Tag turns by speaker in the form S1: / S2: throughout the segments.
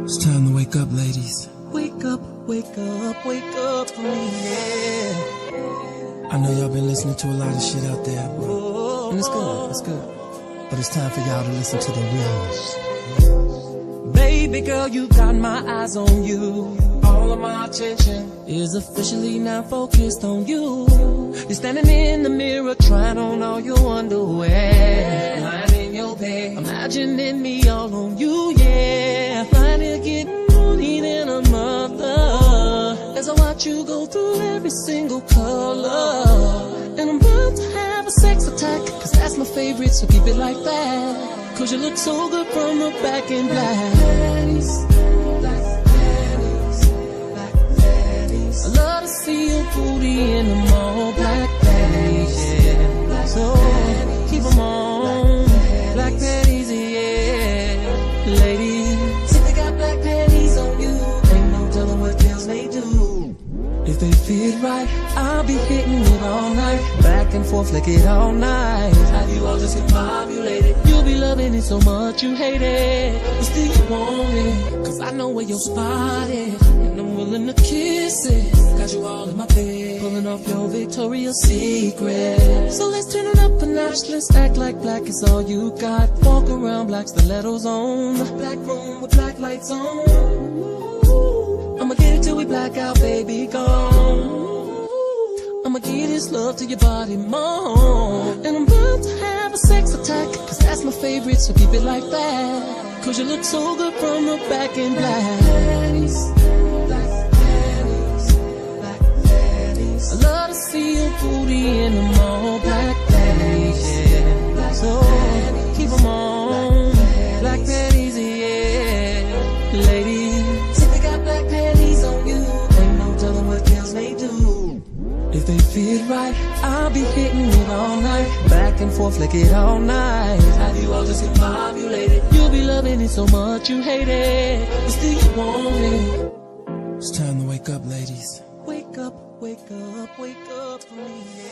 S1: It's time to wake up, ladies.
S2: Wake up, wake up, wake up for me, yeah.
S1: I know y'all been listening to a lot of shit out there, but, and it's good. But it's time for y'all to listen to the realness.
S2: Baby girl, you got my eyes on you.
S1: All of my attention
S2: is officially now focused on you. You're standing in the mirror, trying on all your underwear,
S1: lying in your bed,
S2: imagining me all on you, yeah. Trying to get money than a mother, as I watch you go through every single color. And I'm about to have a sex attack, cause that's my favorite, so keep it like that. Cause you look so good from the back in black. I love to see your booty in them all black panties, yeah. So keep them on, black panties, yeah. Ladies, if they got black panties on you, ain't no telling what Kellz may do. If they fit right, I'll be hitting it all night, back and forth like it all night. Have you all just confabulated? You'll be loving it so much you hate it, but still you want it, cause I know where your spot is, and I'm willing to kiss it. Got you all in my bed, pulling off your Victoria's Secret. So let's turn it up a notch, let's act like black is all you got. Walk around black stilettos on, black room with black lights on. I'ma get it till we black out, baby, gone. I'ma give this love to your body more. And I'm about to have a sex attack, cause that's my favorite, so keep it like that. Cause you look so good from the back in black. I love to see your booty in them all black panties, yeah. So keep them on, black panties, yeah. Ladies, if they got black panties on you, ain't no telling what Kellz may do. If they fit right, I'll be hitting it all night, back and forth like it all night. Have you all just confabulated? You'll be loving it so much you hate it, but still you want it.
S1: It's time to wake up, ladies.
S2: Wake up, wake up, wake up for me, yeah.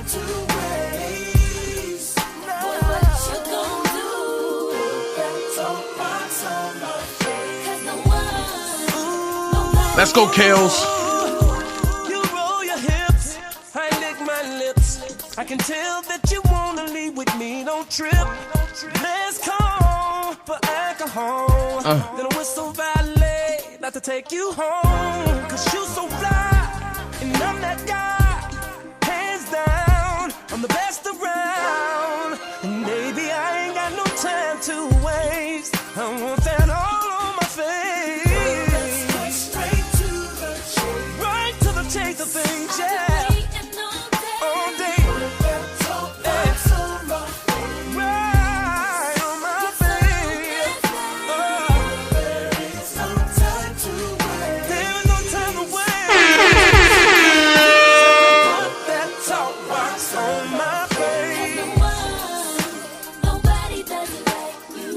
S3: To Let's go, Kellz.
S2: You roll your hips, I lick my lips. I can tell that you wanna leave with me. Don't trip. Let's call for alcohol. Then a whistle valet, not to take you home. Cause you so fly, and I'm that guy. Hands down, I'm the best around. And baby, I ain't got no time to waste. I want that all on my face. Let's go straight to the chase. Right to the chase of things, yeah. All day. Right on my face. Oh. There is no time to wait. There is no time to wait. Put that talk box on my face.
S4: Nobody does it like you.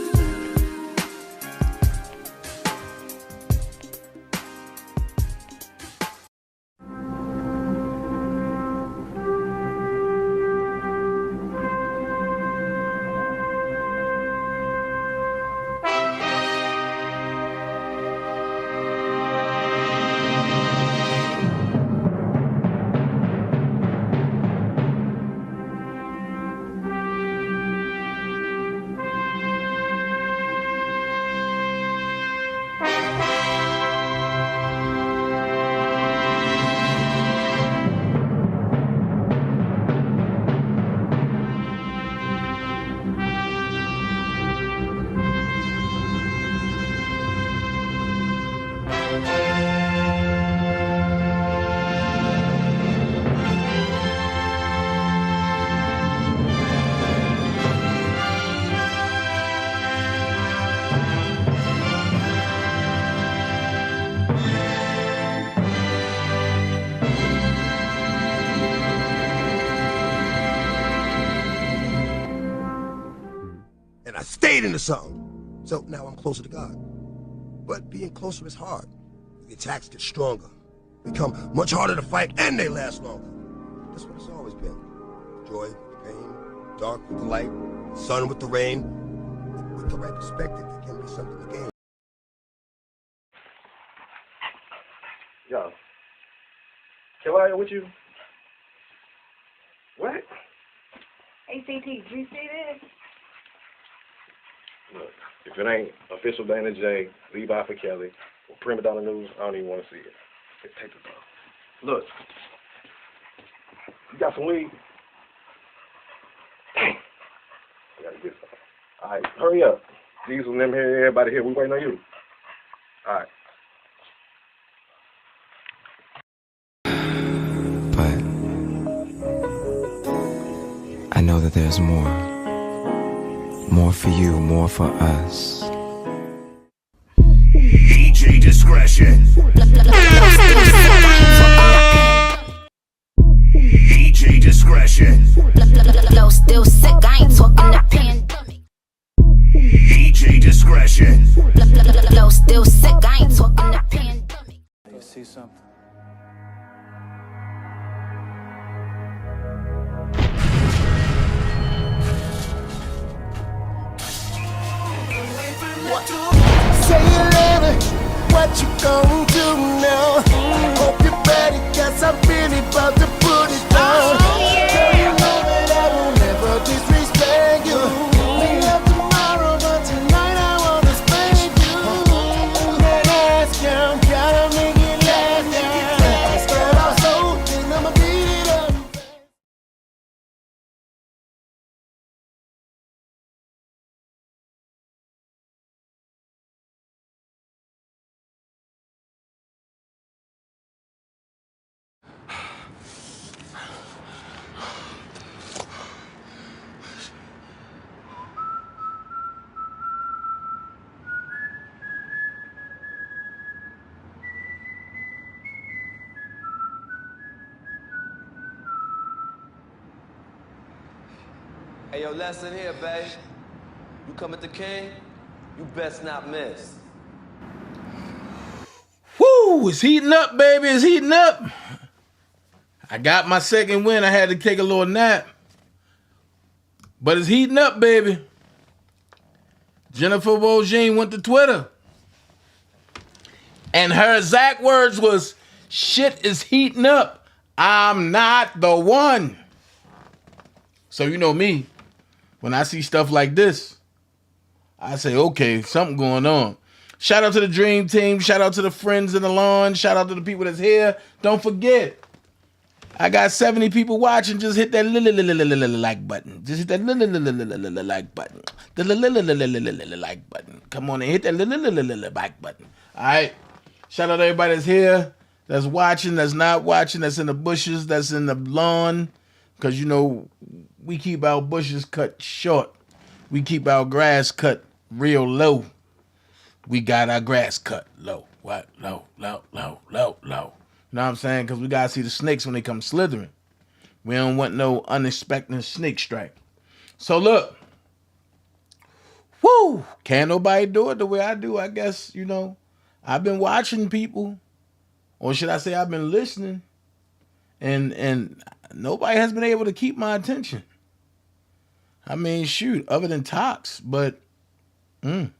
S5: And I stayed into something. So now I'm closer to God. But being closer is hard. The attacks get stronger, become much harder to fight, and they last longer. That's what it's always been. Joy with the pain, dark with the light, sun with the rain. With the right perspective, it can be something to gain.
S6: Yo. Kellz with you? What?
S7: ACT, did you see this?
S6: Look, if it ain't official DanaJay, Levi for Kelly, or Prima Donna News, I don't even want to see it. Just take the phone. Look. You got some weed? Dang. I gotta get some. Alright, hurry up. Diesel and them here, everybody here, we waiting on you. Alright.
S1: But I know that there's more. More for you, more for us.
S8: DJ discretion. DJ discretion.
S4: Low still sick, I ain't talking that pandemic.
S8: DJ discretion.
S4: Low still sick, I ain't talking that pandemic.
S1: You see something?
S9: Say you love it, what you gon' do now? Hope you're ready, cause I'm really about to put it down. Girl, you know that I will never disrespect you. We love tomorrow, but tonight I wanna spank you. That ass count, gotta make it last down. Start off slow, then I'ma beat it up.
S10: Hey, yo, lesson here, babe. You come at the king, you best not miss.
S3: Woo! It's heating up, baby. It's heating up. I got my second win. I had to take a little nap. But it's heating up, baby. Jennifer Bongean went to Twitter. And her exact words was, shit is heating up. I'm not the one. So you know me, when I see stuff like this, I say, okay, something going on. Shout out to the Dream Team. Shout out to the friends in the lawn. Shout out to the people that's here. Don't forget, I got 70 people watching. Just hit that like button. Just hit that like button. The like button. Come on and hit that like button. All right. Shout out to everybody that's here, that's watching, that's not watching, that's in the bushes, that's in the lawn. Because, you know, we keep our bushes cut short. We keep our grass cut real low. We got our grass cut low. What? Low. You know what I'm saying? Because we got to see the snakes when they come slithering. We don't want no unexpected snake strike. So look. Woo! Can't nobody do it the way I do. I guess, you know, I've been watching people. Or should I say I've been listening. And nobody has been able to keep my attention. I mean, shoot, other than Tox. But, I've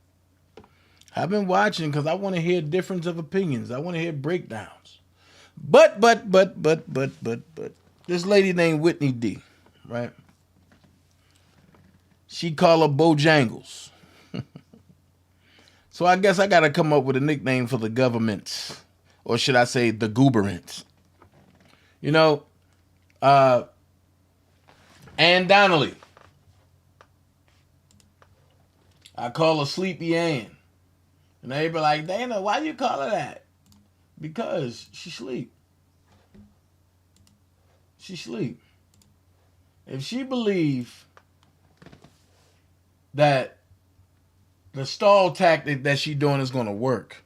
S3: been watching because I want to hear difference of opinions. I want to hear breakdowns. But, this lady named Whitney D, right? She call her Bojangles. So I guess I got to come up with a nickname for the government. Or should I say the gooberants? You know, Ann Donnelly. I call her Sleepy Ann. And they be like, Dana, why you call her that? Because she sleep. She sleep. If she believe that the stall tactic that she doing is going to work,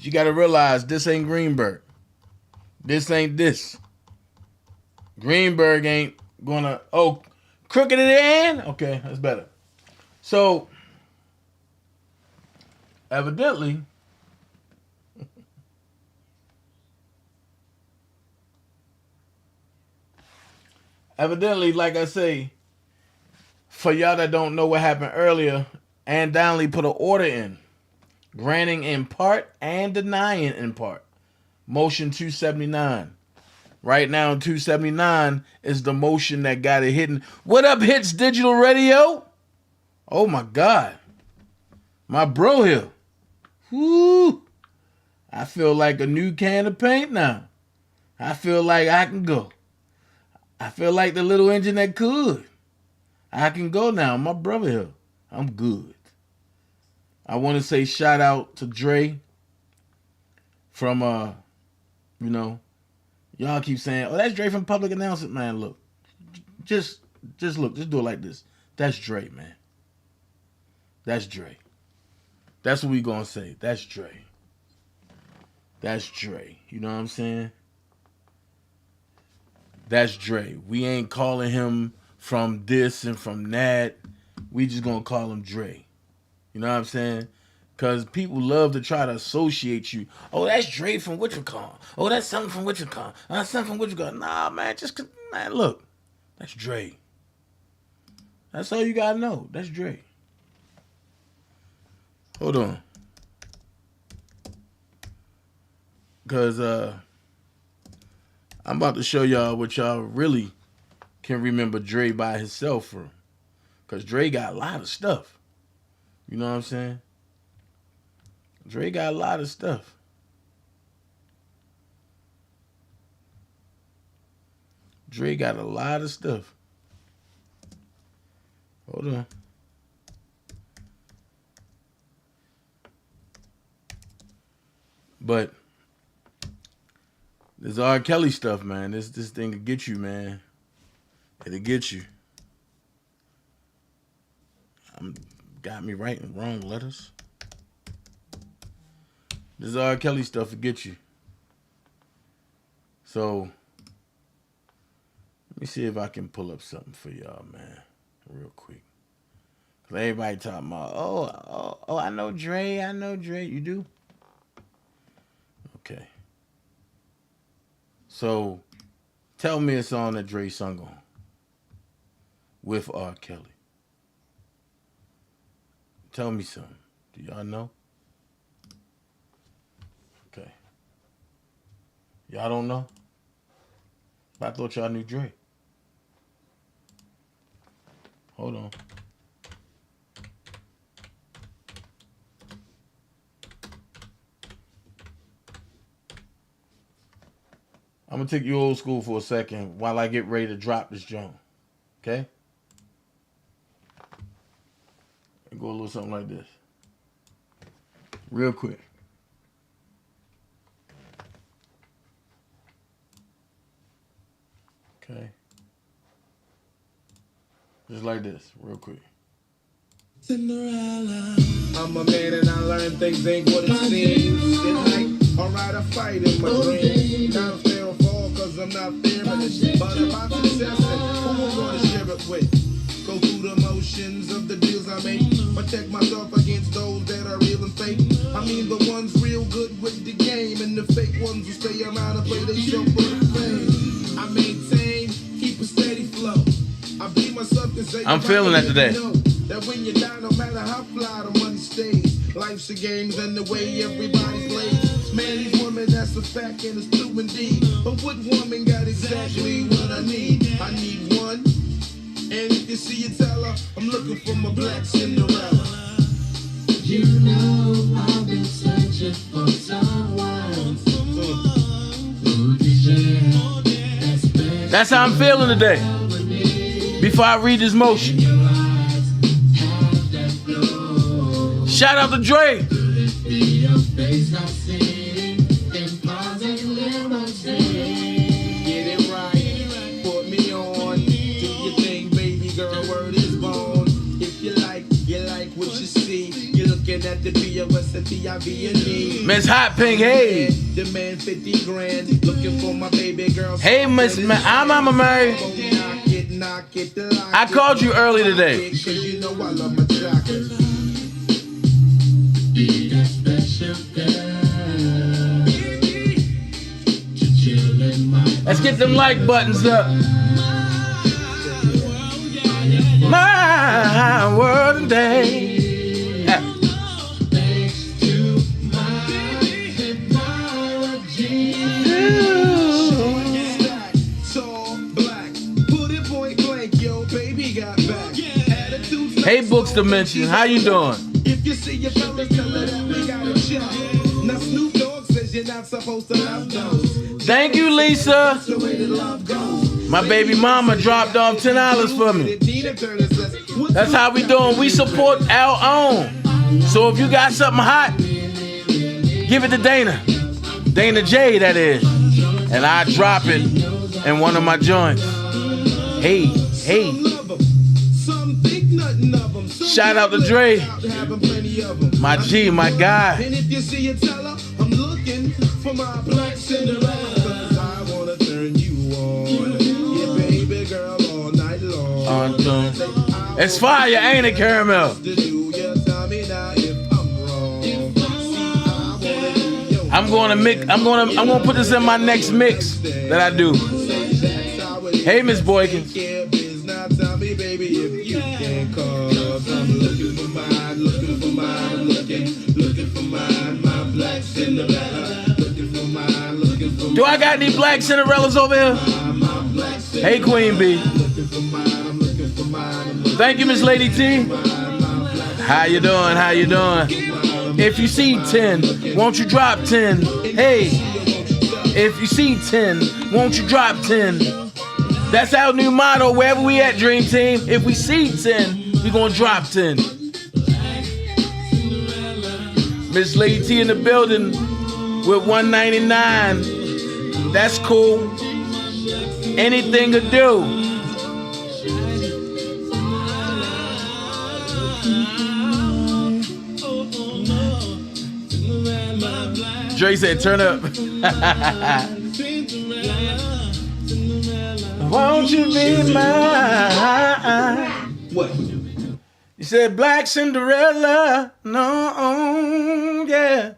S3: you got to realize this ain't Greenberg. This ain't this. Greenberg ain't going to, crooked at the end? Okay, that's better. So, evidently, like I say, for y'all that don't know what happened earlier, Ann Donnelly put an order in, granting in part and denying in part. Motion 279. Right now, 279 is the motion that got it hidden. What up, Hits Digital Radio? Oh my God. My bro here. Woo. I feel like a new can of paint now. I feel like I can go. I feel like the little engine that could. I can go now. My brother here. I'm good. I want to say shout out to Dre from, you know, y'all keep saying, oh, that's Dre from Public Announcement. Man, look. Just look. Just do it like this. That's Dre, man. That's Dre. That's what we gonna say. That's Dre. That's Dre. You know what I'm saying? That's Dre. We ain't calling him from this and from that. We just gonna call him Dre. You know what I'm saying? Because people love to try to associate you. Oh, that's Dre from Witchcom. Oh, that's something from Witchcom. That's something from Witchcom. Nah, man, man, look. That's Dre. That's all you gotta know. That's Dre. Hold on. Because I'm about to show y'all what y'all really can remember Dre by himself from. Because Dre got a lot of stuff. You know what I'm saying? Dre got a lot of stuff. Dre got a lot of stuff. Hold on. But this R. Kelly stuff, man. This thing will get you, man. It'll get you. Got me writing wrong letters. This R. Kelly stuff will get you. So let me see if I can pull up something for y'all, man, real quick. Cause everybody talking about, oh, I know Dre. You do? Okay. So, tell me a song that Dre sung on with R. Kelly. Tell me something. Do y'all know? Okay. Y'all don't know? I thought y'all knew Dre. Hold on. I'm going to take you old school for a second while I get ready to drop this joint. Okay? And go a little something like this. Real quick. Okay. Just like this, real quick.
S9: Cinderella. I'm a man and I learn things ain't what it seems. Like, alright, I fight in my dreams. Not a fair or fall, cause I'm not fearing it. But about success and who I'm gonna share it with. Go through the motions of the deals I make. Protect myself against those that are real and fake. I mean the ones real good with the game, and the fake ones who stay around and play themselves for the fame. I maintain, keep a steady flow. I beat myself to say
S3: I'm feeling that today.
S9: That when you're down, no matter how fly the money stays, life's a game and the way everybody plays. Man, these women, that's a fact and it's true indeed. But what woman got exactly what I need? I need one. And if you see it, tell her I'm looking for my black Cinderella. You know I've been searching for someone who deserves.
S3: That's how I'm feeling today. Before I read this motion. Shout out to Dre.
S9: Get it right, put me on. Do your thing, baby girl, word is born. If you like what you see. You're looking at the POS at the IVNE.
S3: Miss Hot Pink, hey.
S9: Demand 50 grand, looking for my baby girl.
S3: Hey, Miss I'm Mama Mary. I called you early today.
S9: Cause you know I love my chocolate.
S3: Let's get them like buttons up. My world today. Hey, Books Dimension, how you doing?
S9: If you see your fellas, tell her that we got a shot. Now Snoop Dogg says you're not supposed to love those.
S3: Thank you, Lisa. My baby mama dropped off $10 for me. That's how we doing. We support our own. So if you got something hot, give it to Dana. DanaJay, that is. And I drop it in one of my joints. Hey, hey. Shout out to Dre. My G, my guy.
S9: And if you see a teller, I'm looking for my black Cinderella. Cause I wanna turn you on. Yeah, baby girl, all night long.
S3: It's fire, ain't it, Caramel? I'm gonna put this in my next mix that I do. Hey, Miss Boykin. Do I got any black Cinderellas over here? Hey, Queen B. Thank you, Miss Lady T. How you doing? How you doing? If you see 10, won't you drop 10? Hey, if you see 10, won't you drop 10? That's our new motto wherever we at, Dream Team. If we see 10, we gonna drop 10. Miss Lady T in the building with 199. That's cool. Anything to do. Dre said, turn up. Won't you be mine?
S9: What?
S3: You said Black Cinderella. No, yeah.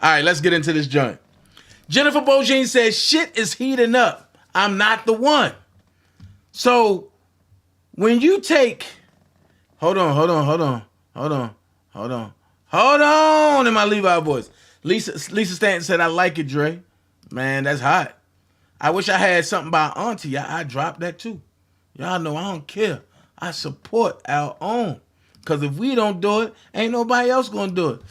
S3: All right, let's get into this joint. Jennifer Bongean says, shit is heating up. I'm not the one. So when you take, hold on in my Levi voice. Lisa Stanton said, I like it, Dre. Man, that's hot. I wish I had something by Auntie. I dropped that too. Y'all know I don't care. I support our own. Because if we don't do it, ain't nobody else going to do it.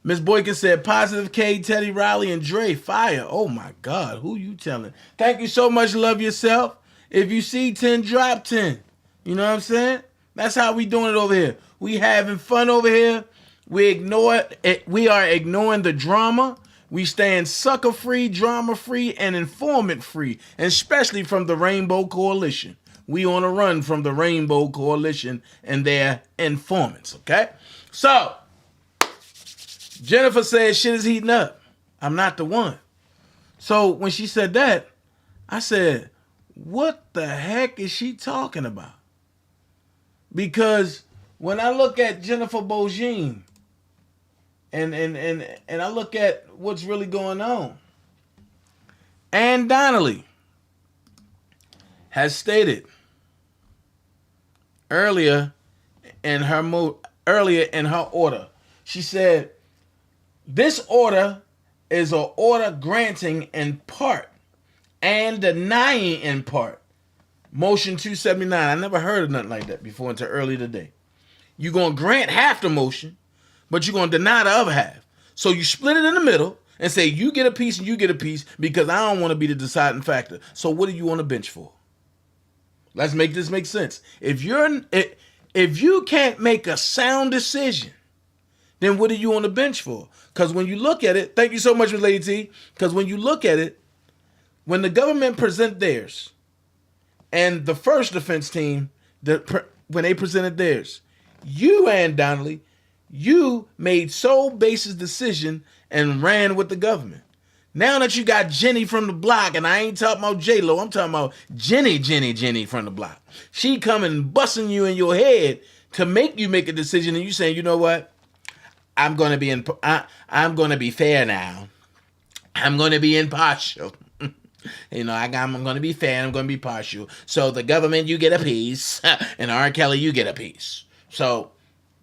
S3: Miss Boykin said, Positive K, Teddy Riley, and Dre, fire. Oh, my God. Who you telling? Thank you so much. Love yourself. If you see 10, drop 10. You know what I'm saying? That's how we doing it over here. We having fun over here. We ignore it. We are ignoring the drama. We staying sucker-free, drama-free, and informant-free, especially from the Rainbow Coalition. We on a run from the Rainbow Coalition and their informants, okay? So, Jennifer said shit is heating up. I'm not the one. So, when she said that, I said, what the heck is she talking about? Because when I look at Jennifer Bongean, and I look at what's really going on, Ann Donnelly has stated earlier in her order, she said, this order is an order granting in part and denying in part. Motion 279. I never heard of nothing like that before until early today. You're going to grant half the motion, but you're going to deny the other half. So you split it in the middle and say you get a piece and you get a piece because I don't want to be the deciding factor. So what are you on the bench for? Let's make this make sense. If you can't make a sound decision, then what are you on the bench for? Because when you look at it, thank you so much, Lady T, because when you look at it, when the government present theirs, and the first defense team, when they presented theirs, you, Ann Donnelly, you made sole basis decision and ran with the government. Now that you got Jenny from the block, and I ain't talking about J-Lo, I'm talking about Jenny from the block. She coming busting you in your head to make you make a decision, and you saying, you know what? I'm gonna be fair now. I'm gonna be impartial. You know, I'm going to be fair and I'm going to be partial. So the government, you get a piece, and R. Kelly, you get a piece. So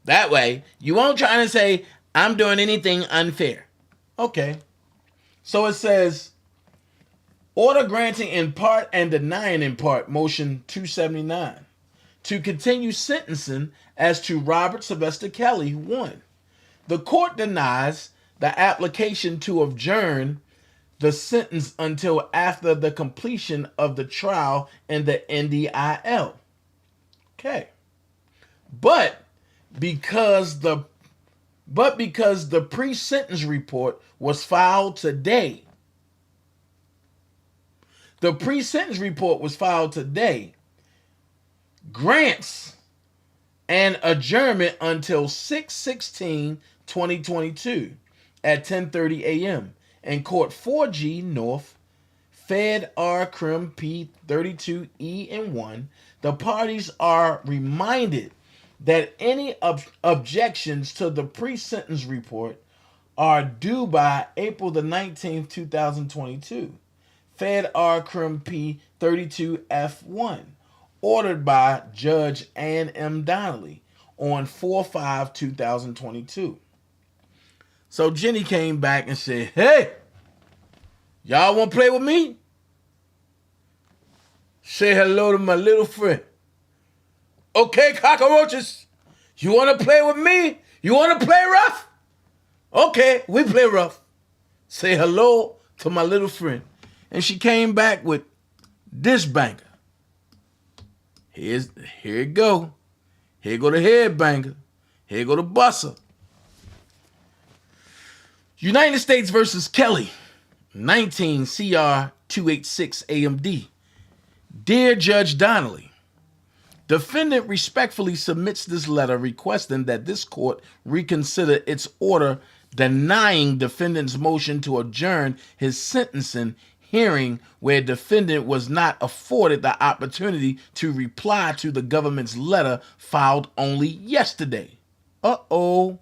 S3: that way, you won't try to say, I'm doing anything unfair. Okay. So it says, order granting in part and denying in part, motion 279, to continue sentencing as to Robert Sylvester Kelly, 1. The court denies the application to adjourn the sentence until after the completion of the trial in the NDIL. Okay. But because the pre-sentence report was filed today, grants an adjournment until 6/16/2022 at 10:30 a.m. in Court 4G North, Fed R. Crim P 32E and 1. The parties are reminded that any objections to the pre-sentence report are due by April the 19th, 2022. Fed R. Crim P 32F1, ordered by Judge Ann M. Donnelly on 4/5/2022. So Jenny came back and said, hey, y'all want to play with me? Say hello to my little friend. Okay, cockroaches, you want to play with me? You want to play rough? Okay, we play rough. Say hello to my little friend. And she came back with this banger. Here it go. Here go the head banger. Here go the busser. United States versus Kelly, 19 CR 286 AMD. Dear Judge Donnelly, defendant respectfully submits this letter requesting that this court reconsider its order denying defendant's motion to adjourn his sentencing hearing where defendant was not afforded the opportunity to reply to the government's letter filed only yesterday. Uh-oh.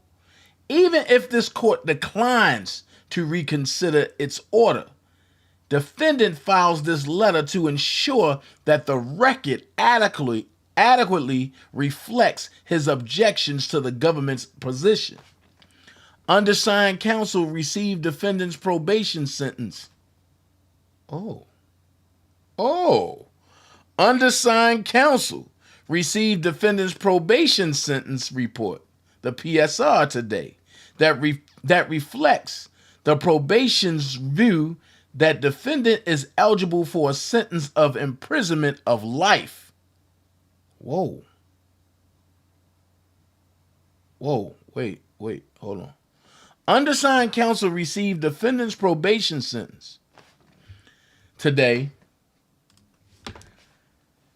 S3: Even if this court declines to reconsider its order, defendant files this letter to ensure that the record adequately reflects his objections to the government's position. Undersigned counsel received defendant's probation sentence. Undersigned counsel received defendant's probation sentence report, the PSR, today, that reflects the probation's view that defendant is eligible for a sentence of imprisonment of life. Whoa, wait, hold on. Undersigned counsel received defendant's probation sentence today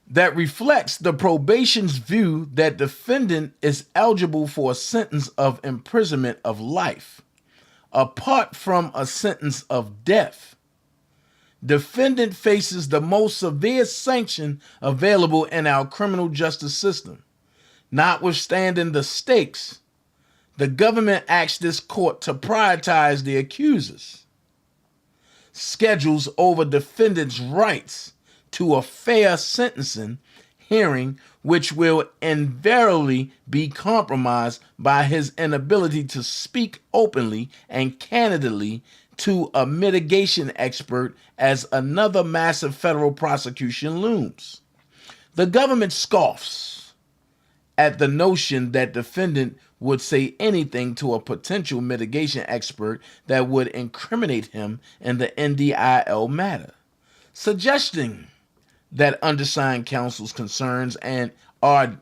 S3: that reflects the probation's view that defendant is eligible for a sentence of imprisonment of life, apart from a sentence of death. Defendant faces the most severe sanction available in our criminal justice system. Notwithstanding the stakes, the government asked this court to prioritize the accusers' schedules over defendant's rights to a fair sentencing hearing, which will invariably be compromised by his inability to speak openly and candidly to a mitigation expert as another massive federal prosecution looms. The government scoffs at the notion that defendant would say anything to a potential mitigation expert that would incriminate him in the NDIL matter, suggesting that undersigned counsel's concerns and are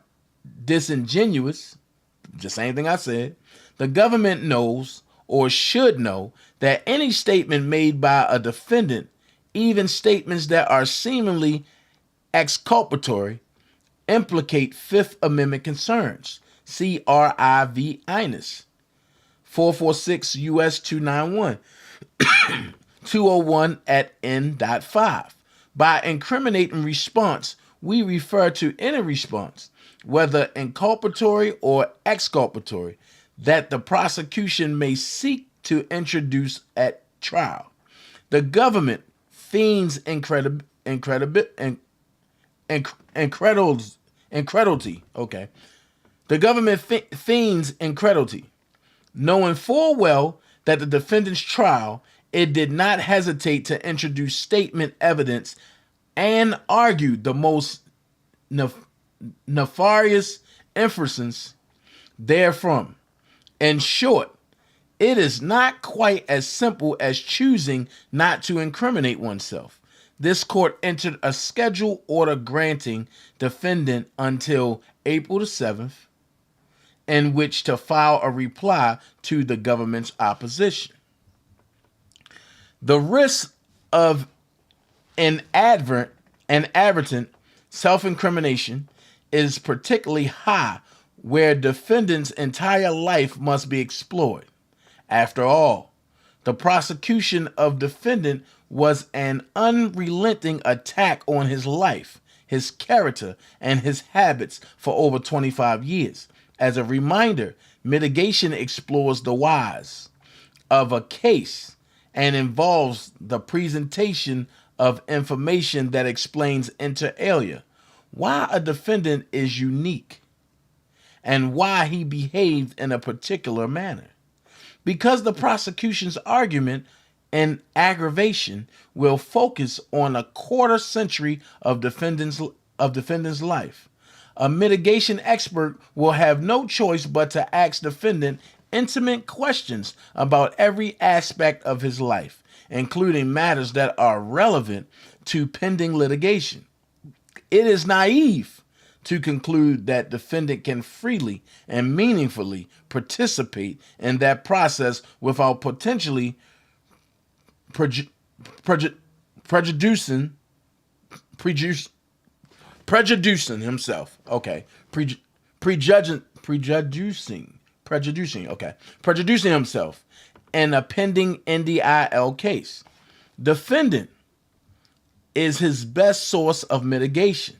S3: disingenuous. The same thing I said. The government knows, or should know, that any statement made by a defendant, even statements that are seemingly exculpatory, implicate Fifth Amendment concerns. See RIV Ines 446 US 291 201 at N.5. By incriminating response, we refer to any response, whether inculpatory or exculpatory, that the prosecution may seek to introduce at trial. The government feigns incredulity. Okay. The government feigns incredulity, knowing full well that the defendant's trial, it did not hesitate to introduce statement evidence and argue the most nefarious inferences therefrom. In short, it is not quite as simple as choosing not to incriminate oneself. This court entered a schedule order granting defendant until April the 7th, in which to file a reply to the government's opposition. The risk of inadvertent self-incrimination is particularly high where defendant's entire life must be explored. After all, the prosecution of defendant was an unrelenting attack on his life, his character, and his habits for over 25 years. As a reminder, mitigation explores the whys of a case and involves the presentation of information that explains inter alia why a defendant is unique and why he behaved in a particular manner. Because the prosecution's argument and aggravation will focus on a quarter century of defendant's life, a mitigation expert will have no choice but to ask defendant intimate questions about every aspect of his life, including matters that are relevant to pending litigation. It is naive to conclude that defendant can freely and meaningfully participate in that process without potentially prejudicing himself. Okay. Prejudicing himself in a pending NDIL case. Defendant is his best source of mitigation,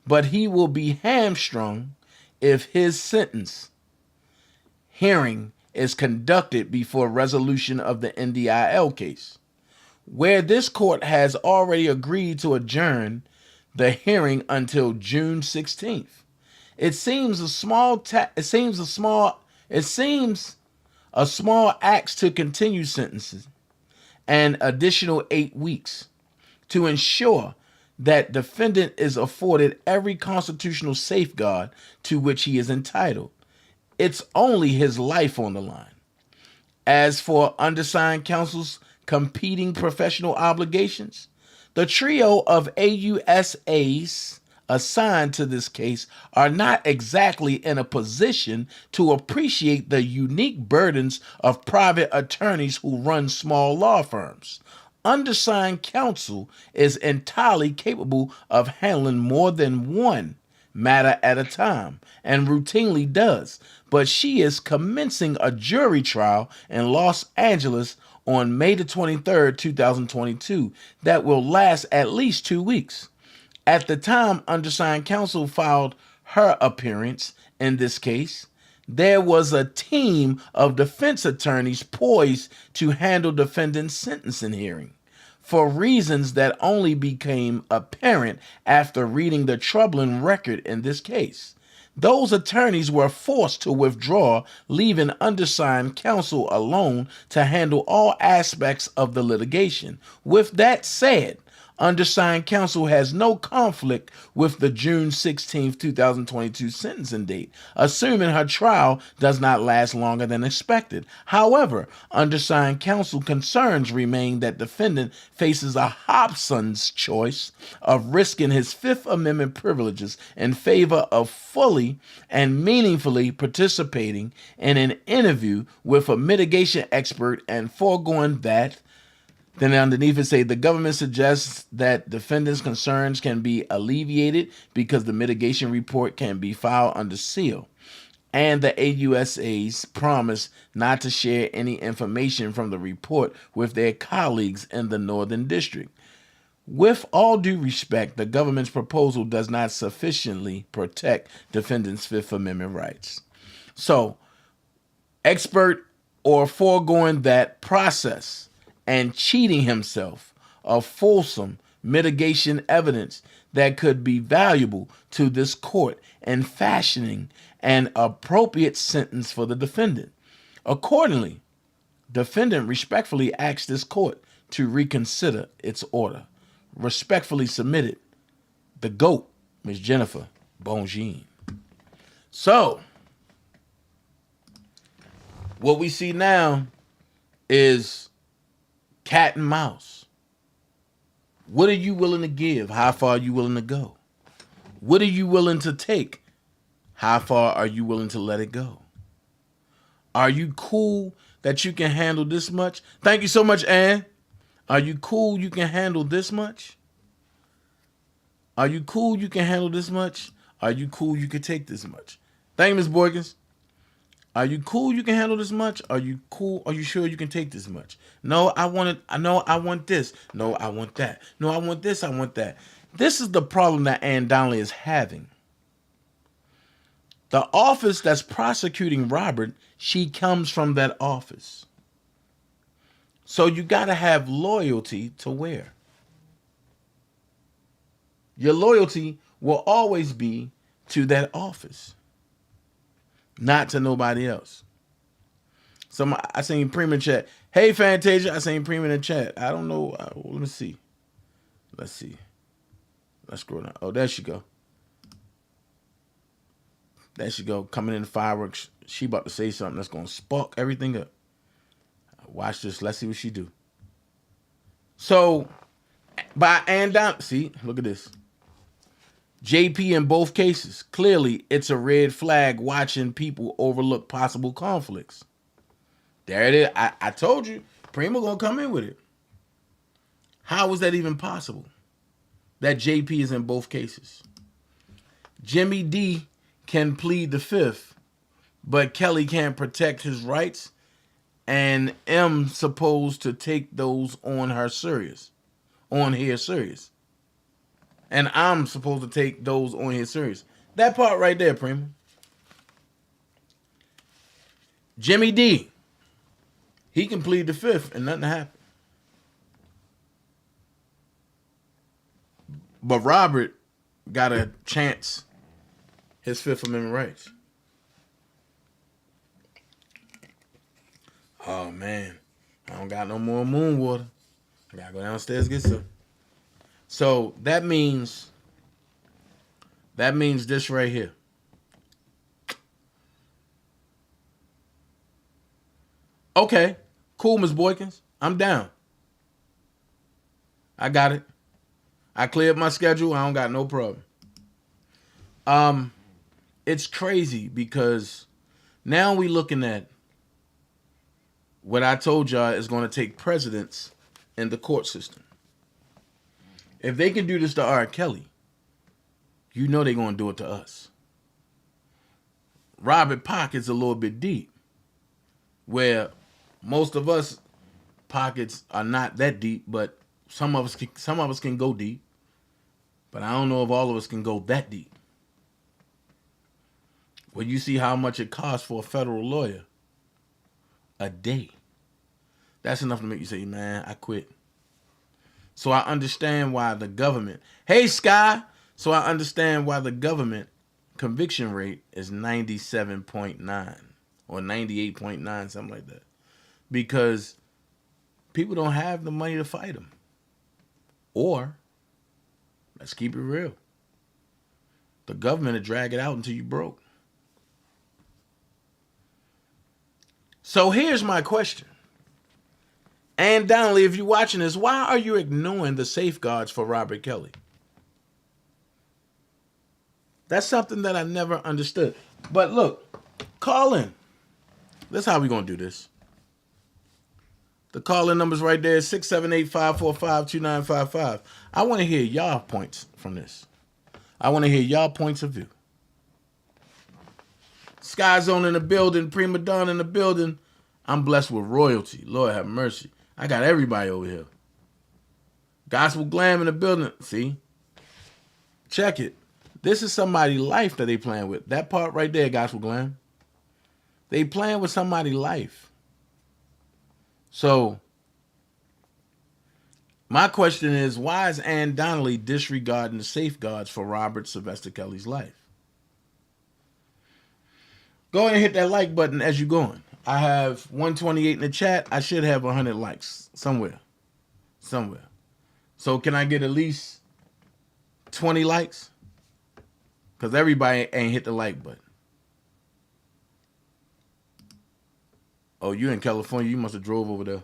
S3: but he will be hamstrung if his sentence hearing is conducted before resolution of the NDIL case, where this court has already agreed to adjourn the hearing until June 16th. It seems a small axe to continue sentences, an additional 8 weeks to ensure that defendant is afforded every constitutional safeguard to which he is entitled. It's only his life on the line. As for undersigned counsel's competing professional obligations, the trio of AUSAs assigned to this case are not exactly in a position to appreciate the unique burdens of private attorneys who run small law firms. Undersigned counsel is entirely capable of handling more than one matter at a time and routinely does, but she is commencing a jury trial in Los Angeles on May the 23rd, 2022 that will last at least 2 weeks. At the time undersigned counsel filed her appearance in this case, there was a team of defense attorneys poised to handle defendant's sentencing hearing. For reasons that only became apparent after reading the troubling record in this case, those attorneys were forced to withdraw, leaving undersigned counsel alone to handle all aspects of the litigation. With that said, undersigned counsel has no conflict with the June 16, 2022 sentencing date, assuming her trial does not last longer than expected. However, undersigned counsel concerns remain that defendant faces a Hobson's choice of risking his Fifth Amendment privileges in favor of fully and meaningfully participating in an interview with a mitigation expert and foregoing that. Then underneath it say the government suggests that defendants' concerns can be alleviated because the mitigation report can be filed under seal. And the AUSAs promise not to share any information from the report with their colleagues in the Northern District. With all due respect, the government's proposal does not sufficiently protect defendants' Fifth Amendment rights. So, expert or foregoing that process and cheating himself of fulsome mitigation evidence that could be valuable to this court in fashioning an appropriate sentence for the defendant. Accordingly, defendant respectfully asks this court to reconsider its order. Respectfully submitted, the GOAT, Ms. Jennifer Bongean. So, what we see now is cat and mouse. What are you willing to give? How far are you willing to go? What are you willing to take? How far are you willing to let it go? Are you cool that you can handle this much? Thank you so much, Ann. Are you cool you can handle this much? Are you cool you can handle this much? Are you cool you can take this much? Thank you, Ms. Borgins. Are you cool you can handle this much? Are you cool? Are you sure you can take this much? No, I want it. No, I want this. No, I want that. No, I want this. I want that. This is the problem that Ann Donnelly is having. The office that's prosecuting Robert, she comes from that office. So you got to have loyalty to where? Your loyalty will always be to that office, not to nobody else. So I seen Prima in chat. Hey, Fantasia, I seen Prima in the chat. I don't know. Let me see. Let's see. Let's scroll down. Oh, there she go. There she go. Coming in the fireworks. She about to say something that's going to spark everything up. Watch this. Let's see what she do. So, by Ann Donnelly. See, look at this. JP in both cases. Clearly, it's a red flag watching people overlook possible conflicts. There it is. I told you. Prima going to come in with it. How is that even possible? That JP is in both cases. Jimmy D can plead the fifth, but Kelly can't protect his rights, and M supposed to take those on here serious. And I'm supposed to take those on here serious. That part right there, Prima. Jimmy D, he can plead the fifth and nothing happen. But Robert got a chance his Fifth Amendment rights. Oh, man. I don't got no more moon water. I got to go downstairs and get some. So that means this right here. Okay. Cool, Ms. Boykins. I'm down. I got it. I cleared my schedule. I don't got no problem. It's crazy because now we looking at what I told y'all is going to take precedence in the court system. If they can do this to R. Kelly, you know they're going to do it to us. Robert pockets a little bit deep, where most of us pockets are not that deep, but some of us can go deep. But I don't know if all of us can go that deep. Well, you see how much it costs for a federal lawyer a day. That's enough to make you say, man, I quit. So I understand why the government, hey, Sky, so I understand why the government conviction rate is 97.9 or 98.9, something like that. Because people don't have the money to fight them. Or, let's keep it real, the government will drag it out until you broke. So here's my question. And Donnelly, if you're watching this, why are you ignoring the safeguards for Robert Kelly? That's something that I never understood. But look, call in. That's how we're going to do this. The call-in number's right there, 678-545-2955. I want to hear y'all points from this. I want to hear y'all points of view. Sky Zone in the building, Prima Donna in the building. I'm blessed with royalty. Lord have mercy. I got everybody over here. Gospel Glam in the building. See? Check it. This is somebody's life that they playing with. That part right there, Gospel Glam. They playing with somebody's life. So, my question is, why is Ann Donnelly disregarding the safeguards for Robert Sylvester Kelly's life? Go ahead and hit that like button as you're going. I have 128 in the chat. I should have 100 likes somewhere. So can I get at least 20 likes? Because everybody ain't hit the like button. Oh, you in California. You must have drove over there.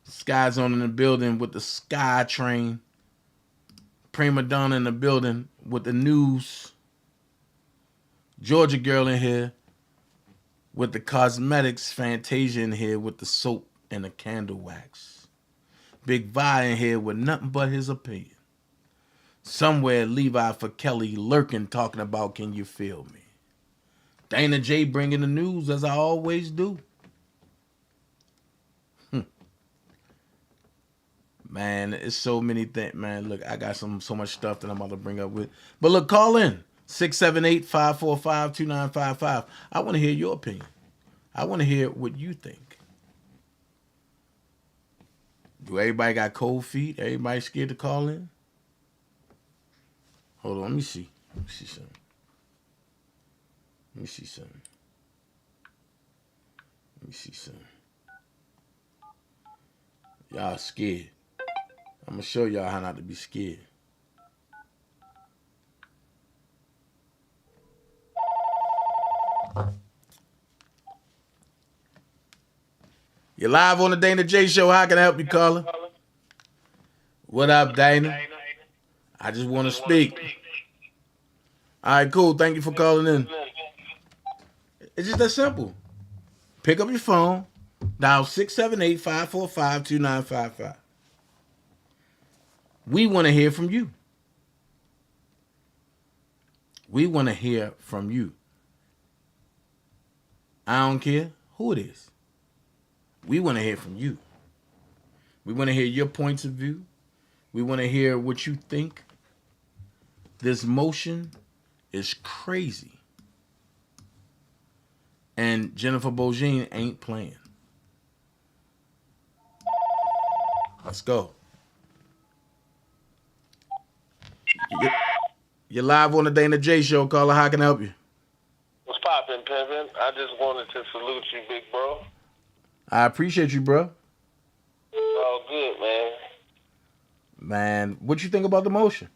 S3: Sky Zone in the building with the Sky Train. Prima Donna in the building with the news. Georgia Girl in here with the cosmetics. Fantasia in here with the soap and the candle wax. Big Vi in here with nothing but his opinion. Somewhere Levi for Kelly lurking talking about can you feel me? DanaJay bringing the news as I always do. Man, it's so many things. Man, look, I got so much stuff that I'm about to bring up with. But look, call in. 678-545-2955. I want to hear your opinion. I want to hear what you think. Do everybody got cold feet? Everybody scared to call in? Hold on, let me see. Let me see something. Y'all scared. I'm going to show y'all how not to be scared. You're live on the DanaJay Show. How can I help you, caller? What up, Dana? I just want to speak. All right, cool. Thank you for calling in. It's just that simple. Pick up your phone. Dial 678-545-2955. We want to hear from you. We want to hear from you. I don't care who it is. We want to hear from you. We want to hear your points of view. We want to hear what you think. This motion is crazy. And Jennifer Bongean ain't playing. Let's go. You're live on the DanaJay Show, caller. How can I help you?
S11: What's poppin'? poppin', pimpin'. I just wanted to salute you, big bro.
S3: I appreciate you, bro.
S11: It's all good, man.
S3: Man, what you think about the motion?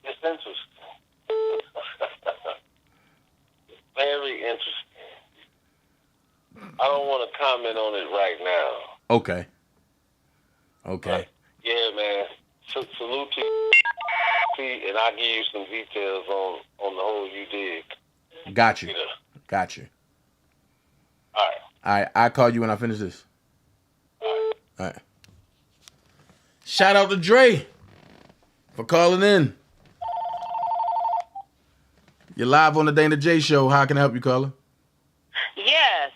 S11: It's interesting. Very interesting. I don't want to comment on it right now.
S3: Okay. Okay.
S11: Yeah, man. Salute to you, and I'll give you some details on the whole you dig.
S3: Got you.
S11: You know.
S3: Got you.
S11: All right.
S3: All right. I'll call you when I finish this. All right. Shout out to Dre for calling in. You're live on the DanaJay show. How can I help you, caller?
S12: Yes.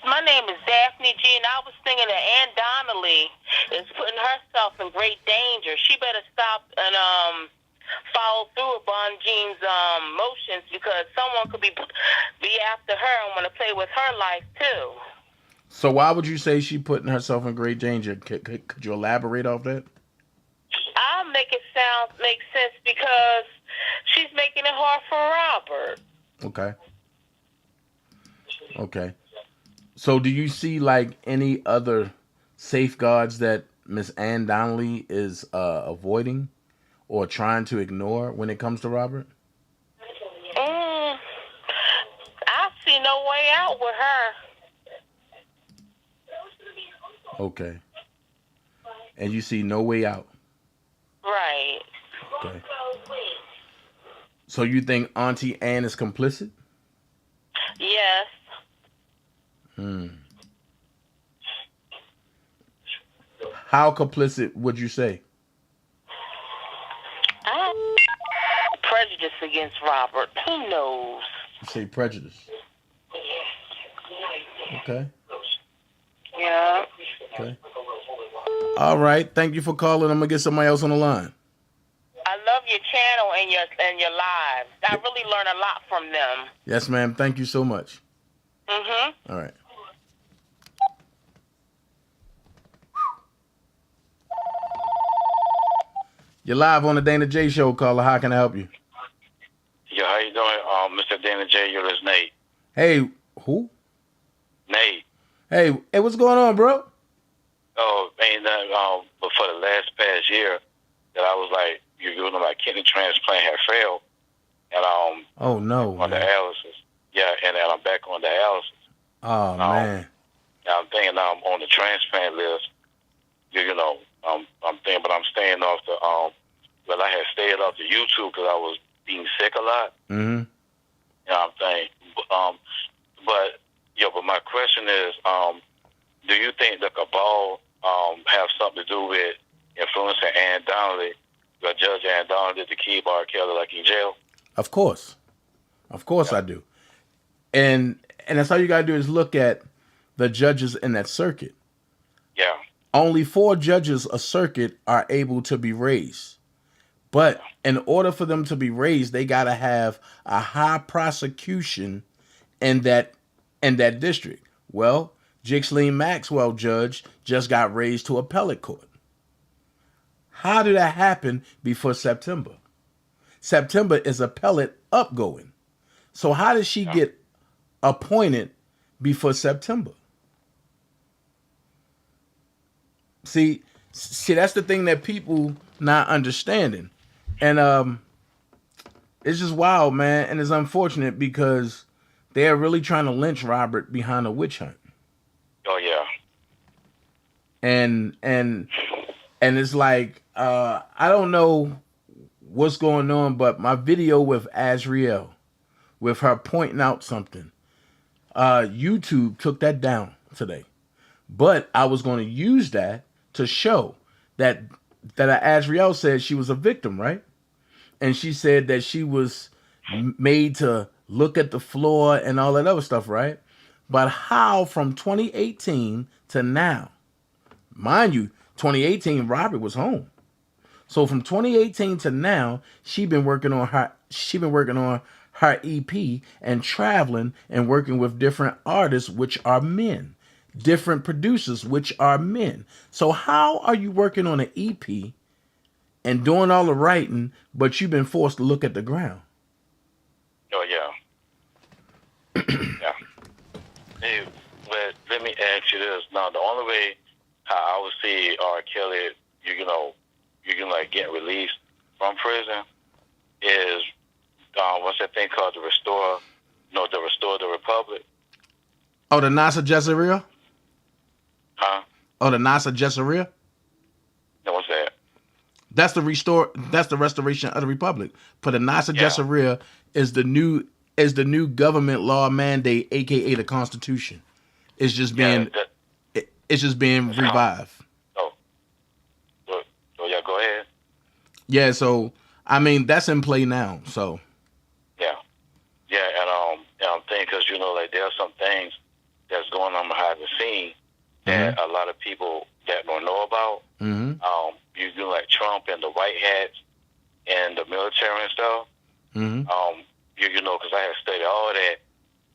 S12: My name is Daphne G, and I was thinking that Ann Donnelly is putting herself in great danger. She better stop and follow through with Bongean's motions, because someone could be after her and want to play with her life too.
S3: So why would you say she putting herself in great danger? Could you elaborate off that?
S12: I'll make it make sense, because she's making it hard for Robert.
S3: Okay. Okay. So do you see like any other safeguards that Miss Ann Donnelly is avoiding or trying to ignore when it comes to Robert?
S12: I see no way out with her.
S3: Okay. And you see no way out?
S12: Right.
S3: Okay. So you think Auntie Ann is complicit?
S12: Yes.
S3: How complicit would you say?
S12: Prejudice against Robert. Who knows?
S3: You say prejudice. Okay.
S12: Yeah.
S3: Okay. All right. Thank you for calling. I'm gonna get somebody else on the line.
S12: I love your channel and your lives. I really learn a lot from them.
S3: Yes, ma'am. Thank you so much.
S12: Mhm.
S3: All right. You're live on the DanaJay show, caller. How can I help you?
S11: Yeah, how you doing, Mr. DanaJay? You're Nate.
S3: Hey, who?
S11: Nate.
S3: Hey, what's going on, bro?
S11: Oh, ain't nothing. But for the past year, that I was like, my kidney transplant had failed, and
S3: oh no,
S11: on dialysis. Yeah, and then I'm back on dialysis.
S3: Oh man.
S11: Now I'm thinking I'm on the transplant list. I'm thinking, but I'm staying off the well, I had stayed off the YouTube because I was being sick a lot.
S3: Mm-hmm.
S11: You know what I'm saying? But my question is, do you think the cabal have something to do with influencing Ann Donnelly, Judge Ann Donnelly, to keep R. Kellz like in jail?
S3: Of course. I do. And that's all you gotta do is look at the judges in that circuit.
S11: Yeah.
S3: Only 4 judges a circuit are able to be raised. But in order for them to be raised, they got to have a high prosecution in that district. Well, Ghislaine Maxwell judge just got raised to appellate court. How did that happen before September? September is appellate upgoing. So how did she get appointed before September? See, that's the thing that people not understanding. And it's just wild, man. And it's unfortunate because they're really trying to lynch Robert behind a witch hunt.
S11: Oh, yeah.
S3: And it's like, I don't know what's going on, but my video with Azriel, with her pointing out something, YouTube took that down today. But I was going to use that to show that Azriel said she was a victim, right? And she said that she was made to look at the floor and all that other stuff, right? But how from 2018 to now? Mind you, 2018, Robert was home. So from 2018 to now, she's been working on her EP and traveling and working with different artists, which are men. Different producers, which are men. So how are you working on an EP and doing all the writing, but you've been forced to look at the ground.
S11: Oh yeah. Yeah. Hey, but let me ask you this. Now, the only way how I would see R. Kelly, you can like get released from prison is what's that thing called the Restore the Republic?
S3: Oh, the NASA Jezreel?
S11: Huh?
S3: Oh, the NASA Jezreel?
S11: No, what's that?
S3: That's the restoration of the Republic. For the NASA Jezreel is the new government law mandate, aka the Constitution. It's just being revived.
S11: Oh, yeah, go ahead.
S3: Yeah, so I mean that's in play now. So
S11: and I'm thinking because like there are some things that's going on behind the scene that a lot of people that don't know about. You do like Trump and the white hats and the military and stuff. Because I had studied all that.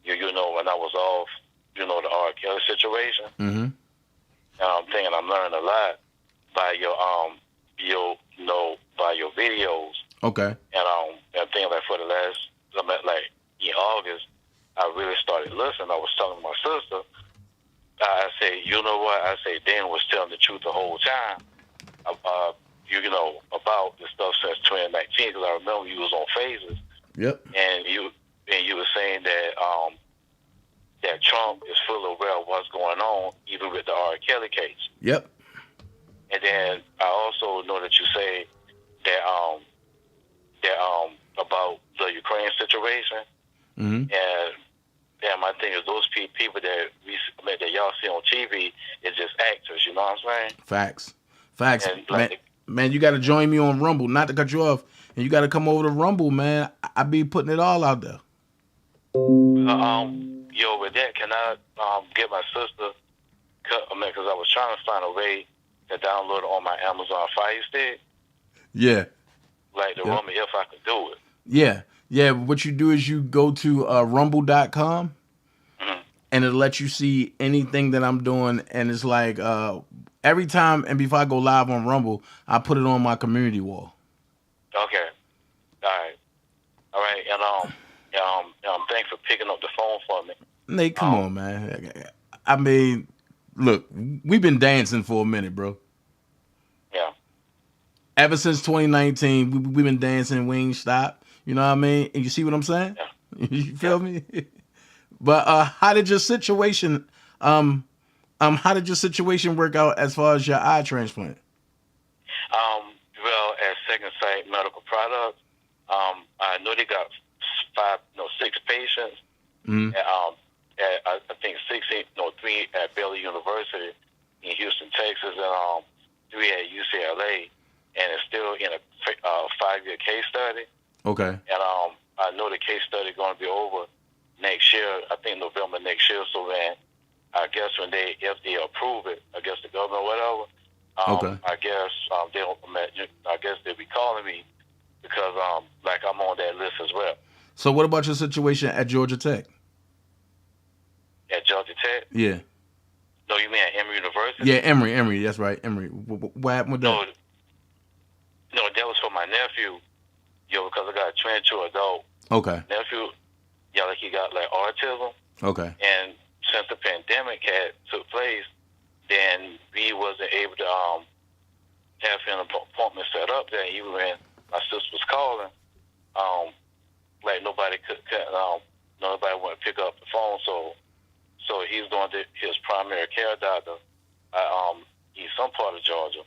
S11: When I was off, the R. Kelly situation. And I'm thinking I'm learning a lot by by your videos.
S3: Okay.
S11: And I'm thinking like for the last, like in August, I really started listening. I was telling my sister, I said, you know what? I said, Dan was telling the truth the whole time. About this stuff since 2019, because I remember you was on Phases.
S3: Yep.
S11: And you were saying that that Trump is fully aware of what's going on, even with the R. Kelly case.
S3: Yep. And
S11: then I also know that you say that about the Ukraine situation. And my thing is those people that y'all see on TV is just actors. You know what I'm saying?
S3: Facts.
S11: And
S3: Man, you got to join me on Rumble. Not to cut you off, and you got to come over to Rumble, man. I be putting it all out there.
S11: With that, can I get my sister? Because I was trying to find a way to download it on my Amazon Fire Stick.
S3: Yeah.
S11: Like the Rumble, if I could do it.
S3: Yeah. What you do is you go to rumble.com, and it'll let you see anything that I'm doing, and it's like every time, and before I go live on Rumble, I put it on my community wall.
S11: Okay. All right. And thanks for picking up the phone for me.
S3: Nate, come on, man. I mean, look, we've been dancing for a minute, bro.
S11: Yeah.
S3: Ever since 2019, we've been dancing. We ain't stopped. You know what I mean? And you see what I'm saying?
S11: Yeah.
S3: You feel me? But how did your situation? How did your situation work out as far as your eye transplant?
S11: Well, at Second Sight Medical Products, I know they got 6 patients. I think 3 at Baylor University in Houston, Texas, and 3 at UCLA, and it's still in a 5-year case study.
S3: Okay.
S11: And I know the case study going to be over next year. I think November next year. So then, I guess if they approve it, I guess the government or whatever. I guess they'll be calling me because I'm on that list as well.
S3: So what about your situation at Georgia Tech?
S11: At Georgia Tech?
S3: Yeah.
S11: No, you mean at Emory University?
S3: Yeah, Emory. That's right, Emory. What happened with that?
S11: No, that was for my nephew. Because I got a 22 adult.
S3: Okay.
S11: Nephew, he got autism.
S3: Okay.
S11: And since the pandemic took place, then we wasn't able to have an appointment set up there. Even when my sister was calling, nobody nobody wanted to pick up the phone. So he's going to his primary care doctor. He's some part of Georgia.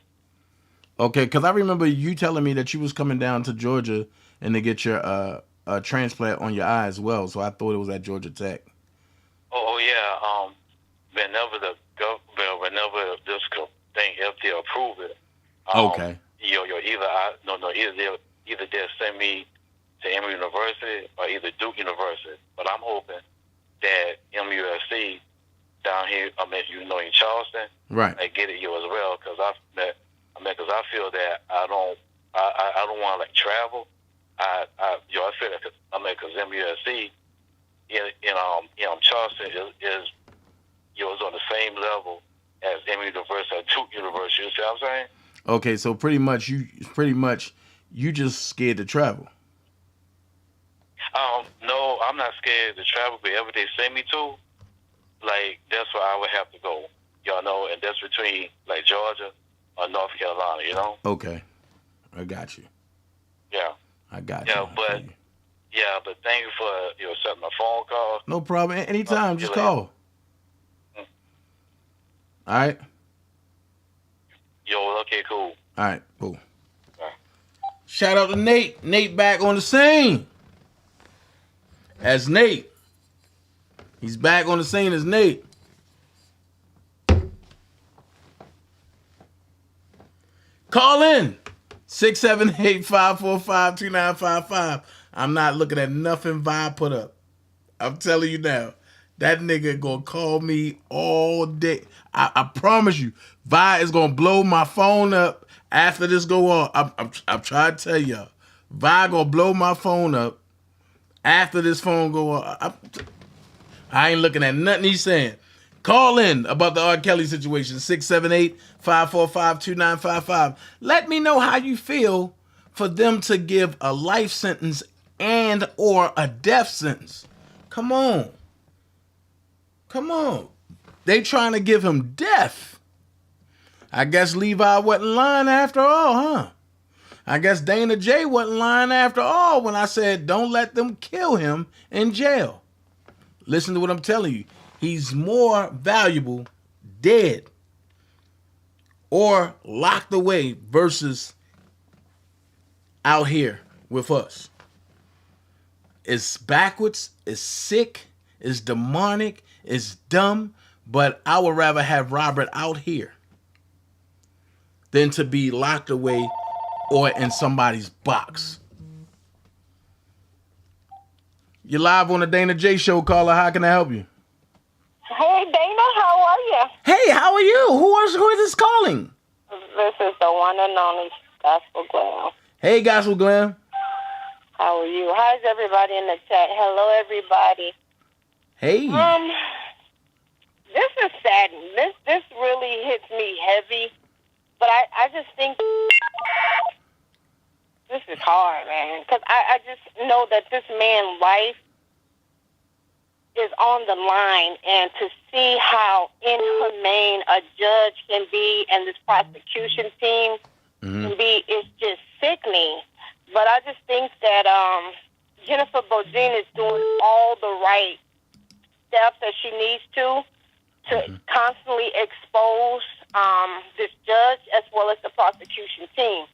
S3: Okay, because I remember you telling me that you was coming down to Georgia and to get your transplant on your eye as well. So I thought it was at Georgia Tech.
S11: Oh yeah. Whenever this thing, if they approve it,
S3: okay.
S11: Either they'll send me to Emory University or either Duke University. But I'm hoping that MUSC down here, in Charleston,
S3: right,
S11: I get it here as well because I feel that I don't want to travel. I feel that because MUSC in Charleston is on the same level as Emory University or Duke University. You see what I'm saying?
S3: Okay, so pretty much you just scared to travel.
S11: No, I'm not scared to travel, but wherever they send me to, like, that's where I would have to go. Y'all know, and that's between, like, Georgia or North Carolina, you know?
S3: Okay. I got you.
S11: Yeah.
S3: I got you.
S11: But thank you for, accepting my phone call.
S3: No problem. Anytime, just call.
S11: Mm.
S3: All right?
S11: Yo, okay, cool.
S3: All right, cool. Shout out to Nate. Nate back on the scene. As Nate. He's back on the scene as Nate. Call in. 678-545-2955. I'm not looking at nothing Vi put up. I'm telling you now. That nigga gonna call me all day. I promise you. Vi is gonna blow my phone up after this go on. I'm trying to tell y'all. Vi gonna blow my phone up after this phone go on. I ain't looking at nothing he's saying. Call in about the R. Kelly situation. 678-545-2955. Let me know how you feel for them to give a life sentence and or a death sentence. Come on. Come on. They trying to give him death. I guess Levi wasn't lying after all, huh? I guess DanaJay wasn't lying after all when I said don't let them kill him in jail. Listen to what I'm telling you. He's more valuable dead or locked away versus out here with us. It's backwards, it's sick, it's demonic, it's dumb, but I would rather have Robert out here than to be locked away or in somebody's box. You're live on the DanaJay show, caller. How can I help you?
S13: Hey, Dana, how are you?
S3: Hey, how are you? Who is this calling?
S13: This is the one and only Gospel Glam.
S3: Hey, Gospel Glam.
S13: How are you? How's everybody in the chat? Hello, everybody.
S3: Hey.
S13: This is sad. This really hits me heavy, but I just think this is hard, man, because I just know that this man's life is on the line, and to see how inhumane a judge can be and this prosecution team can be is just sickening. But I just think that Jennifer Bongean is doing all the right steps that she needs to constantly expose this judge as well as the prosecution team.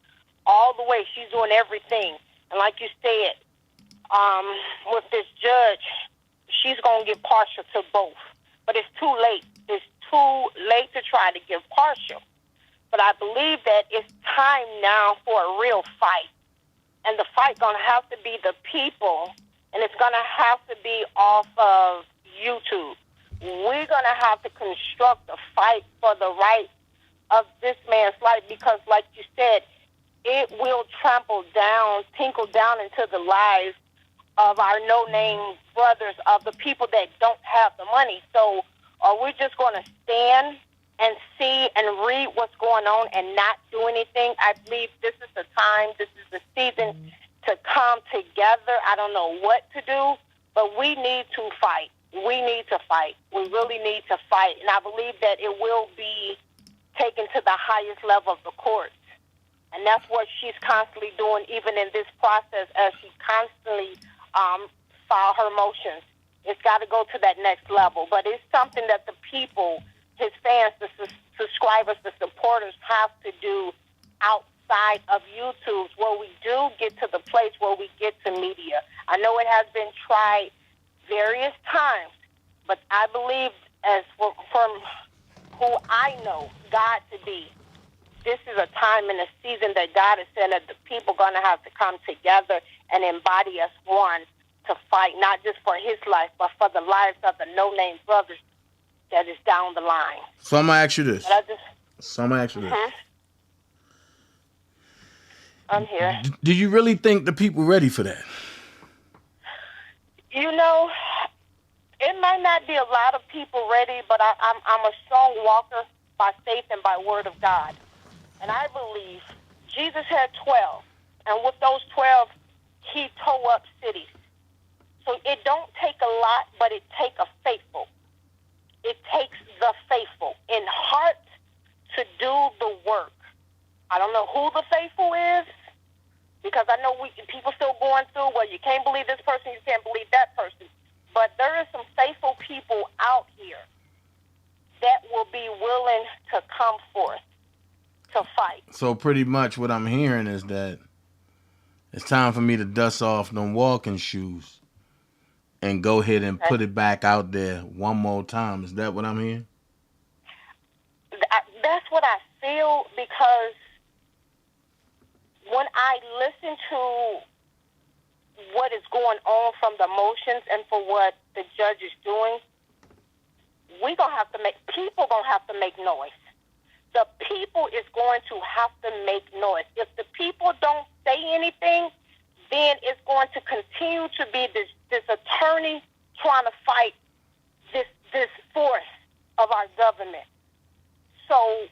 S13: All the way, she's doing everything. And like you said, with this judge, she's going to give partial to both. But it's too late. It's too late to try to give partial. But I believe that it's time now for a real fight. And the fight going to have to be the people, and it's going to have to be off of YouTube. We're going to have to construct a fight for the right of this man's life because, like you said, it will tinkle down into the lives of our no-name brothers, of the people that don't have the money. So are we just going to stand and see and read what's going on and not do anything? I believe this is the time, this is the season to come together. I don't know what to do, but we need to fight. We need to fight. We really need to fight. And I believe that it will be taken to the highest level of the courts. And that's what she's constantly doing, even in this process, as she constantly file her motions. It's got to go to that next level. But it's something that the people, his fans, the subscribers, the supporters have to do outside of YouTube, where we do get to the place where we get to media. I know it has been tried various times, but I believe, as from who I know God to be, this is a time and a season that God has said that the people are going to have to come together and embody as one to fight, not just for his life, but for the lives of the no-name brothers that is down the line.
S3: So I'm going to ask you this.
S13: Mm-hmm. I'm here.
S3: Do you really think the people ready for that?
S13: You know, it might not be a lot of people ready, but I'm a strong walker by faith and by word of God. And I believe Jesus had 12. And with those 12, he tore up cities. So it don't take a lot, but it take a faithful. It takes the faithful in heart to do the work. I don't know who the faithful is, because I know people still going through, well, you can't believe this person, you can't believe that person. But there is some faithful people out here that will be willing to come forth to fight.
S3: So pretty much what I'm hearing is that it's time for me to dust off them walking shoes and go ahead and put it back out there one more time. Is that what I'm hearing?
S13: That's what I feel, because when I listen to what is going on from the motions and for what the judge is doing, people gonna have to make noise. The people is going to have to make noise. If the people don't say anything, then it's going to continue to be this attorney trying to fight this force of our government. So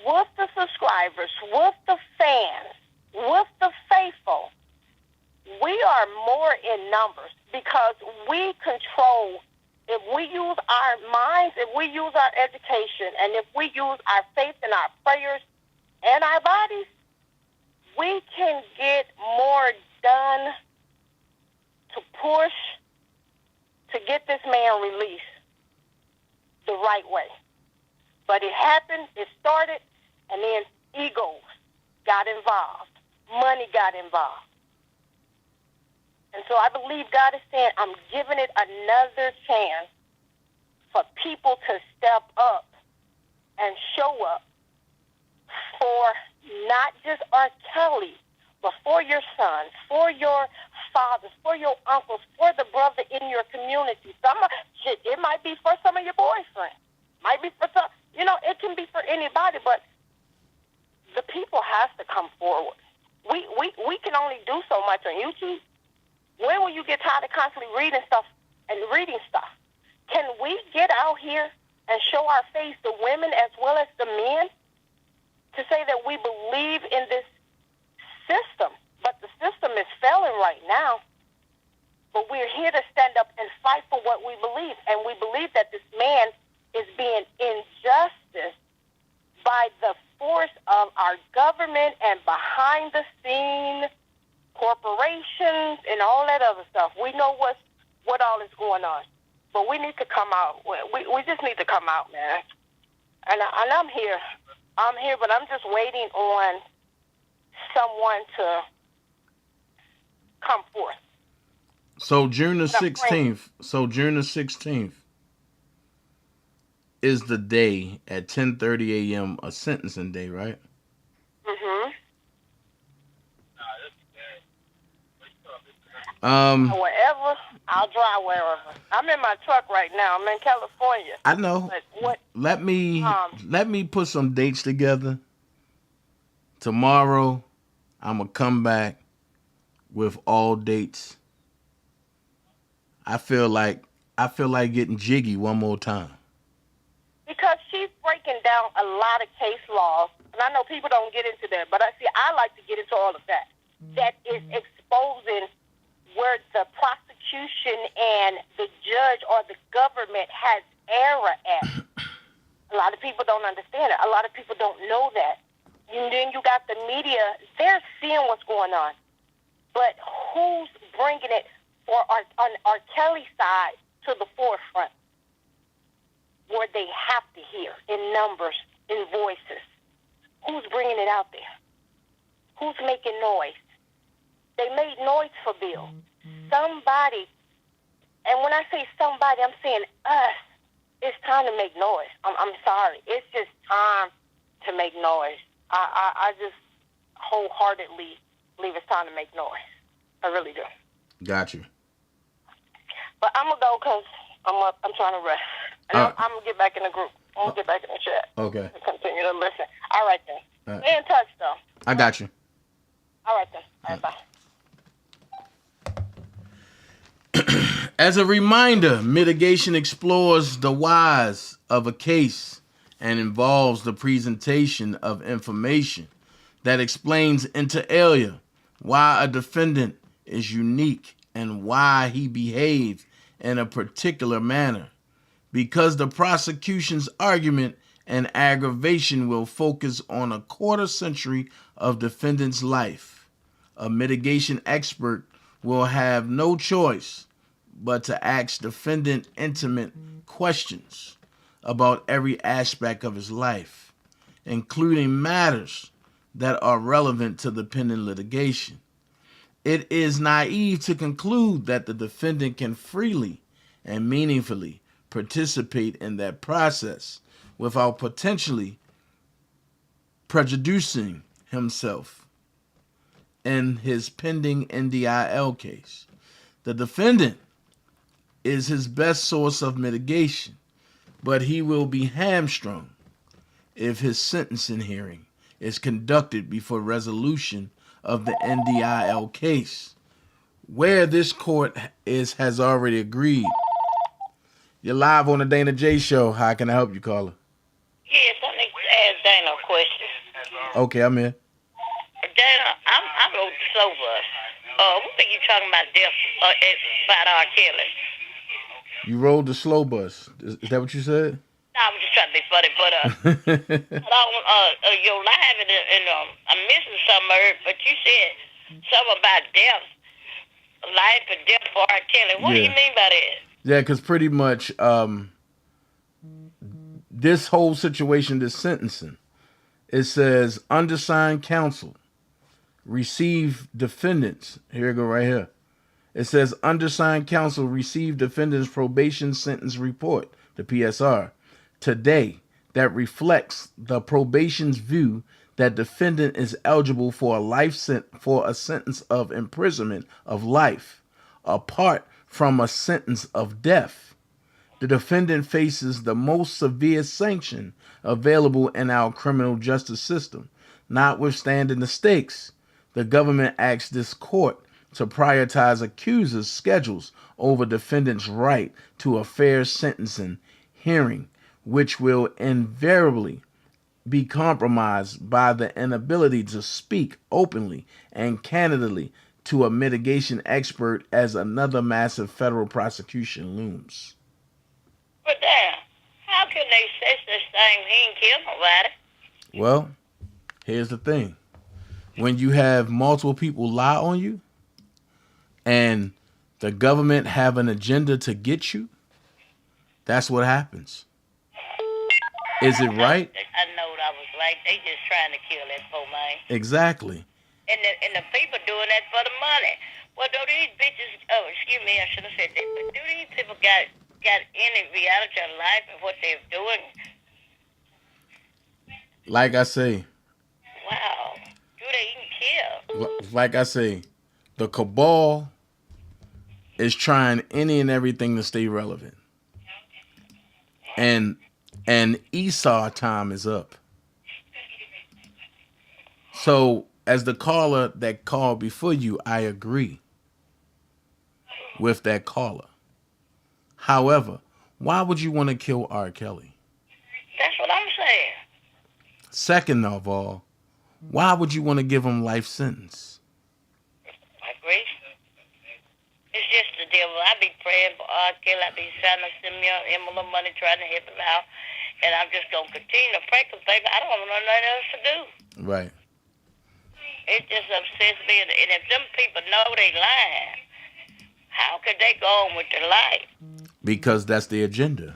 S13: with the subscribers, with the fans, with the faithful, we are more in numbers, because we control. If we use our minds, if we use our education, and if we use our faith and our prayers and our bodies, we can get more done to push to get this man released the right way. But it happened, it started, and then egos got involved. Money got involved. And so I believe God is saying, I'm giving it another chance for people to step up and show up for not just R. Kelly, but for your sons, for your fathers, for your uncles, for the brother in your community. It might be for some of your boyfriends. Might be for some, it can be for anybody, but the people has to come forward. We can only do so much on YouTube. When will you get tired of constantly reading stuff? Can we get out here and show our face, the women as well as the men, to say that we believe in this system? But the system is failing right now. But we're here to stand up and fight for what we believe. And we believe that this man is being injustice by the force of our government and behind the scene corporations and all that other stuff. We know what all is going on, but we need to come out. We just need to come out, man. And I'm here. But I'm just waiting on someone to come forth.
S3: So June the 16th. Is the day at 10:30 a.m. a sentencing day, right?
S13: Mm-hmm. Wherever, I'll drive wherever. I'm in my truck right now. I'm in California.
S3: I know. But let me put some dates together. Tomorrow, I'm gonna come back with all dates. I feel like getting jiggy one more time.
S13: Because she's breaking down a lot of case laws, and I know people don't get into that, but I like to get into all of that. That is exposing where the prosecution and the judge or the government has error at. A lot of people don't understand it. A lot of people don't know that. And then you got the media, they're seeing what's going on. But who's bringing it on R. Kelly's side to the forefront, where they have to hear in numbers, in voices? Who's bringing it out there? Who's making noise? They made noise for Bill. Somebody, and when I say somebody, I'm saying us. It's time to make noise. I'm sorry. It's just time to make noise. I just wholeheartedly believe it's time to make noise. I really do.
S3: Got you.
S13: But I'm going to go because I'm trying to rest. And I'm going to get back in the group. I'm going to get back in the chat.
S3: Okay.
S13: And continue to listen. All right, then. Stay in touch, though.
S3: I got you.
S13: All right, then. All right, bye.
S3: As a reminder, mitigation explores the whys of a case and involves the presentation of information that explains inter alia why a defendant is unique and why he behaved in a particular manner. Because the prosecution's argument and aggravation will focus on a quarter century of defendant's life, a mitigation expert will have no choice but to ask defendant intimate questions about every aspect of his life, including matters that are relevant to the pending litigation. It is naive to conclude that the defendant can freely and meaningfully participate in that process without potentially prejudicing himself in his pending NDIL case. The defendant is his best source of mitigation, but he will be hamstrung if his sentencing hearing is conducted before resolution of the NDIL case, where this court has already agreed. You're live on the DanaJay show. How can I help you, caller?
S12: Yes, I need to ask Dana a question.
S3: Okay, I'm here.
S12: Dana, I rode the slow bus. What are you talking about death about R. Kelly?
S3: You rode the slow bus. Is that what you said?
S12: No, I was just trying to be funny, but you're live and I'm missing some of it, but you said something about death, life and death for R. Kelly. What do you mean by that?
S3: Yeah, because pretty much this whole situation, this sentencing, it says undersigned counsel receive defendants. Here we go right here. It says undersigned counsel received defendant's probation sentence report, the PSR, today that reflects the probation's view that defendant is eligible for a sentence of imprisonment of life, apart from a sentence of death. The defendant faces the most severe sanction available in our criminal justice system. Notwithstanding the stakes, the government asked this court to prioritize accusers' schedules over defendants' right to a fair sentencing hearing, which will invariably be compromised by the inability to speak openly and candidly to a mitigation expert as another massive federal prosecution looms.
S12: But damn, how can they say such thing? He ain't killed nobody.
S3: Well, here's the thing. When you have multiple people lie on you and the government have an agenda to get you, that's what happens. Is it right?
S12: I know I was right. They just trying to kill that poor man.
S3: Exactly.
S12: And the people doing that for the money. Well, do these bitches, excuse me, I should have said that, but do these people got any reality of life and what they're doing?
S3: Like I say.
S12: Wow. Do they even kill?
S3: Like I say, the cabal is trying any and everything to stay relevant. And Esau time is up. So, as the caller that called before you, I agree with that caller. However, why would you want to kill R. Kelly?
S12: That's what I'm saying.
S3: Second of all, why would you want to give him life sentence?
S12: I agree. It's just the devil. I be praying for R. Kelly. I be trying to send me him a little money, trying to help him out. And I'm just going to continue to pray because, baby, I don't have nothing else to do.
S3: Right.
S12: It just upsets me. And if them people know they lying, how could they go on with their life?
S3: Because that's the agenda.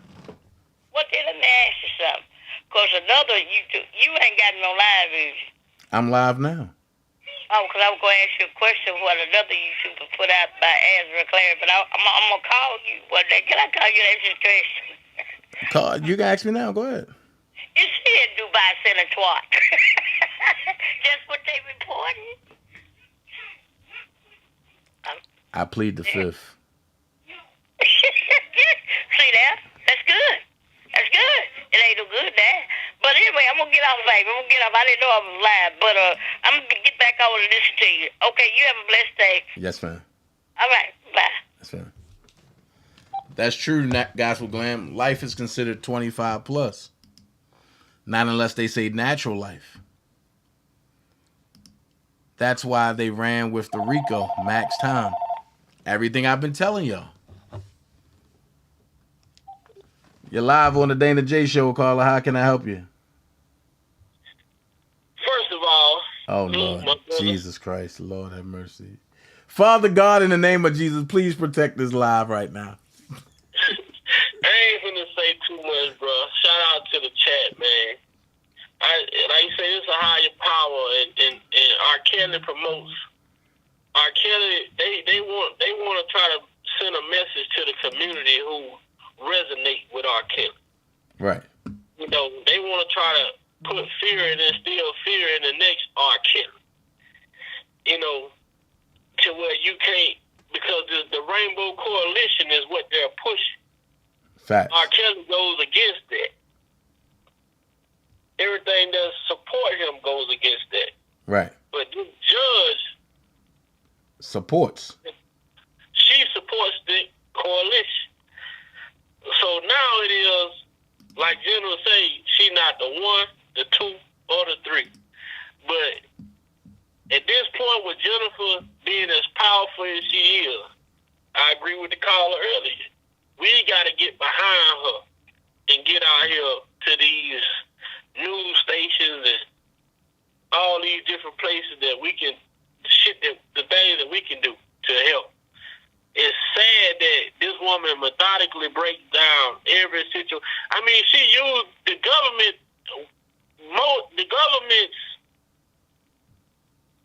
S12: Well, then let me ask you something. Because another YouTube, you ain't got no live, is you?
S3: I'm live now.
S12: Oh, because I was going to ask you a question what another YouTuber put out by Ezra Clary, but I'm going to call you one day. Can I call you and ask you a question?
S3: You can ask me now. Go ahead.
S12: Is she in Dubai selling twat? That's what they reporting.
S3: I plead the fifth.
S12: See that? That's good. That's good. It ain't no good now. But anyway, I'm going to get off, baby. I'm going to get off. I didn't know I was live, but I'm going to get back on and listen to you. Okay, you have a blessed day.
S3: Yes, ma'am.
S12: All right, bye.
S3: Yes, ma'am. That's true, Gospel Glam. Life is considered 25 plus. Not unless they say natural life. That's why they ran with the RICO, max time. Everything I've been telling y'all. You're live on the DanaJay show, caller. How can I help you?
S14: First of all,
S3: oh Lord, Jesus Christ, Lord have mercy. Father God, in the name of Jesus, please protect this live right now.
S14: I ain't gonna say too much, bro. Shout out to the chat, man. Like you say, it's a higher power, and R. Kelly promotes. R. Kelly, they want to try to send a message to the community who resonate with R. Kelly.
S3: Right.
S14: You know, they want to try to put fear and instill fear in the next R. Kelly. You know, to where you can't, because the Rainbow Coalition is what they're pushing.
S3: Facts.
S14: R. Kelly goes against that. Everything that support him goes against that.
S3: Right.
S14: But the judge
S3: supports.
S14: She supports the coalition. So now it is, like General say, she not the one, the two, or the three. But at this point, with Jennifer being as powerful as she is, I agree with the caller earlier. We got to get behind her and get out here to these news stations and all these different places that we can, the things that we can do to help. It's sad that this woman methodically breaks down every situation. I mean, she used the government's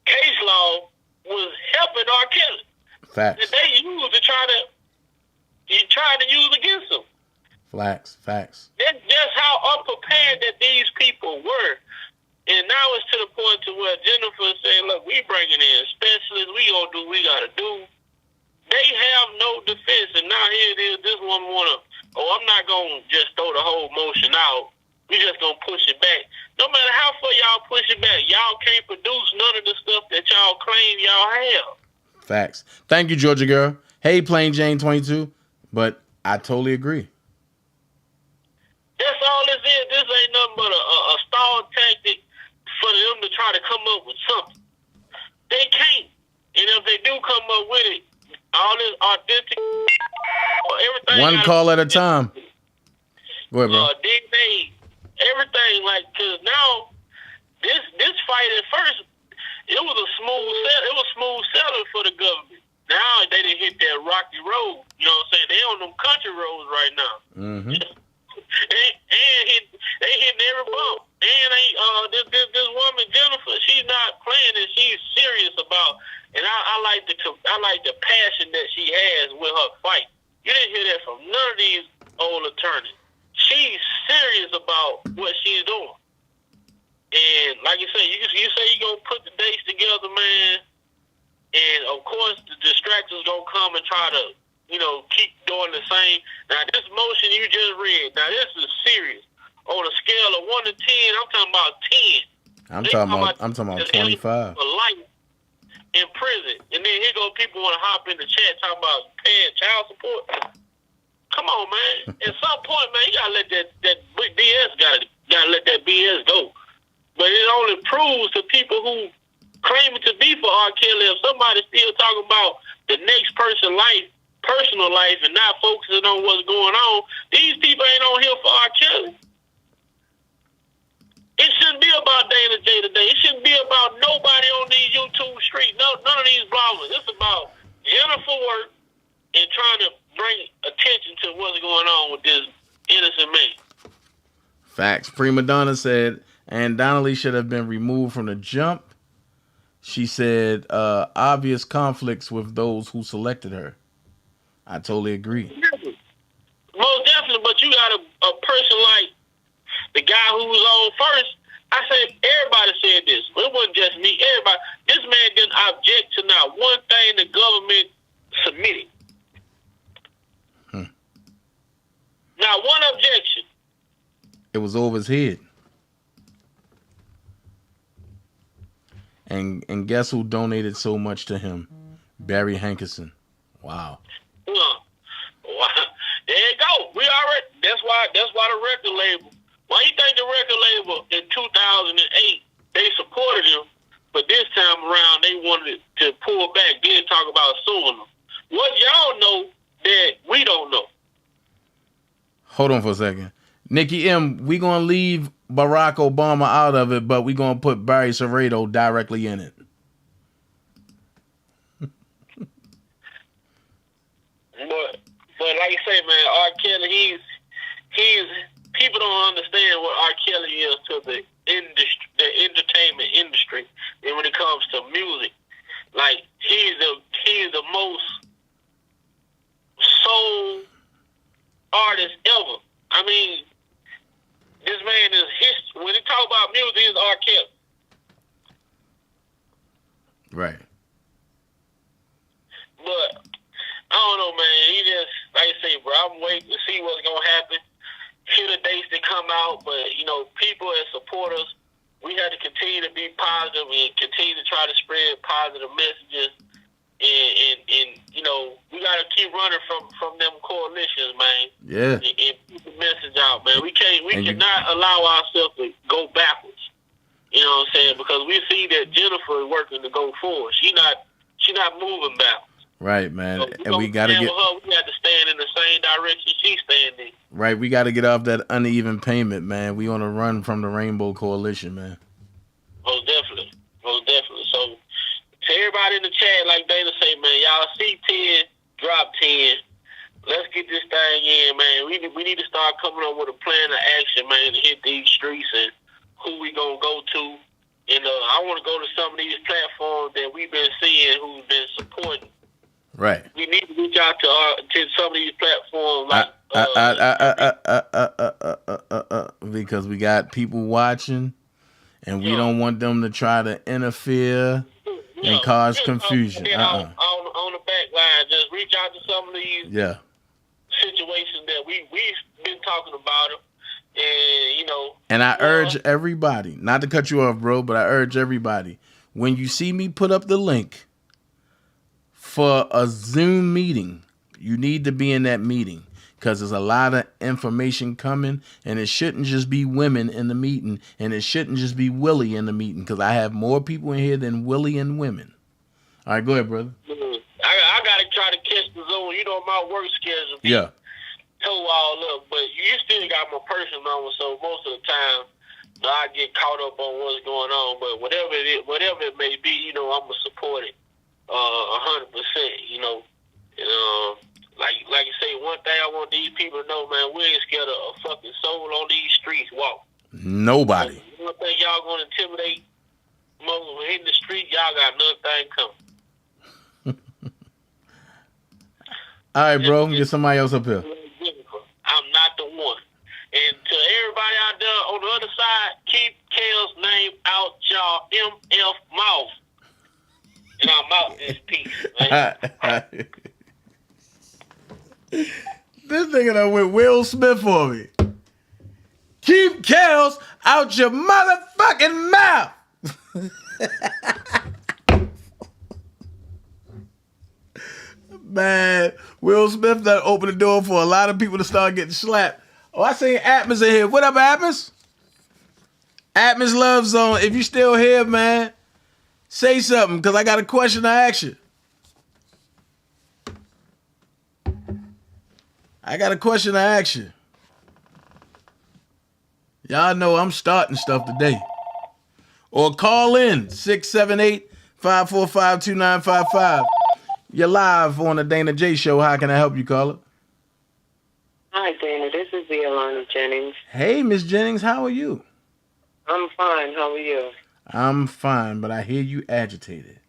S14: case law was helping R. Kelly.
S3: Facts.
S14: That they used to try to use against him.
S3: Facts.
S14: That's just how unprepared that these people were. And now it's to the point to where Jennifer is saying, look, we bringing in specialists, we gonna do what we gotta do. They have no defense, and now here it is, this woman wanna, I'm not gonna just throw the whole motion out. We just gonna push it back. No matter how far y'all push it back, y'all can't produce none of the stuff that y'all claim y'all have.
S3: Facts. Thank you, Georgia girl. Hey, Plain Jane 22. But I totally agree.
S14: That's all this is. This ain't nothing but a stall tactic for them to try to come up with something. They can't. And if they do come up with it, all this authentic, everything.
S3: One call at a time. Go ahead, bro.
S14: DNA, everything, like, because now this fight at first, it was smooth sailing for the government. Now they didn't hit that rocky road. You know what I'm saying? They on them country roads right now.
S3: Mm-hmm.
S14: and they hitting every bump. And this woman Jennifer, she's not playing it. She's serious about. And I like the passion that she has with her fight. You didn't hear that from none of these old attorneys. She's serious about what she's doing. And like you say, you say you're gonna put the dates together, man. And of course, the distractors gonna come and try to, keep doing the same. Now, this motion you just read, now this is serious. On a scale of 1 to 10, I'm talking about 10.
S3: I'm talking about 25.
S14: For life in prison, and then here go people want to hop in the chat talking about paying child support. Come on, man. At some point, man, you gotta let that BS gotta let that BS go. But it only proves to people who claiming to be for R. Kelly, if somebody's still talking about the next person's personal life, and not focusing on what's going on, these people ain't on here for R. Kelly. It shouldn't be about DanaJay today. It shouldn't be about nobody on these YouTube streets. No, none of these bloggers. It's about Jennifer work and trying to bring attention to what's going on with this innocent man.
S3: Facts. Prima Donna said, and Donnelly should have been removed from the jump. She said, obvious conflicts with those who selected her. I totally agree.
S14: Most definitely, but you got a person like the guy who was on first. I said, everybody said this. It wasn't just me. Everybody. This man didn't object to not one thing the government submitted. Not one objection.
S3: It was over his head. And guess who donated so much to him? Barry Hankerson. Wow.
S14: There you go. We already. That's why the record label. Why you think the record label
S3: Hold on for a second. Nikki M, we going to leave Barack Obama out of it, but we going to put Barry Serrato directly in it.
S14: But like I say, man, R. Kelly, he's people don't understand what R. Kelly is to the industry, the entertainment industry, and when it comes to music, like he's the most soul artist ever. I mean, this man is history. When he talk about music, he's R. Kelly.
S3: Right.
S14: But I don't know, man. He just, like I say, bro, I'm waiting to see what's gonna happen. Hear the dates that come out, but you know, people that support us, we have to continue to be positive and continue to try to spread positive messages. And you know, we gotta keep running from them coalitions, man.
S3: Yeah.
S14: And keep the message out, man. We cannot allow ourselves to go backwards. You know what I'm saying? Because we see that Jennifer is working to go forward. She not moving backwards.
S3: Right, man.
S14: So
S3: and we gotta get.
S14: Her, we got to stand in the same direction she's standing.
S3: Right, we got to get off that uneven payment, man. We want to run from the Rainbow Coalition, man.
S14: Most definitely. So, to everybody in the chat, like Dana say, man, y'all see 10, drop 10. Let's get this thing in, man. We need to start coming up with a plan of action, man, to hit these streets and who we gonna go to. And I want to go to some of these platforms that we've been seeing who's been supporting.
S3: Right.
S14: We need to reach out to some of these platforms, like
S3: because we got people watching, and we don't want them to try to interfere and cause confusion.
S14: On the back line, just reach out to some of these situations that we've been talking about them, and you know.
S3: And I urge everybody, not to cut you off, bro, but I urge everybody, when you see me put up the link for a Zoom meeting, you need to be in that meeting because there's a lot of information coming, and it shouldn't just be women in the meeting, and it shouldn't just be Willie in the meeting because I have more people in here than Willie and women. All right, go ahead, brother.
S14: I got to try to catch the Zoom. You know, my work schedule.
S3: Yeah.
S14: Toe all up, but you still got my personal number, so most of the time I get caught up on what's going on. But whatever it may be, you know, I'm gonna support it 100%. You know, and, like you say, one thing I want these people to know, man, we ain't scared of a fucking soul on these streets walk.
S3: Nobody.
S14: So, you don't think y'all gonna intimidate motherfuckers in the street? Y'all got another thing coming.
S3: All right, bro. Get somebody else up here.
S14: I'm not the one. And to everybody out there on the other side, keep Kell's name out y'all MF mouth. And I'm out this piece, man.
S3: This nigga done went Will Smith for me. Keep Kellz out your motherfucking mouth. Man, Will Smith done opened the door for a lot of people to start getting slapped. Oh, I seen Atmos in here. What up, Atmos? Atmos Love Zone. If you still here, man, say something, because I got a question to ask you. Y'all know I'm starting stuff today. Or call in 678-545-2955. You're live on the DanaJay Show. How can I help you, caller?
S15: Hi, Dana. This is Violana Jennings.
S3: Hey, Miss Jennings. How are you?
S15: I'm fine. How are you?
S3: I'm fine, but I hear you agitated.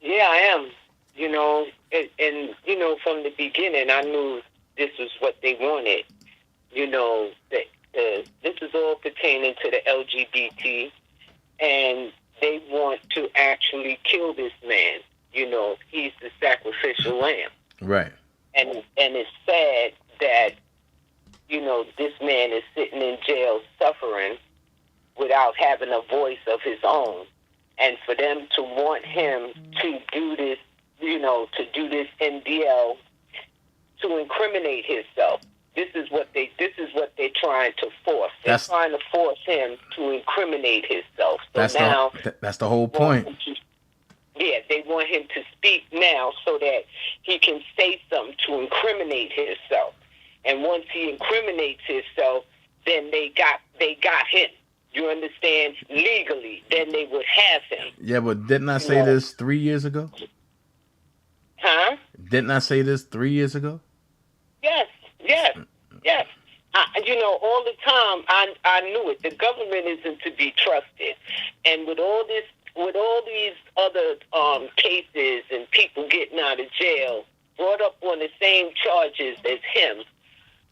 S15: Yeah, I am. You know, and you know, from the beginning, I knew this was what they wanted. You know, that this is all pertaining to the LGBT, and they want to actually kill this man. You know, he's the sacrificial lamb.
S3: Right.
S15: And it's sad that, you know, this man is sitting in jail suffering without having a voice of his own. And for them to want him to do this, you know, to do this NDL to incriminate himself. This is what they're trying to force. They're trying to force him to incriminate himself. So
S3: that's the whole point.
S15: Yeah, they want him to speak now so that he can say something to incriminate himself. And once he incriminates himself, then they got him. You understand? Legally, then they would have him.
S3: Yeah, but didn't I say this 3 years ago?
S15: Huh?
S3: Didn't I say this 3 years ago?
S15: Yes. All the time I knew it. The government isn't to be trusted, and with all these other cases and people getting out of jail, brought up on the same charges as him.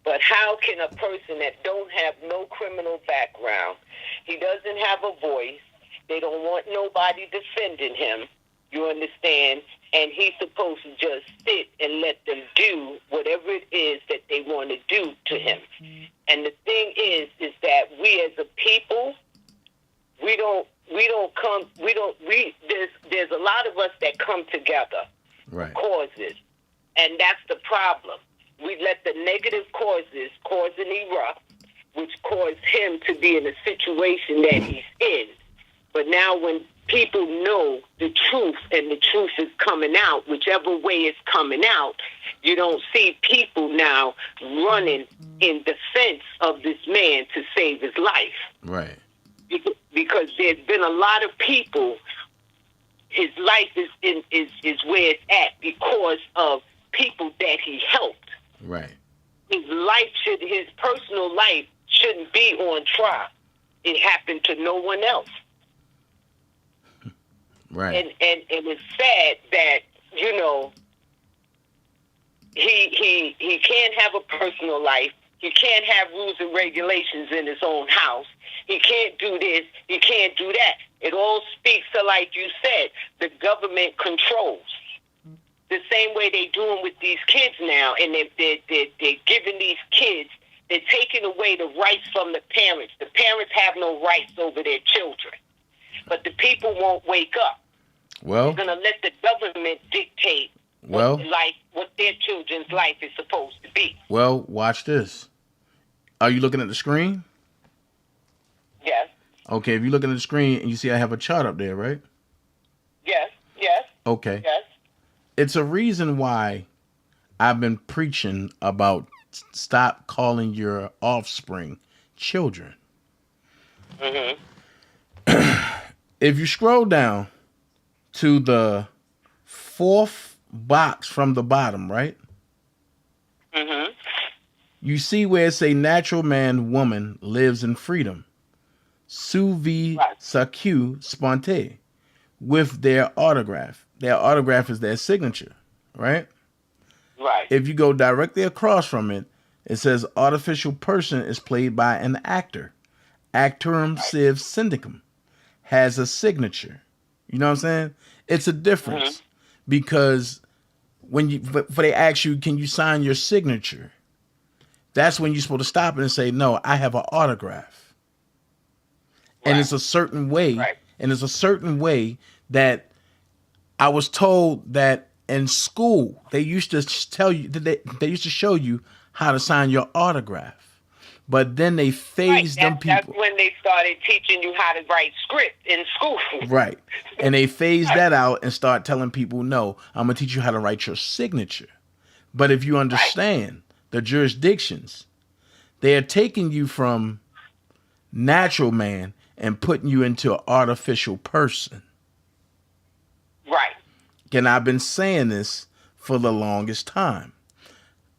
S15: But how can a person that don't have no criminal background, he doesn't have a voice, they don't want nobody defending him, you understand, and he's supposed to just sit and let them do whatever it is that they want to do to him. And the thing is that we as a people, there's a lot of us that come together,
S3: right?
S15: Causes, and that's the problem. We let the negative causes cause an erupt, which caused him to be in a situation that he's in. But now when people know the truth and the truth is coming out, whichever way it's coming out, you don't see people now running in defense of this man to save his life.
S3: Right.
S15: Because there's been a lot of people, his life is where it's at because of people that he helped.
S3: Right.
S15: His personal life shouldn't be on trial. It happened to no one else.
S3: Right.
S15: And it's sad that, he can't have a personal life. He can't have rules and regulations in his own house. He can't do this. He can't do that. It all speaks to, like you said, the government controls. The same way they doing with these kids now, and they're giving these kids, they're taking away the rights from the parents. The parents have no rights over their children. But the people won't wake up.
S3: Well,
S15: they're going to let the government dictate what their children's life is supposed to be.
S3: Well, watch this. Are you looking at the screen?
S15: Yes.
S3: Okay, if you're looking at the screen and you see I have a chart up there, right?
S15: Yes.
S3: Okay.
S15: Yes.
S3: It's a reason why I've been preaching about stop calling your offspring children.
S15: Mm-hmm.
S3: If you scroll down to the fourth box from the bottom, right?
S15: Mm-hmm.
S3: You see where it say natural man, woman lives in freedom. Suvi Saku Sponte with their autograph. Their autograph is their signature, right?
S15: Right.
S3: If you go directly across from it, it says artificial person is played by an actor. Actorum civ syndicum has a signature. You know what I'm saying? It's a difference because when they ask you, can you sign your signature? That's when you're supposed to stop it and say, no, I have an autograph. Right. And it's a certain way. Right. And it's a certain way that I was told that in school, they used to tell you, they used to show you how to sign your autograph. But then they phased them people.
S15: That's when they started teaching you how to write script in school.
S3: Right. And they phased that out and start telling people, no, I'm going to teach you how to write your signature. But if you understand the jurisdictions, they are taking you from natural man and putting you into an artificial person.
S15: Right.
S3: And I've been saying this for the longest time.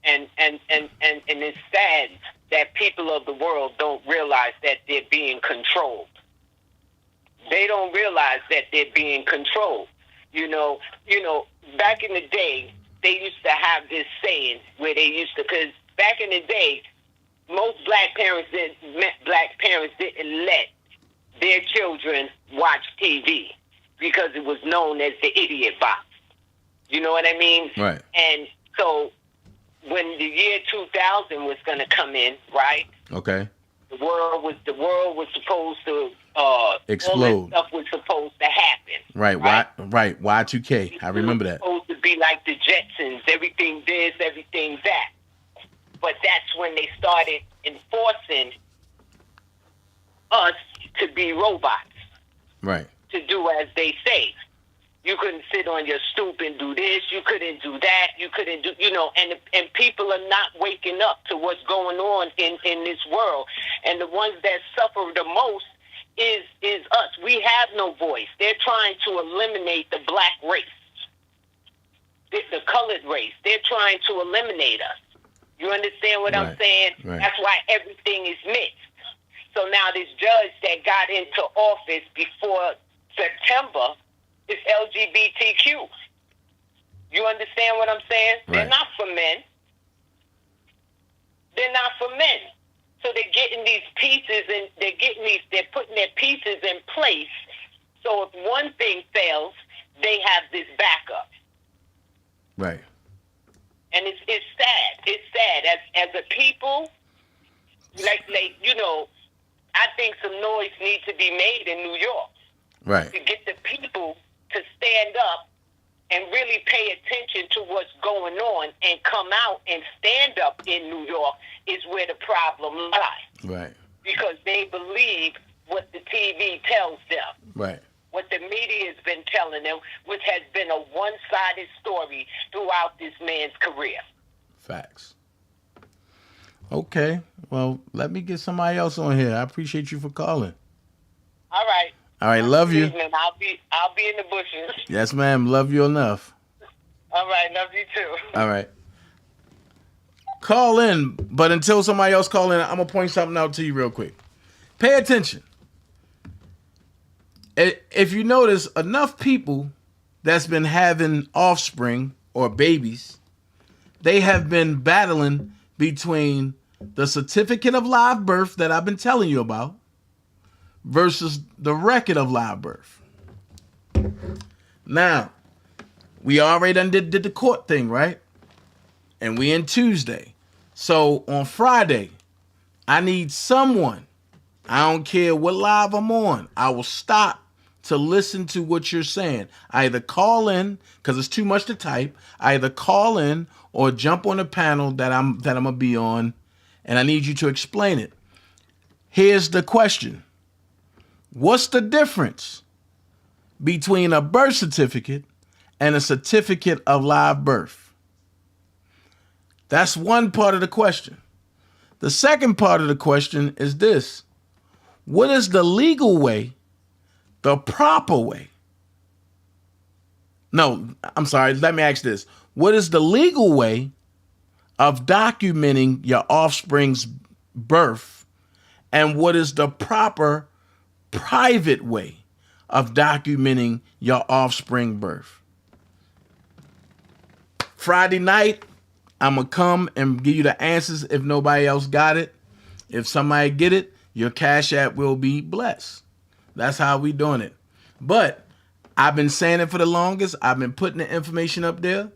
S15: And it's sad that people of the world don't realize that they're being controlled. They don't realize that they're being controlled. You know, back in the day, they used to have this saying where they used to, because back in the day, most black parents didn't let their children watch TV because it was known as the idiot box. You know what I mean?
S3: Right.
S15: And so when the year 2000 was going to come in, right?
S3: Okay.
S15: The world was supposed to
S3: explode.
S15: All that stuff was supposed to happen.
S3: Right. Right. Y2K. I remember that.
S15: It was supposed to be like the Jetsons, everything this, everything that. But that's when they started enforcing us to be robots.
S3: Right.
S15: To do as they say. You couldn't sit on your stoop and do this. You couldn't do that. You couldn't do, and people are not waking up to what's going on in this world. And the ones that suffer the most is us. We have no voice. They're trying to eliminate the black race, the colored race. They're trying to eliminate us. You understand what I'm saying?
S3: Right.
S15: That's why everything is mixed. So now this judge that got into office before September is LGBTQ. You understand what I'm saying?
S3: Right.
S15: They're not for men. They're not for men. So they're getting these pieces and they're putting their pieces in place. So if one thing fails, they have this backup.
S3: Right.
S15: And it's sad. It's sad. As a people, like I think some noise needs to be made in New York.
S3: Right.
S15: To get the people to stand up and really pay attention to what's going on and come out and stand up in New York is where the problem lies.
S3: Right.
S15: Because they believe what the TV tells them.
S3: Right.
S15: What the media has been telling them, which has been a one-sided story throughout this man's career.
S3: Facts. Okay. Well, let me get somebody else on here. I appreciate you for calling.
S15: All right.
S3: All right, love you.
S15: I'll be in the bushes.
S3: Yes, ma'am. Love you enough.
S15: All right, love you too.
S3: All right. Call in, but until somebody else call in, I'm going to point something out to you real quick. Pay attention. If you notice, enough people that's been having offspring or babies, they have been battling between the certificate of live birth that I've been telling you about versus the record of live birth. Now, we already done did the court thing, right? And we in Tuesday. So on Friday, I need someone. I don't care what live I'm on. I will stop to listen to what you're saying. I either call in, because it's too much to type. I either call in or jump on a panel that I'm gonna be on, and I need you to explain it. Here's the question. What's the difference between a birth certificate and a certificate of live birth? That's one part of the question. The second part of the question is this. What is the legal way, the proper way? No, I'm sorry. Let me ask this. What is the legal way of documenting your offspring's birth? And what is the proper private way of documenting your offspring birth? Friday night, I'm going to come and give you the answers if nobody else got it. If somebody get it, your Cash App will be blessed. That's how we doing it. But I've been saying it for the longest. I've been putting the information up there.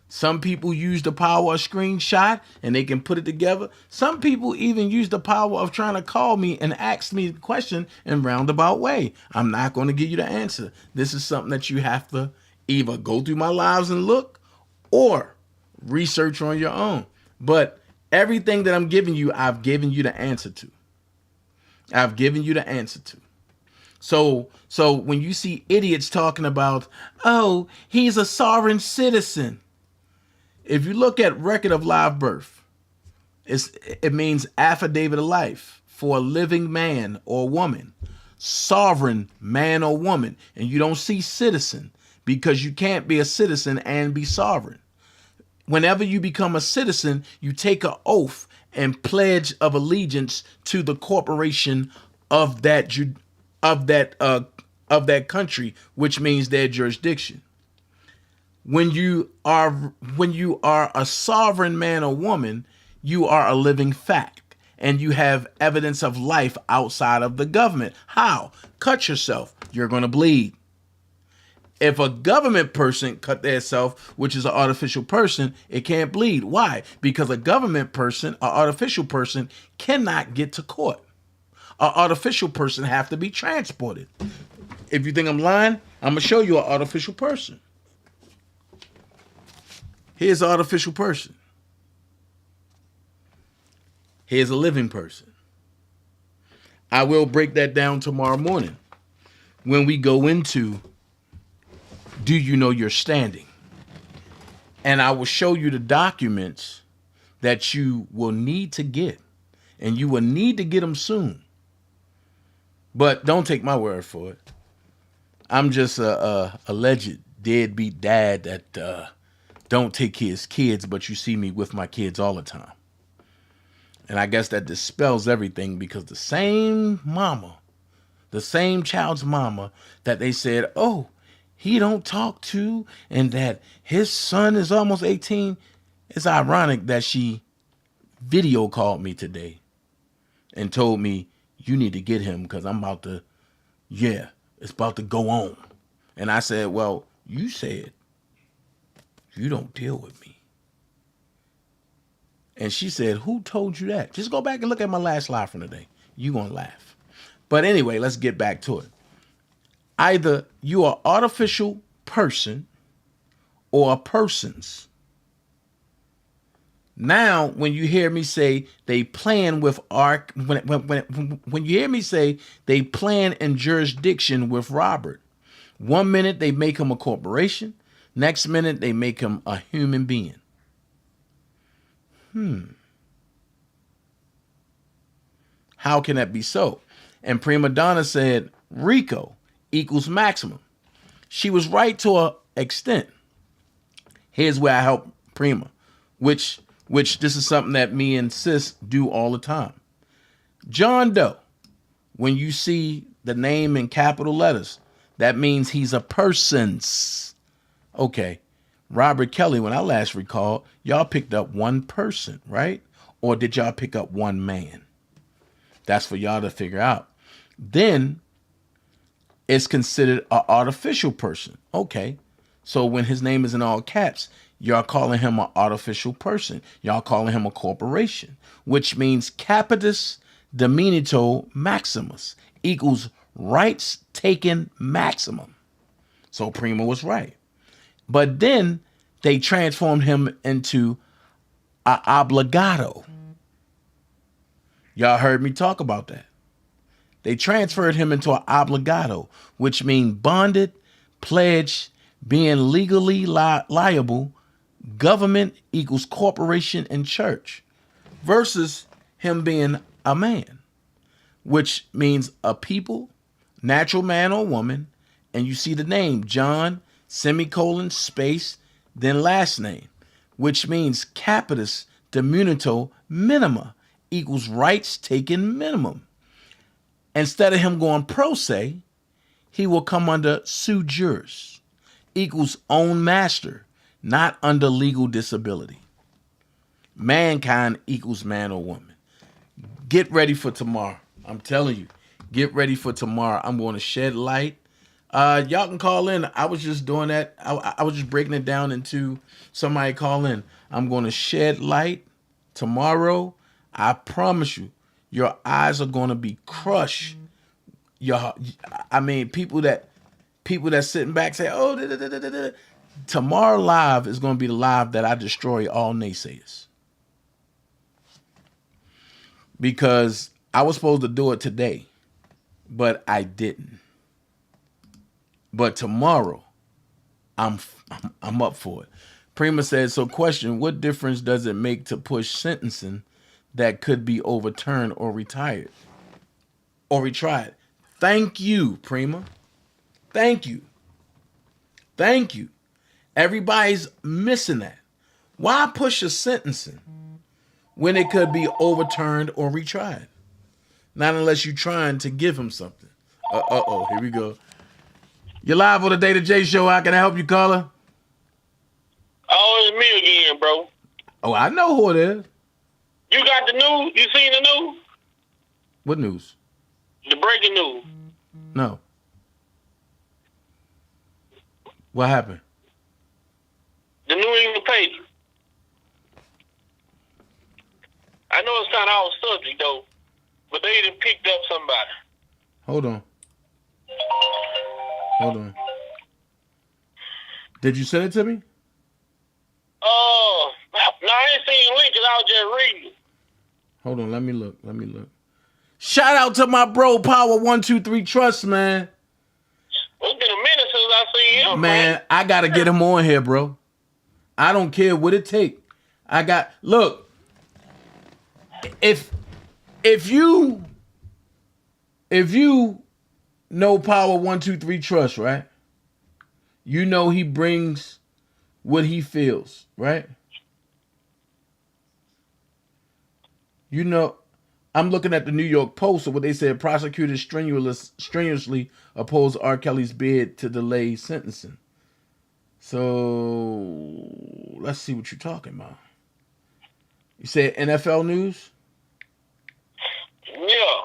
S3: Some people use the power of screenshot and they can put it together. Some people even use the power of trying to call me and ask me a question in a roundabout way. I'm not going to give you the answer. This is something that you have to either go through my lives and look or research on your own. But everything that I'm giving you, I've given you the answer to. I've given you the answer to. So when you see idiots talking about, oh, he's a sovereign citizen. If you look at record of live birth, it means affidavit of life for a living man or woman, sovereign man or woman. And you don't see citizen because you can't be a citizen and be sovereign. Whenever you become a citizen, you take an oath and pledge of allegiance to the corporation of that country, which means their jurisdiction. When you are a sovereign man or woman, you are a living fact and you have evidence of life outside of the government. How? Cut yourself. You're going to bleed. If a government person cut themselves, which is an artificial person, it can't bleed. Why? Because a government person, an artificial person, cannot get to court. An artificial person have to be transported. If you think I'm lying, I'm going to show you an artificial person. Here's an artificial person. Here's a living person. I will break that down tomorrow morning when we go into do you know your standing? And I will show you the documents that you will need to get. And you will need to get them soon. But don't take my word for it. I'm just a alleged deadbeat dad that don't take his kids, but you see me with my kids all the time. And I guess that dispels everything, because the same mama, the same child's mama that they said, oh, he don't talk to, and that his son is almost 18. It's ironic that she video called me today and told me, you need to get him because I'm about to, it's about to go on. And I said, well, you said you don't deal with me. And she said, who told you that? Just go back and look at my last live from today. You gonna laugh. But anyway, let's get back to it. Either you are artificial person or a persons. Now, when you hear me say they plan with when you hear me say they plan in jurisdiction with Robert, 1 minute they make him a corporation, next minute they make him a human being. How can that be so? And Prima Donna said Rico equals maximum. She was right to an extent. Here's where I help Prima, which this is something that me and Sis do all the time. John Doe, when you see the name in capital letters, that means he's a person's. Okay. Robert Kelly, when I last recalled, y'all picked up one person, right? Or did y'all pick up one man? That's for y'all to figure out. Then it's considered an artificial person. Okay. So when his name is in all caps, y'all calling him an artificial person. Y'all calling him a corporation, which means capitis dominito maximus equals rights taken maximum. So Prima was right. But then they transformed him into an obligado. Y'all heard me talk about that. They transferred him into an obligado, which means bonded, pledged, being legally liable, government equals corporation and church, versus him being a man, which means a people, natural man or woman, and you see the name John, semicolon, space, then last name, which means capitis dominito minima equals rights taken minimum. Instead of him going pro se, he will come under sui juris, equals own master, not under legal disability. Mankind equals man or woman. Get ready for tomorrow. I'm telling you, get ready for tomorrow. I'm going to shed light. Y'all can call in. I was just doing that. I was just breaking it down into somebody call in. I'm going to shed light tomorrow. I promise you, your eyes are going to be crushed. People that sitting back say, oh, tomorrow live is going to be the live that I destroy all naysayers. Because I was supposed to do it today, but I didn't. But tomorrow, I'm up for it. Prima said, so question, what difference does it make to push sentencing that could be overturned or retired or retried? Thank you, Prima. Thank you. Thank you. Everybody's missing that. Why push a sentencing when it could be overturned or retried? Not unless you're trying to give him something. Here we go. You're live on the DanaJay show. How can I help you, caller?
S14: Oh, it's me again, bro.
S3: Oh, I know who it is.
S14: You got the news? You seen the news?
S3: What news?
S14: The breaking news.
S3: No. What happened?
S14: The New England Patriots. I know it's kind of off subject, though, but they done picked up somebody.
S3: Hold on. Did you send it to me?
S14: No, I ain't seen the link because I was just reading.
S3: Hold on, let me look. Shout out to my bro, Power 123 Trust, man.
S14: It's been a minute since I seen him,
S3: Man, I gotta get him on here, bro. I don't care what it take. Look, if you know Power 123 Trust, right? You know he brings what he feels, right? You know, I'm looking at the New York Post, of what they said, prosecutors strenuously oppose R. Kelly's bid to delay sentencing. So let's see what you're talking about. You said NFL news?
S14: Yeah.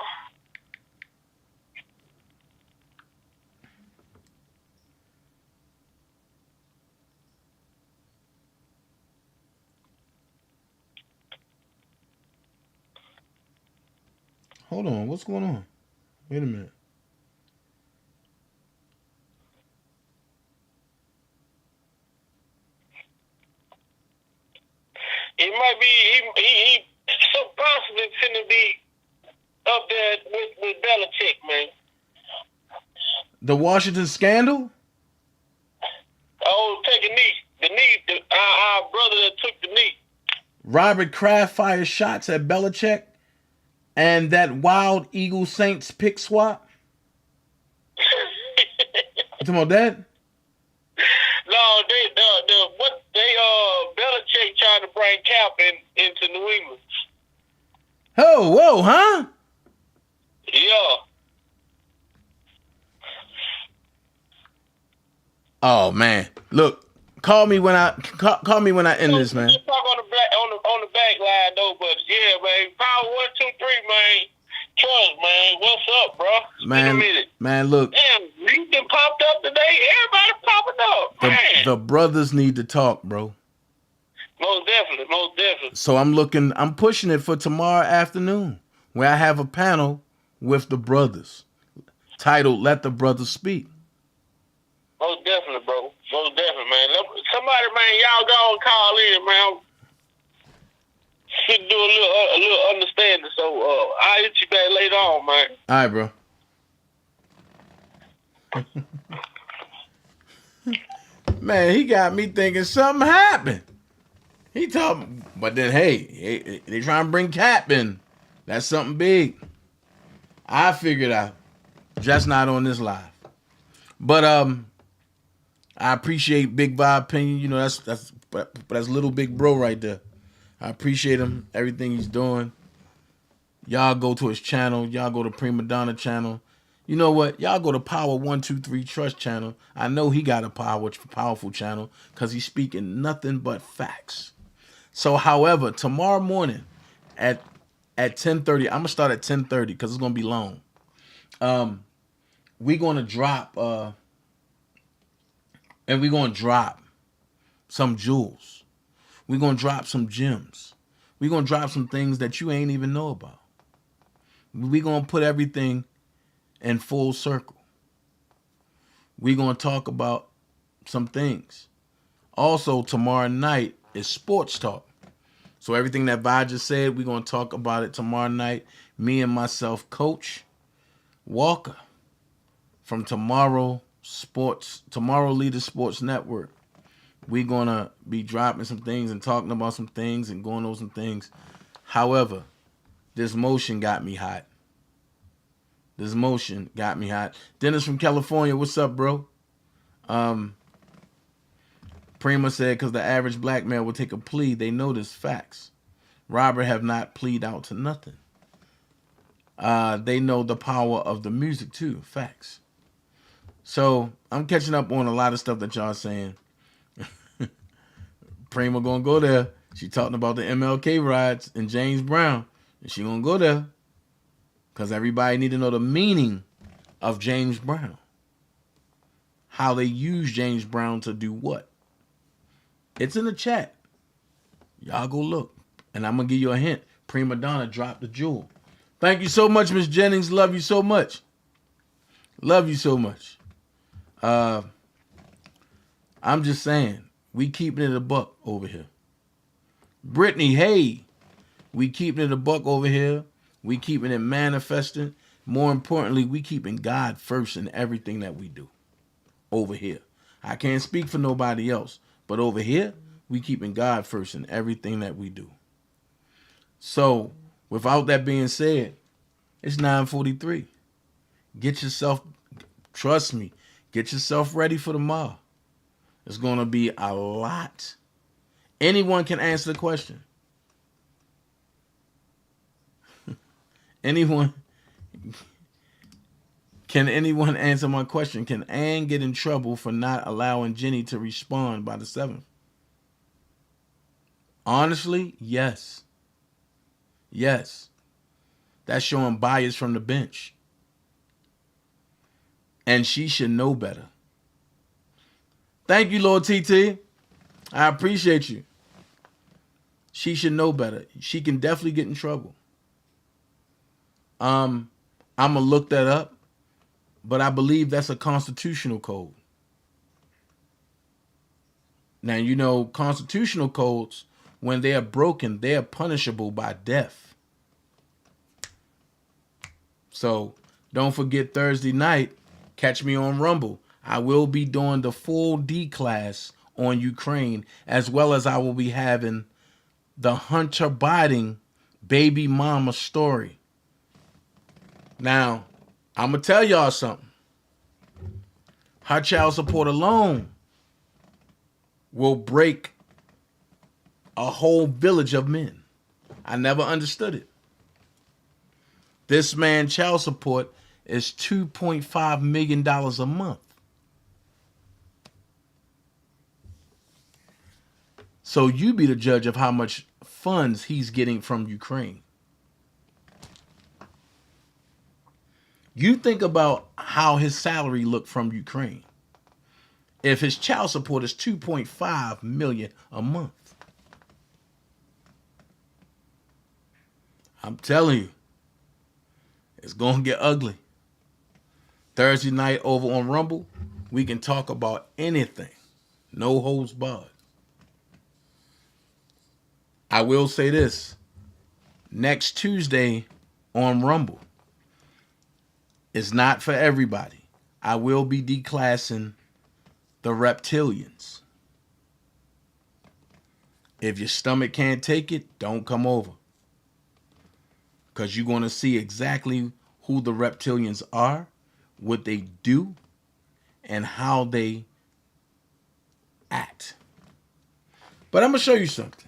S3: Hold on, what's going on? Wait a minute.
S14: It might be he so possibly finna be up there with Belichick, man.
S3: The Washington scandal?
S14: Oh, take a knee. Our brother that took the knee.
S3: Robert Kraft fires shots at Belichick and that wild Eagle Saints pick swap? You talking about that?
S14: No, Belichick trying to bring Cap into New England.
S3: Oh, whoa, huh?
S14: Yeah.
S3: Oh man, look, call me when I end this, man.
S14: Just talk on the back line though, but yeah, man. Power 123, man. Trust, man. What's up, bro?
S3: Man, look.
S14: Damn, Regan popped up today. Everybody popping up, man.
S3: The brothers need to talk, bro.
S14: Most definitely.
S3: So I'm pushing it for tomorrow afternoon, where I have a panel with the brothers, titled "Let the Brothers Speak."
S14: Most definitely, bro. Most definitely, man. Somebody, man, y'all go and call in, man. Should do a little understanding. So I'll hit you back later on, man.
S3: All right, bro. Man, he got me thinking something happened. He talking, but then hey, they trying to bring Cap in. That's something big. I figured out. Just not on this live. But I appreciate Big Bob opinion. You know, that's little big bro right there. I appreciate him, everything he's doing. Y'all go to his channel. Y'all go to Prima Donna channel. You know what? Y'all go to Power 123 Trust channel. I know he got a powerful channel because he's speaking nothing but facts. So, however, tomorrow morning at 10:30, I'm gonna start at 10:30 because it's gonna be long. We're gonna drop some jewels. We're going to drop some gems. We're going to drop some things that you ain't even know about. We're going to put everything in full circle. We're going to talk about some things. Also, tomorrow night is sports talk. So everything that Vi just said, we're going to talk about it tomorrow night. Me and myself, Coach Walker from Tomorrow Leader Sports Network. We're going to be dropping some things and talking about some things and going over some things. However, this motion got me hot. Dennis from California, what's up, bro? Prima said, because the average black man will take a plea, they know this facts. Robert have not plead out to nothing. They know the power of the music too, facts. So I'm catching up on a lot of stuff that y'all saying. Prima gonna go there. She talking about the MLK riots and James Brown. And she gonna go there. Because everybody need to know the meaning of James Brown. How they use James Brown to do what. It's in the chat. Y'all go look. And I'm gonna give you a hint. Prima Donna dropped the jewel. Thank you so much, Miss Jennings. Love you so much. I'm just saying. We keeping it a buck over here. Brittany, hey, we keeping it a buck over here. We keeping it manifesting. More importantly, we keeping God first in everything that we do. over here. I can't speak for nobody else, but over here, we keeping God first in everything that we do. So, without that being said, it's 9:43. Get yourself, trust me, get yourself ready for tomorrow. It's going to be a lot. Anyone can answer the question. Can anyone answer my question? Can Ann get in trouble for not allowing Jenny to respond by the 7th? Honestly, yes. Yes. That's showing bias from the bench. And she should know better. Thank you, Lord TT. I appreciate you. She should know better. She can definitely get in trouble. I'm going to look that up. But I believe that's a constitutional code. Now, you know, constitutional codes, when they are broken, they are punishable by death. So don't forget Thursday night, catch me on Rumble. I will be doing the full D class on Ukraine, as well as I will be having the Hunter Biden baby mama story. Now, I'm going to tell y'all something. Her child support alone will break a whole village of men. I never understood it. This man's child support is $2.5 million a month. So you be the judge of how much funds he's getting from Ukraine. You think about how his salary looked from Ukraine. If his child support is $2.5 million a month. I'm telling you, it's going to get ugly. Thursday night over on Rumble, we can talk about anything. No holds barred. I will say this. Next Tuesday on Rumble, it's not for everybody. I will be declassing the reptilians. If your stomach can't take it, don't come over. Because you're going to see exactly who the reptilians are, what they do, and how they act. But I'm going to show you something.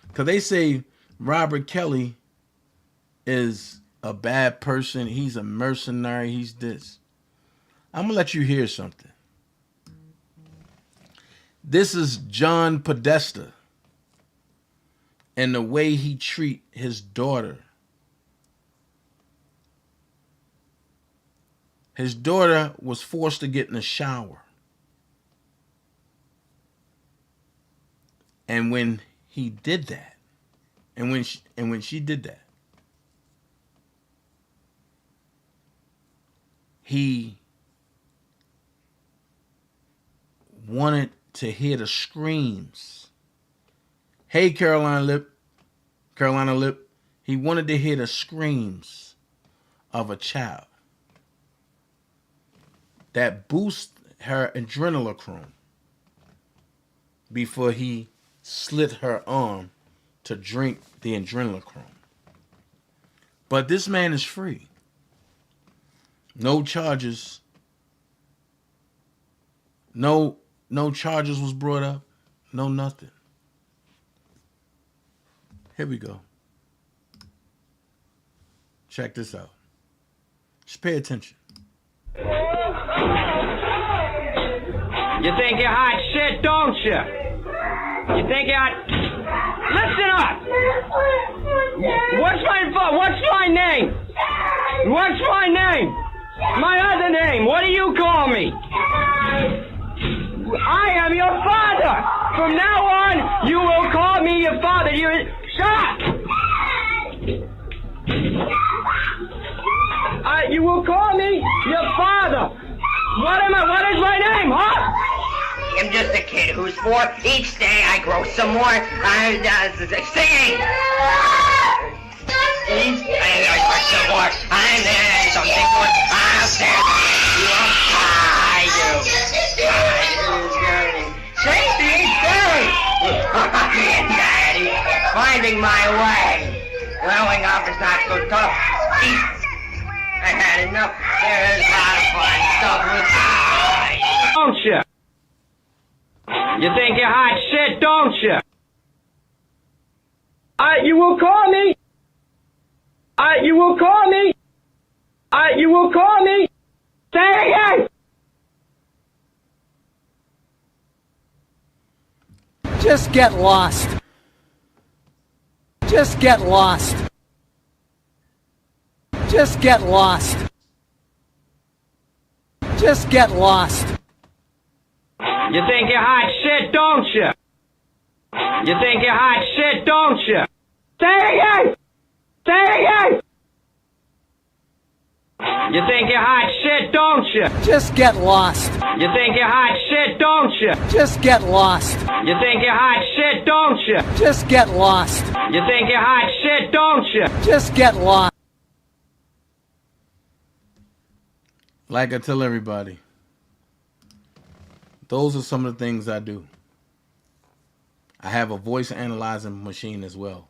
S3: Because they say Robert Kelly is a bad person. He's a mercenary. He's this. I'm going to let you hear something. This is John Podesta and the way he treat his daughter. His daughter was forced to get in the shower. And when he did that, and when she did that, he wanted to hear the screams. Hey, Carolina Lip. He wanted to hear the screams of a child that boosts her adrenochrome before he slit her arm to drink the adrenochrome. But this man is free. No charges. No charges was brought up. No nothing. Here we go. Check this out. Just pay attention.
S16: You think you're hot shit, don't you? You think you're hot... Listen up! What's my name? What's my name? My other name. What do you call me? I am your father. From now on, you will call me your father. Shut up! You will call me your father. What is my name, huh?
S17: I'm just a kid who's 4. Each day I grow some more. Singing. I some more. I'm there. Something more. I'll stand. You. go tough. Eat. I had enough. There's a lot of fun stuff with
S16: Don't you? You think you're hot shit, don't you? You will call me. You will call me. You will call me. Say it again.
S18: Just get lost. Just get lost. Just get lost. Just get lost.
S16: You think you're hot shit, don't you? You think you're hot shit, don't you? Say it again! Say it again! You think you're hot shit, don't you?
S18: Just get lost.
S16: You think you're hot shit, don't you?
S18: Just get lost.
S16: You think you're hot shit, don't you?
S18: Just get lost.
S16: You think you're hot shit, don't you?
S18: Just get lost.
S3: Like I tell everybody, those are some of the things I do. I have a voice analyzing machine as well.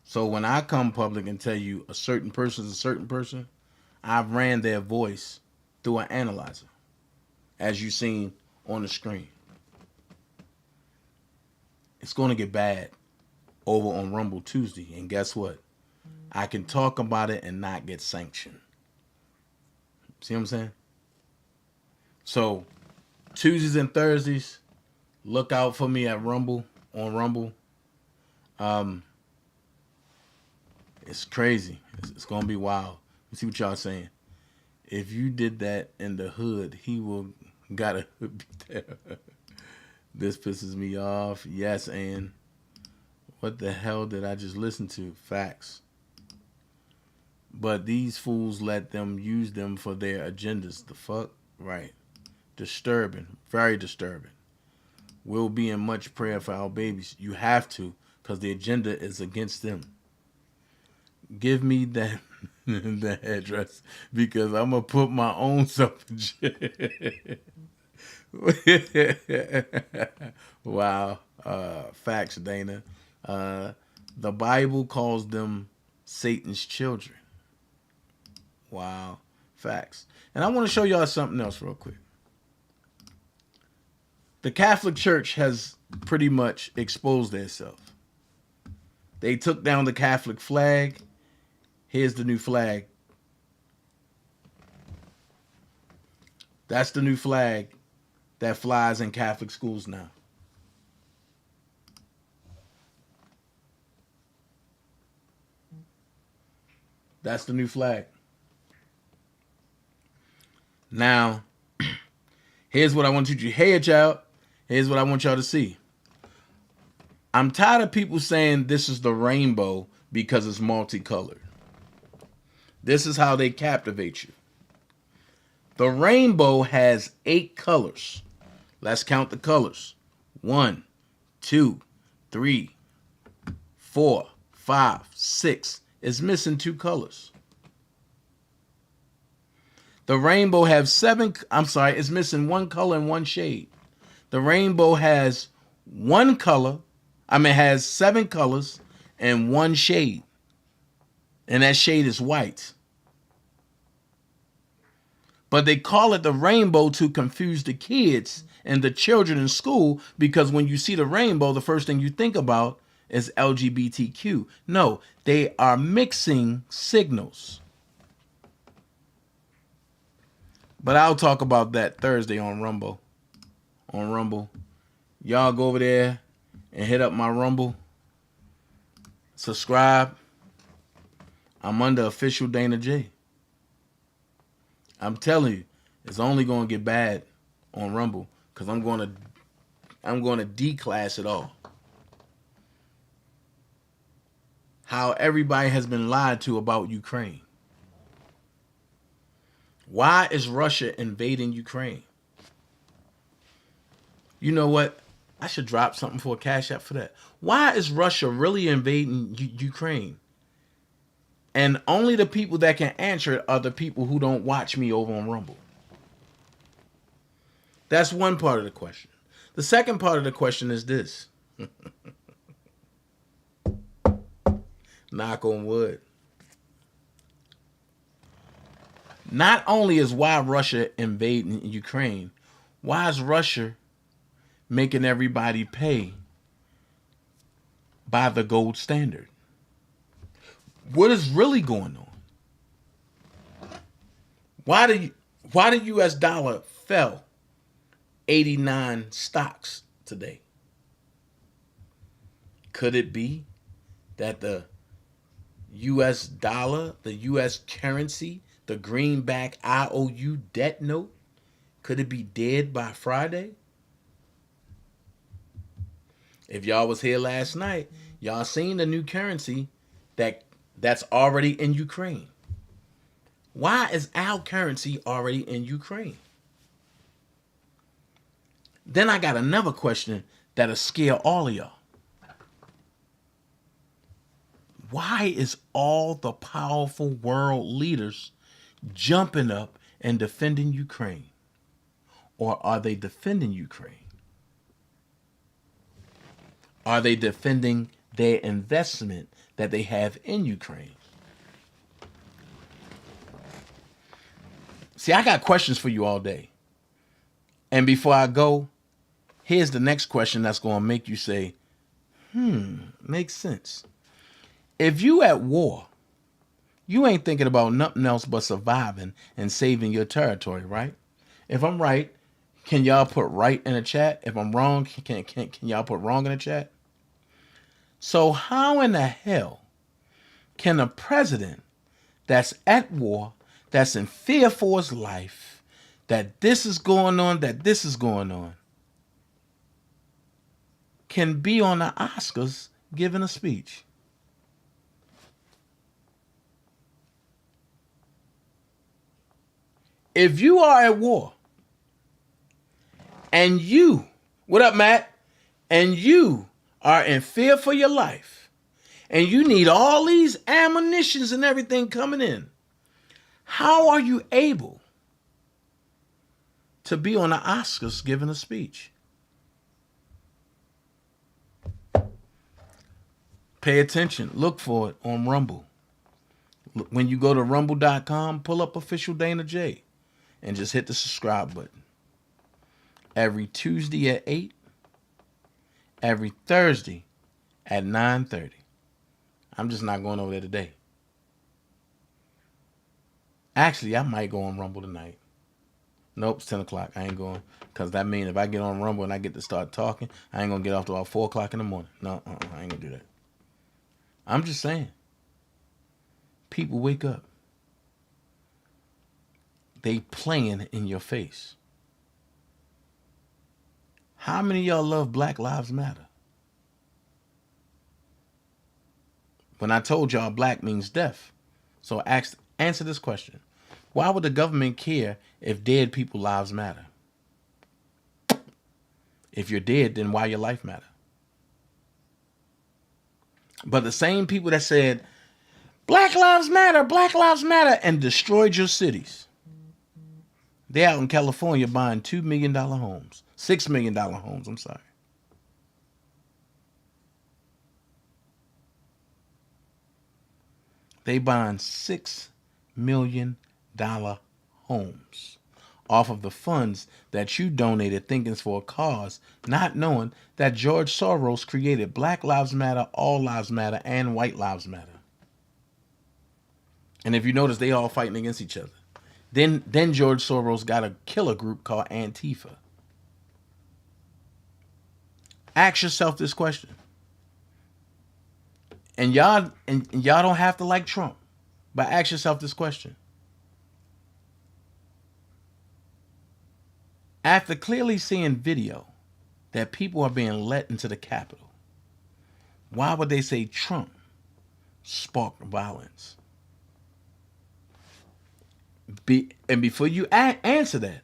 S3: So when I come public and tell you a certain person is a certain person, I've ran their voice through an analyzer, as you've seen on the screen. It's going to get bad over on Rumble Tuesday. And guess what? I can talk about it and not get sanctioned. See what I'm saying? So Tuesdays and Thursdays, look out for me at Rumble, on Rumble. It's crazy. It's going to be wild. Let's see what y'all saying. If you did that in the hood, he will gotta be there. This pisses me off. Yes, and what the hell did I just listen to? Facts. But these fools let them use them for their agendas. The fuck? Right. Disturbing. Very disturbing. We'll be in much prayer for our babies. You have to, because the agenda is against them. Give me that the address, because I'm going to put my own self in jail. Wow. Facts, Dana. The Bible calls them Satan's children. Wow. Facts. And I want to show y'all something else real quick. The Catholic Church has pretty much exposed themselves. They took down the Catholic flag. Here's the new flag. That's the new flag that flies in Catholic schools now. That's the new flag. Now, here's what I want you to do. Hey, y'all. Here's what I want y'all to see. I'm tired of people saying this is the rainbow because it's multicolored. This is how they captivate you. The rainbow has 8 colors. Let's count the colors. 1, 2, 3, 4, 5, 6. It's missing 2 colors. The rainbow has 7. It's missing 1 color and 1 shade. The rainbow has 1 color. Has 7 colors and 1 shade. And that shade is white. But they call it the rainbow to confuse the kids and the children in school, because when you see the rainbow, the first thing you think about is LGBTQ. No, they are mixing signals. But I'll talk about that Thursday on Rumble. On Rumble. Y'all go over there and hit up my Rumble. Subscribe. I'm under official DanaJay. I'm telling you, it's only going to get bad on Rumble, because I'm going to declass it all. How everybody has been lied to about Ukraine. Why is Russia invading Ukraine? You know what? I should drop something for a Cash App for that. Why is Russia really invading Ukraine? And only the people that can answer it are the people who don't watch me over on Rumble. That's one part of the question. The second part of the question is this. Knock on wood. Not only is why Russia invading Ukraine, why is Russia making everybody pay by the gold standard? What is really going on? Why the US dollar fell 89 stocks today? Could it be that the US dollar, the US currency, the greenback IOU debt note, could it be dead by Friday? If y'all was here last night, y'all seen the new currency that's already in Ukraine. Why is our currency already in Ukraine? Then I got another question that'll scare all of y'all. Why is all the powerful world leaders jumping up and defending Ukraine? Or are they defending Ukraine? Are they defending their investment that they have in Ukraine? See, I got questions for you all day. And before I go, here's the next question that's going to make you say, makes sense. If you at war, you ain't thinking about nothing else but surviving and saving your territory, right? If I'm right, can y'all put right in the chat? If I'm wrong, can y'all put wrong in the chat? So how in the hell can a president that's at war, that's in fear for his life, that this is going on, can be on the Oscars giving a speech? If you are at war and you, what up, Matt? And you are in fear for your life and you need all these ammunitions and everything coming in, how are you able to be on the Oscars giving a speech? Pay attention. Look for it on Rumble. When you go to rumble.com, pull up official DanaJay and just hit the subscribe button. Every Tuesday at 8, every Thursday at 9:30. I'm just not going over there today. Actually, I might go on Rumble tonight. Nope, it's 10 o'clock. I ain't going. Because that means if I get on Rumble and I get to start talking, I ain't going to get off till about 4 o'clock in the morning. No, I ain't going to do that. I'm just saying. People wake up. They playing in your face. How many of y'all love Black Lives Matter? When I told y'all black means death. So answer this question. Why would the government care if dead people's lives matter? If you're dead, then why your life matter? But the same people that said, Black Lives Matter, and destroyed your cities, they're out in California buying $2 million homes. $6 million homes, I'm sorry. They buying $6 million homes off of the funds that you donated thinking it's for a cause, not knowing that George Soros created Black Lives Matter, All Lives Matter, and White Lives Matter. And if you notice, they all fighting against each other. Then George Soros got a killer group called Antifa. Ask yourself this question. And y'all don't have to like Trump, but ask yourself this question. After clearly seeing video that people are being let into the Capitol, why would they say Trump sparked violence? And before you answer that,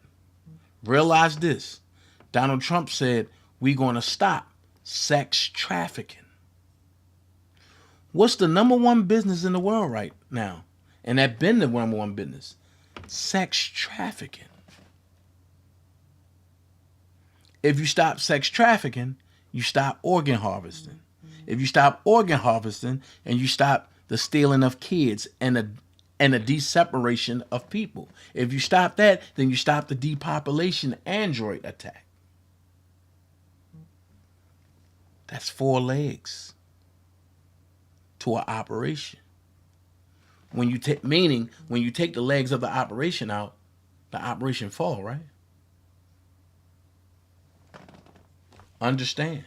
S3: realize this. Donald Trump said, we're going to stop sex trafficking. What's the number one business in the world right now? And that been the number one business. Sex trafficking. If you stop sex trafficking, you stop organ harvesting. If you stop organ harvesting and you stop the stealing of kids and and the deseparation of people. If you stop that, then you stop the depopulation android attack. That's 4 legs to an operation. When you take, meaning when you take the legs of the operation out, the operation fall, right? Understand.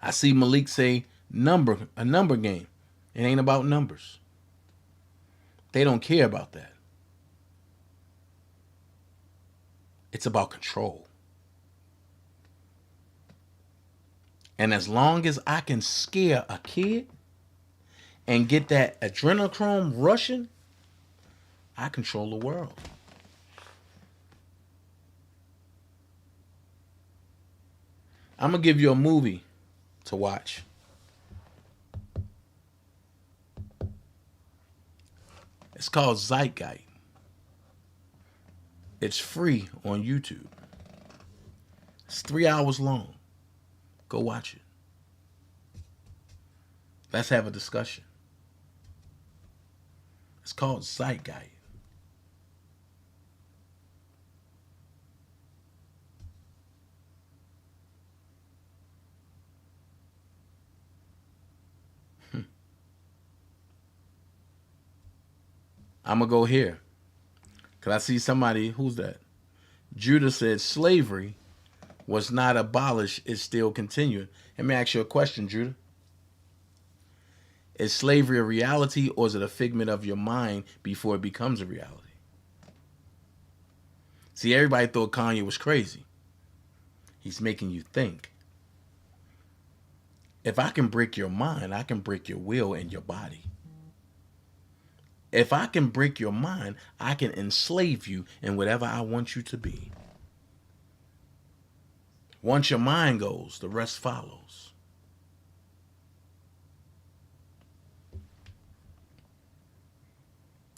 S3: I see Malik say a number game. It ain't about numbers. They don't care about that. It's about control. And as long as I can scare a kid and get that adrenochrome rushing, I control the world. I'm going to give you a movie to watch. It's called Zeitgeist. It's free on YouTube. It's 3 hours long. Go watch it. Let's have a discussion. It's called Zeitgeist. I'm going to go here. Because I see somebody, who's that? Judah said slavery was not abolished, it's still continuing. Let me ask you a question, Judah. Is slavery a reality, or is it a figment of your mind before it becomes a reality? See, everybody thought Kanye was crazy. He's making you think. If I can break your mind, I can break your will and your body. If I can break your mind, I can enslave you in whatever I want you to be. Once your mind goes, the rest follows.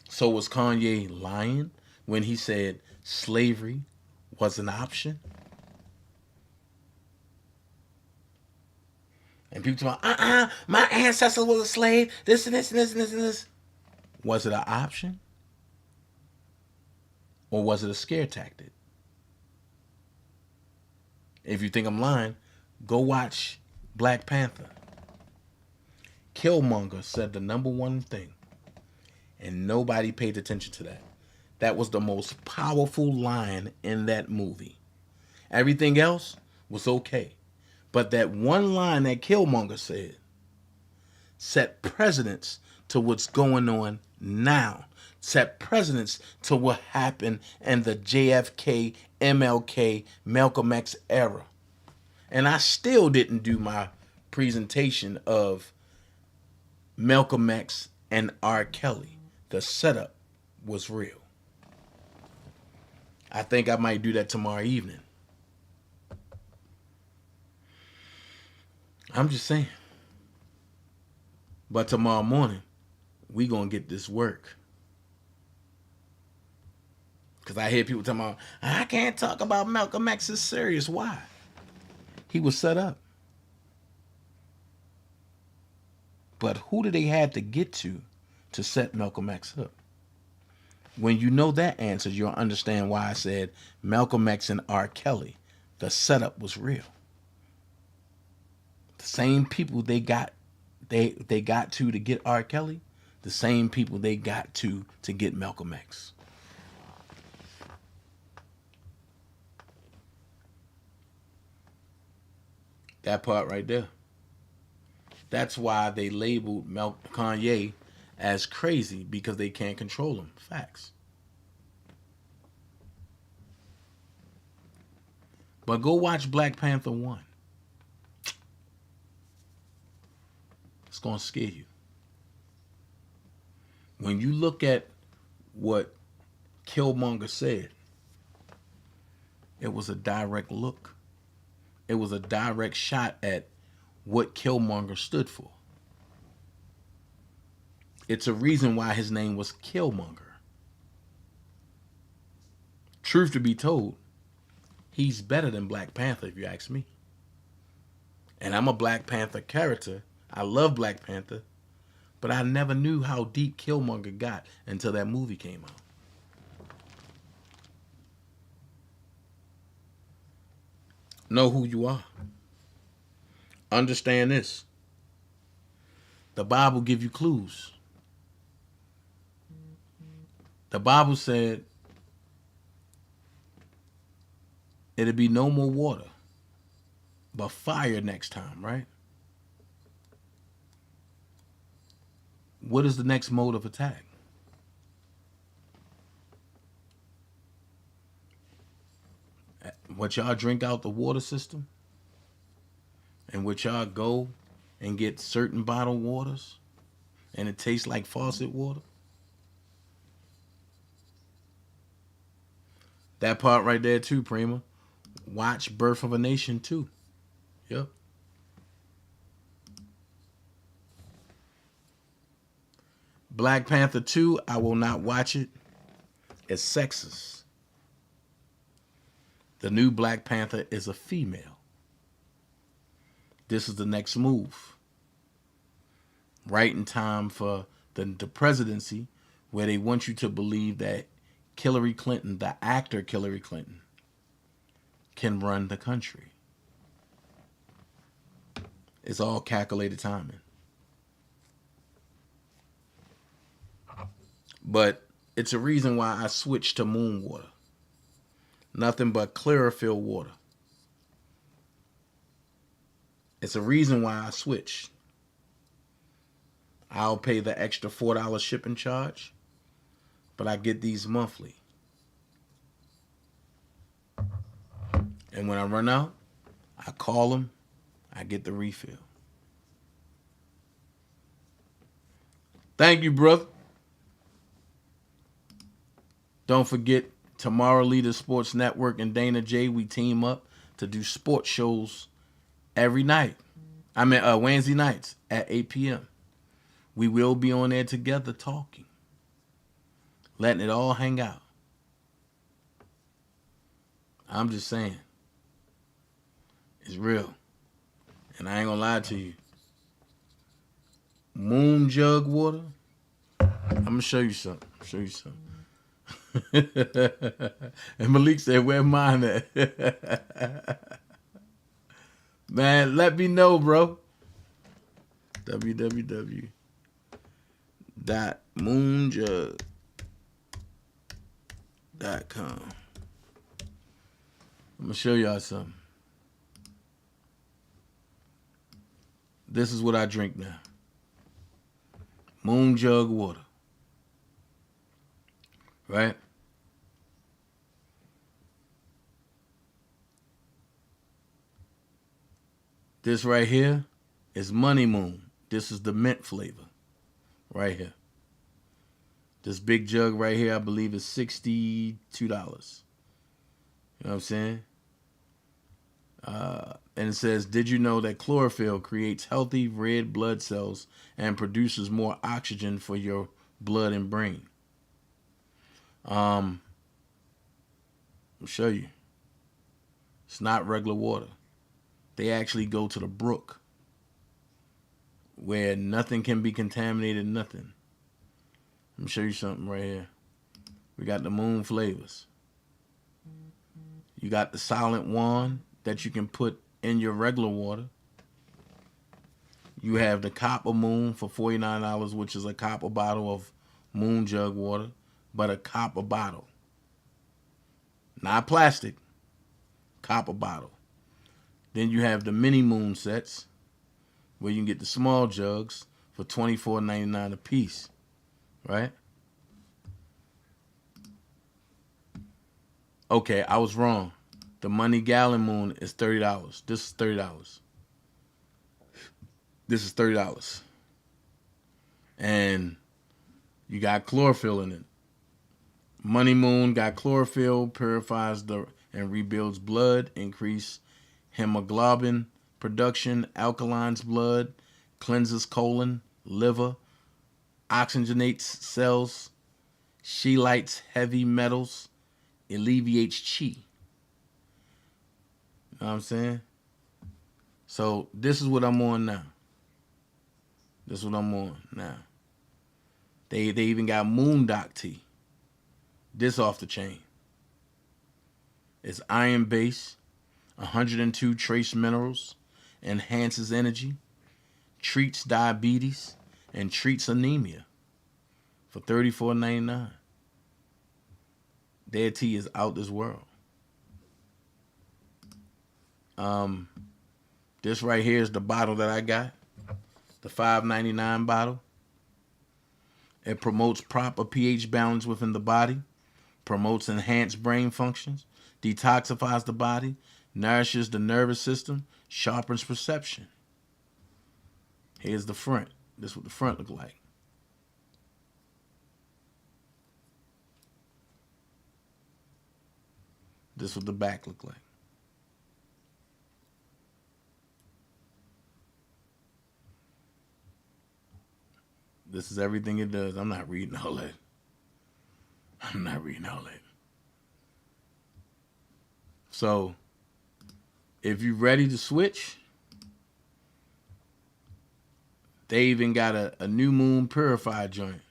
S3: So was Kanye lying when he said slavery was an option? And people talk, my ancestors was a slave, this and this and this and this and this. Was it an option? Or was it a scare tactic? If you think I'm lying, go watch Black Panther. Killmonger said the number one thing, and nobody paid attention to that. That was the most powerful line in that movie. Everything else was okay. But that one line that Killmonger said set precedence to what's going on now. Set precedence to what happened in the JFK, MLK, Malcolm X era. And I still didn't do my presentation of Malcolm X and R. Kelly. The setup was real. I think I might do that tomorrow evening. I'm just saying. But tomorrow morning, we gonna get this work. Because I hear people talking about, I can't talk about Malcolm X is serious. Why? He was set up. But who did they have to get to set Malcolm X up? When you know that answer, you'll understand why I said Malcolm X and R. Kelly. The setup was real. The same people they got to get R. Kelly, the same people they got to get Malcolm X. That part right there. That's why they labeled Kanye as crazy, because they can't control him. Facts. But go watch Black Panther 1. It's going to scare you. When you look at what Killmonger said, it was a direct look. It was a direct shot at what Killmonger stood for. It's a reason why his name was Killmonger. Truth to be told, he's better than Black Panther, if you ask me. And I'm a Black Panther character. I love Black Panther. But I never knew how deep Killmonger got until that movie came out. Know who you are. Understand this. The Bible give you clues. The Bible said it'll be no more water, but fire next time, right? What is the next mode of attack? What y'all drink out the water system? And what y'all go and get certain bottled waters and it tastes like faucet water? That part right there too, Prima. Watch Birth of a Nation too. Yep. Black Panther 2, I will not watch it. It's sexist. The new Black Panther is a female. This is the next move. Right in time for the presidency, where they want you to believe that Hillary Clinton, the actor Hillary Clinton, can run the country. It's all calculated timing. But it's a reason why I switched to moon water. Nothing but chlorophyll water. It's a reason why I switched. I'll pay the extra $4 shipping charge, but I get these monthly. And when I run out, I call them, I get the refill. Thank you, brother. Don't forget, tomorrow Leader Sports Network and DanaJay, we team up to do sports shows every night. Wednesday nights at 8 p.m. We will be on there together talking, letting it all hang out. I'm just saying, it's real. And I ain't gonna lie to you. Moon jug water, I'm gonna show you something. And Malik said, where mine at? Man, let me know, bro. www.moonjug.com. I'm gonna show y'all something. This is what I drink now. Moon jug water. Right? This right here is Money Moon. This is the mint flavor. Right here. This big jug right here, I believe, is $62. You know what I'm saying? And it says, did you know that chlorophyll creates healthy red blood cells and produces more oxygen for your blood and brain? I'll show you. It's not regular water. They actually go to the brook where nothing can be contaminated, nothing. Let me show you something right here. We got the moon flavors. You got the silent wand that you can put in your regular water. You have the copper moon for $49, which is a copper bottle of moon jug water, but a copper bottle. Not plastic, copper bottle. Then you have the mini moon sets, where you can get the small jugs for $24.99 a piece, right? Okay, I was wrong. The money gallon moon is $30. This is $30. This is $30. And you got chlorophyll in it. Money moon got chlorophyll, purifies and rebuilds blood, increase hemoglobin production, alkalines blood, cleanses colon, liver, oxygenates cells, chelates heavy metals, alleviates chi. You know what I'm saying? So this is what I'm on now. This is what I'm on now. They even got Moondock tea. This off the chain. It's iron based, 102 trace minerals, enhances energy, treats diabetes, and treats anemia for $34.99. Their tea is out this world. This right here is the bottle that I got, the $5.99 bottle. It promotes proper pH balance within the body, promotes enhanced brain functions, detoxifies the body, nourishes the nervous system, sharpens perception. Here's the front. This is what the front look like. This is what the back look like. This is everything it does. I'm not reading all that. I'm not reading all that. So, if you're ready to switch, they even got a new moon purified joint.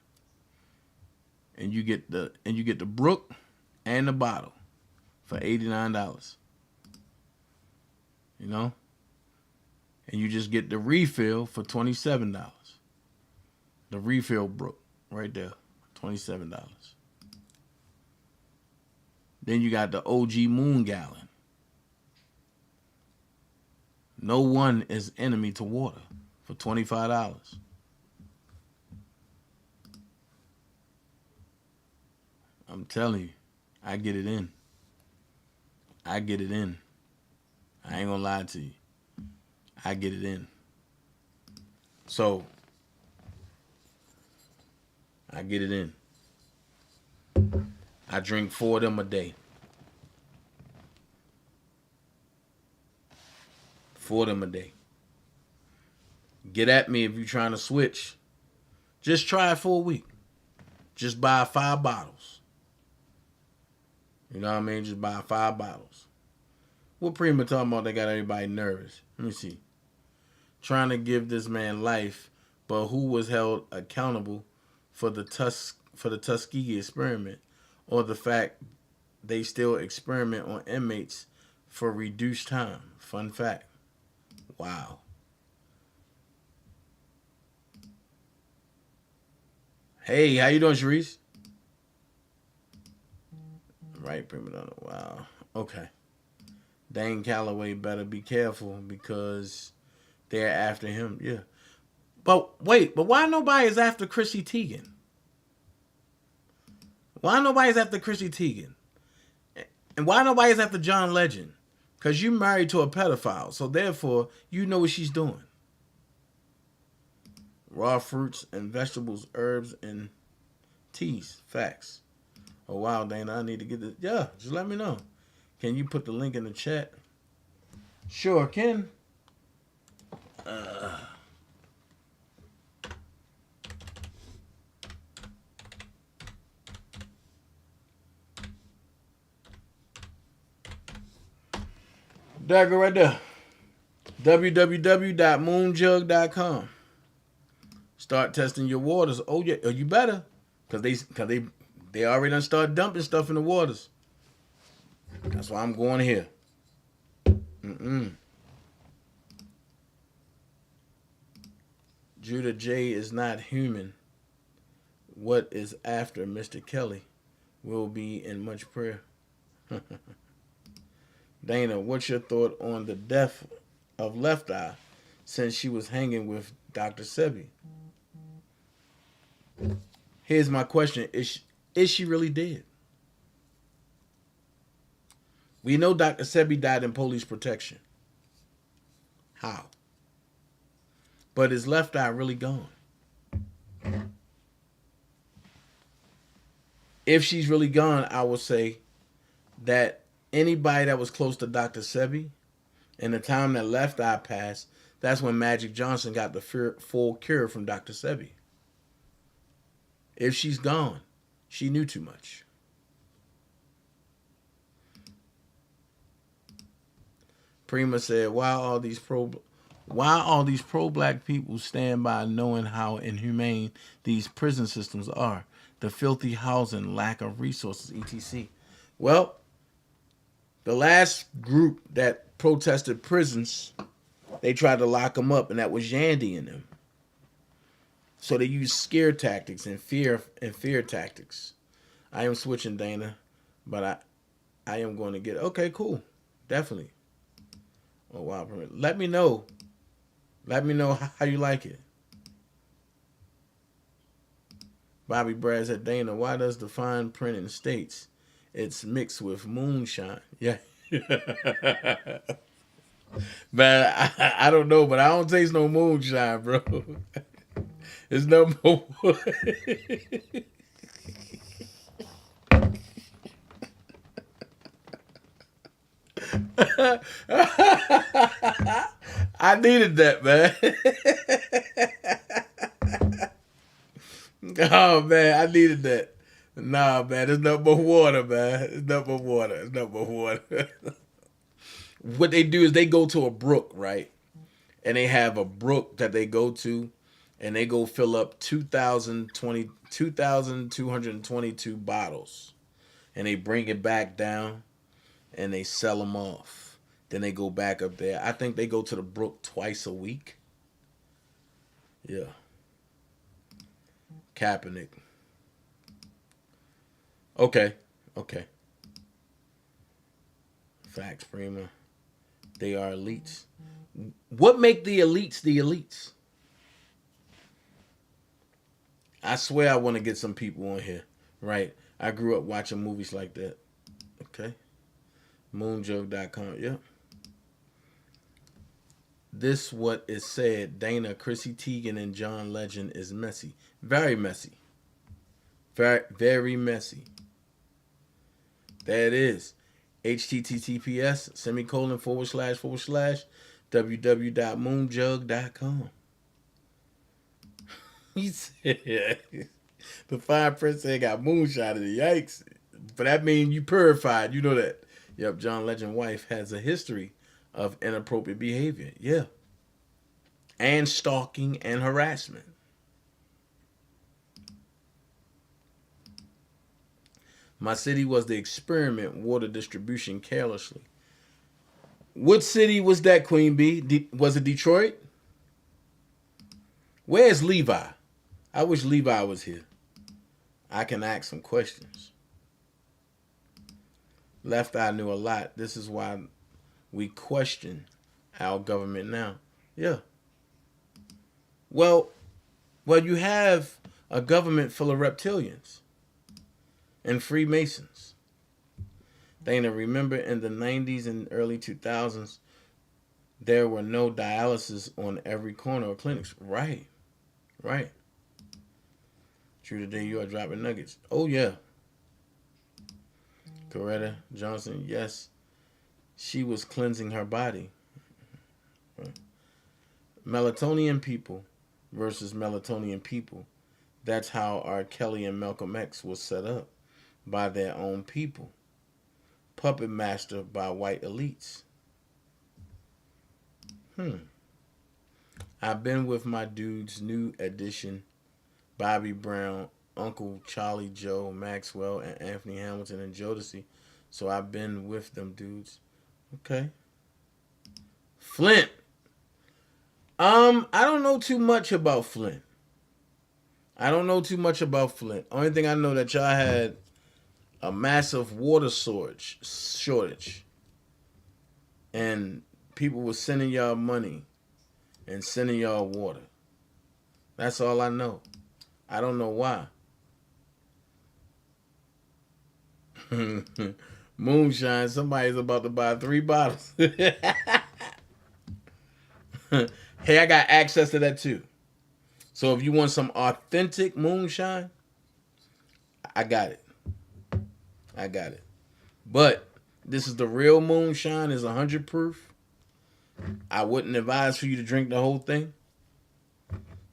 S3: And you get the Brook and the bottle for $89. You know? And you just get the refill for $27. The refill Brook right there, $27. Then you got the OG Moon Gallon. No one is enemy to water for $25. I'm telling you, I get it in. I get it in. I ain't gonna lie to you. I get it in. So, I get it in. I drink 4 of them a day. 4 of them a day. Get at me if you're trying to switch. Just try it for a week. Just buy 5 bottles. You know what I mean? Just buy 5 bottles. What Prima talking about? They got everybody nervous. Let me see. Trying to give this man life, but who was held accountable for the Tuskegee experiment, or the fact they still experiment on inmates for reduced time? Fun fact. Wow. Hey, how you doing, Sharice? Right, Prima Donna. Wow. Okay. Dane Calloway better be careful because they're after him. Yeah. But wait, but why nobody is after Chrissy Teigen? Why nobody's after Chrissy Teigen? And why nobody's after John Legend? Because you married to a pedophile, so therefore you know what she's doing. Raw fruits and vegetables, herbs, and teas. Facts. Oh, wow, Dana, I need to get this. Yeah, just let me know. Can you put the link in the chat? Sure, Ken. There, go right there. www.moonjug.com. Start testing your waters. Oh yeah, you better, cause they already done start dumping stuff in the waters. That's why I'm going here. Judah J is not human. What is after Mr. Kelly will be in much prayer. Dana, what's your thought on the death of Left Eye since she was hanging with Dr. Sebi? Here's my question. Is she really dead? We know Dr. Sebi died in police protection. How? But is Left Eye really gone? If she's really gone, I would say that anybody that was close to Dr. Sebi, in the time that Left Eye passed, that's when Magic Johnson got the full cure from Dr. Sebi. If she's gone, she knew too much. Prima said, why all these Why all these pro-black people stand by knowing how inhumane these prison systems are? The filthy housing, lack of resources, etc. Well, the last group that protested prisons, they tried to lock them up, and that was Yandy and them. So they used scare tactics and fear tactics. I am switching, Dana, but I am going to get okay, cool, definitely. Oh wow, let me know. Let me know how you like it. Bobby Brad said, Dana, why does the fine print in states it's mixed with moonshine? Yeah. Man, I don't know, but I don't taste no moonshine, bro. It's number one. I needed that, man. Oh, man, I needed that. Nah, man, it's nothing but water, man. It's nothing but water. It's nothing but water. What they do is they go to a brook, right? And they have a brook that they go to, and they go fill up 2,222 bottles. And they bring it back down, and they sell them off. Then they go back up there. I think they go to the brook twice a week. Yeah. Kaepernick. Okay. Facts, Prima. They are elites. What make the elites the elites? I swear I want to get some people on here. Right. I grew up watching movies like that. Okay. Moonjoke.com. Yep. This what is said. Dana, Chrissy Teigen, and John Legend is messy. Very messy. Very, very messy. There it is. https:// www.moonjug.com. He said, the fine print said got moonshine in it. Yikes. But that means you purified. You know that. Yep, John Legend's wife has a history of inappropriate behavior. Yeah. And stalking and harassment. My city was the experiment water distribution carelessly. What city was that, Queen Bee? Was it Detroit? Where's Levi? I wish Levi was here. I can ask some questions. Left Eye knew a lot. This is why we question our government now. Yeah. Well, you have a government full of reptilians and Freemasons. Dana, remember in the 90s and early 2000s, there were no dialysis on every corner of clinics. Right. True today, you are dropping nuggets. Oh, yeah. Coretta Johnson, yes. She was cleansing her body. Right. Melatonin people versus melatonin people. That's how R. Kelly and Malcolm X was set up. By their own people. Puppet master by white elites. I've been with my dudes, New Edition, Bobby Brown, Uncle Charlie Joe, Maxwell, and Anthony Hamilton and Jodeci. So I've been with them dudes. Okay. Flint. I don't know too much about Flint. Only thing I know that y'all had a massive water shortage. And people were sending y'all money and sending y'all water. That's all I know. I don't know why. Moonshine, somebody's about to buy 3 bottles. Hey, I got access to that too. So if you want some authentic moonshine, I got it. But this is the real moonshine, is 100 proof. I wouldn't advise for you to drink the whole thing.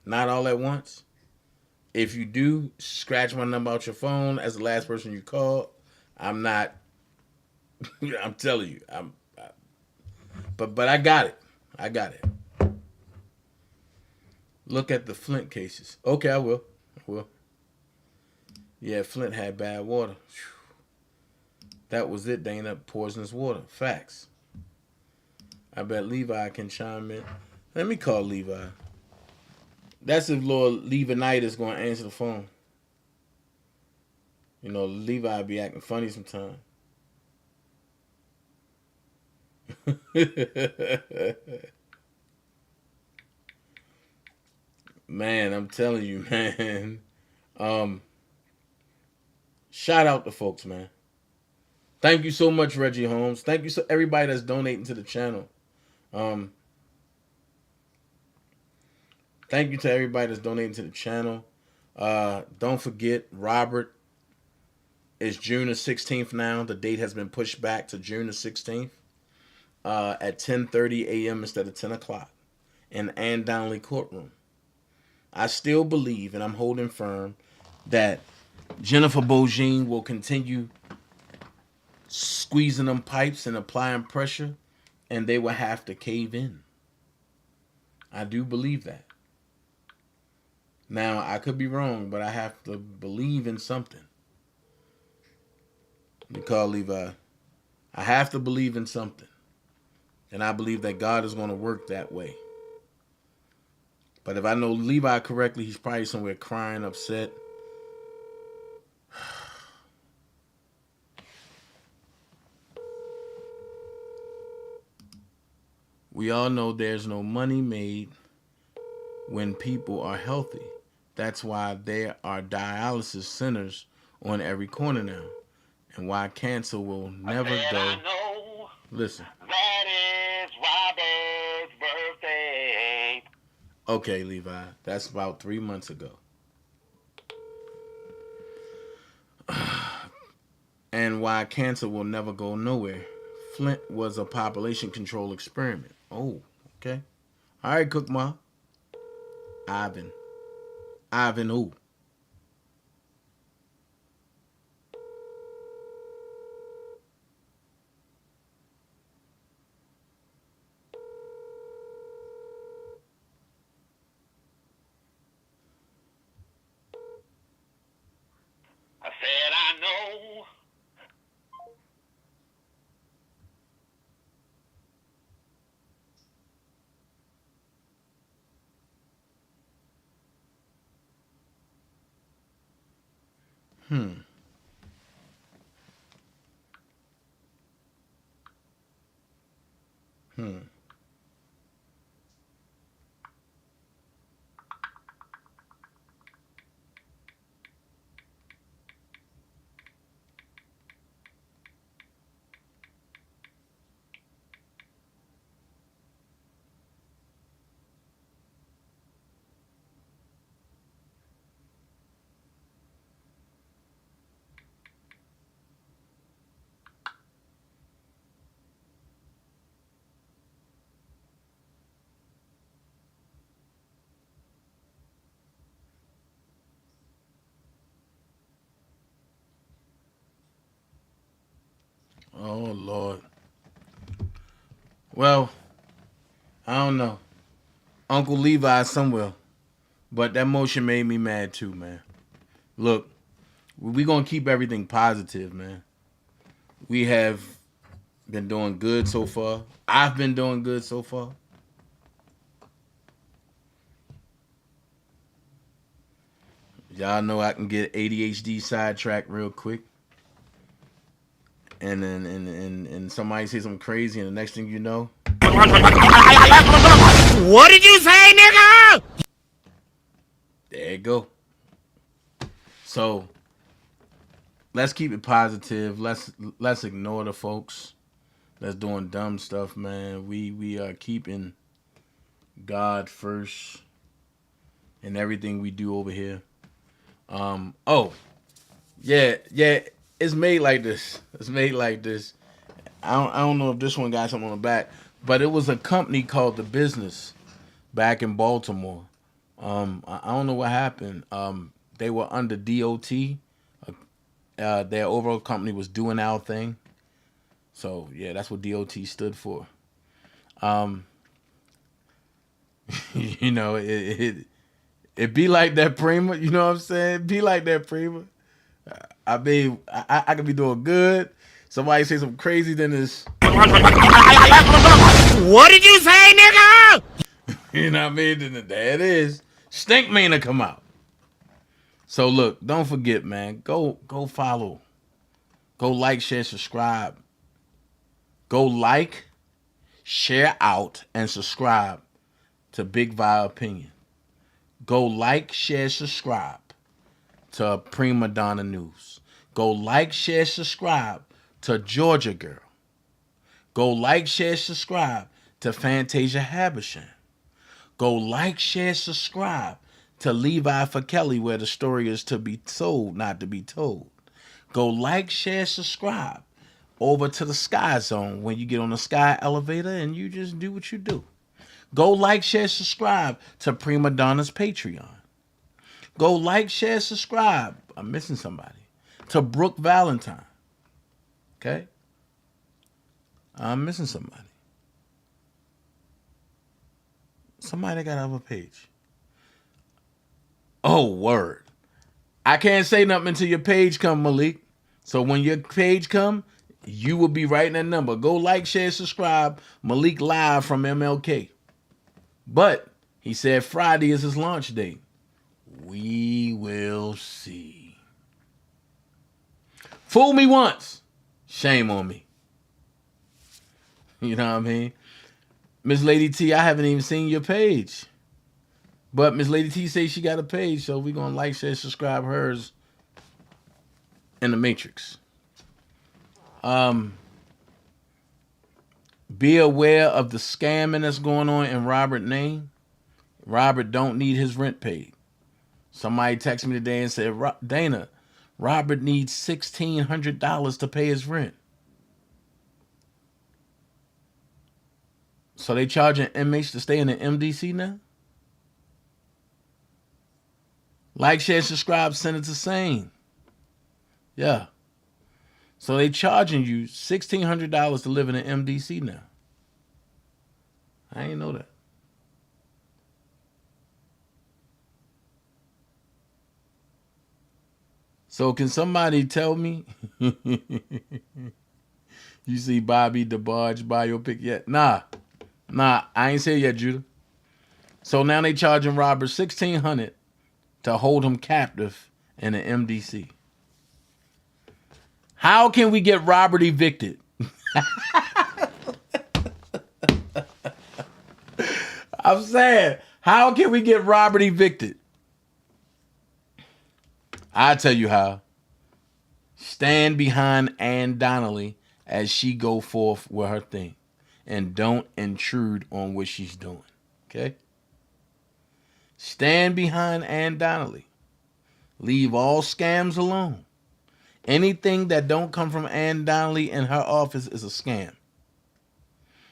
S3: Not all at once. If you do, scratch my number out your phone as the last person you called. I'm not. I'm telling you. But I got it. Look at the Flint cases. Okay, I will. Yeah, Flint had bad water. That was it. They ended up poisonous water. Facts. I bet Levi can chime in. Let me call Levi. That's if Lord Levi is going to answer the phone. You know, Levi be acting funny sometimes. Man, I'm telling you, man. Shout out to folks, man. Thank you so much, Reggie Holmes. Thank you to everybody that's donating to the channel. Thank you to everybody that's donating to the channel. Don't forget, Robert, it's June the 16th now. The date has been pushed back to June the 16th at 10:30 a.m. instead of 10 o'clock in Ann Donnelly courtroom. I still believe, and I'm holding firm, that Jennifer Bongean will continue squeezing them pipes and applying pressure, and they will have to cave in. I do believe that. Now, I could be wrong, but I have to believe in something. Let me call Levi. I have to believe in something. And I believe that God is going to work that way. But if I know Levi correctly, he's probably somewhere crying, upset. We all know there's no money made when people are healthy. That's why there are dialysis centers on every corner now. And why cancer will never go. Listen.
S11: That is Robert's birthday.
S3: Okay, Levi. That's about 3 months ago. And why cancer will never go nowhere. Flint was a population control experiment. Oh, okay. All right, Cook Ma. Ivan who?
S11: I said I know.
S3: Hmm. Oh, Lord. Well, I don't know. Uncle Levi somewhere. But that motion made me mad too, man. Look, we're going to keep everything positive, man. We have been doing good so far. I've been doing good so far. Y'all know I can get ADHD sidetracked real quick. And then and somebody say something crazy, and the next thing you know,
S9: What did you say, nigga?
S3: there you go. So let's keep it positive. Let's ignore the folks that's doing dumb stuff, man. We are keeping God first in everything we do over here. Oh, yeah. It's made like this. I don't know if this one got something on the back, but it was a company called The Business back in Baltimore. I don't know what happened. They were under DOT. Their overall company was doing our thing. So yeah, that's what DOT stood for. You know, It be like that, Prima. You know what I'm saying? Be like that, Prima. I mean, I could be doing good. Somebody say something crazy, then this.
S9: What did you say, nigga?
S3: You know what I mean? Then there it is. Stink man to come out. So look, don't forget, man. Go follow. Go like, share, subscribe. Go like, share out, and subscribe to Big Vi Opinion. Go like, share, subscribe to Prima Donna News. Go like, share, subscribe to Georgia Girl. Go like, share, subscribe to Fantasia Habisham. Go like, share, subscribe to Levi for Kelly, where the story is to be told, not to be told. Go like, share, subscribe over to the Sky Zone when you get on the Sky Elevator and you just do what you do. Go like, share, subscribe to Prima Donna's Patreon. Go like, share, subscribe. I'm missing somebody. To Brooke Valentine. Okay? I'm missing somebody. Somebody got out of a page. Oh, word. I can't say nothing until your page come, Malik. So when your page come, you will be writing that number. Go like, share, subscribe. Malik live from MLK. But he said Friday is his launch date. We will see. Fool me once. Shame on me. You know what I mean? Miss Lady T, I haven't even seen your page. But Miss Lady T says she got a page, so we're going to like, share, subscribe hers in the Matrix. Be aware of the scamming that's going on in Robert's name. Robert don't need his rent paid. Somebody texted me today and said, Dana, Robert needs $1,600 to pay his rent. So they charging inmates to stay in the MDC now? Like, share, subscribe, send it to Sayien. Yeah. So they charging you $1,600 to live in an MDC now. I ain't know that. So can somebody tell me? You see Bobby DeBarge biopic yet? Nah, I ain't say it yet, Judah. So now they charging Robert $1,600 to hold him captive in an MDC. How can we get Robert evicted? I'm saying, how can we get Robert evicted? I'll tell you how. Stand behind Ann Donnelly as she go forth with her thing. And don't intrude on what she's doing. Okay? Stand behind Ann Donnelly. Leave all scams alone. Anything that don't come from Ann Donnelly in her office is a scam.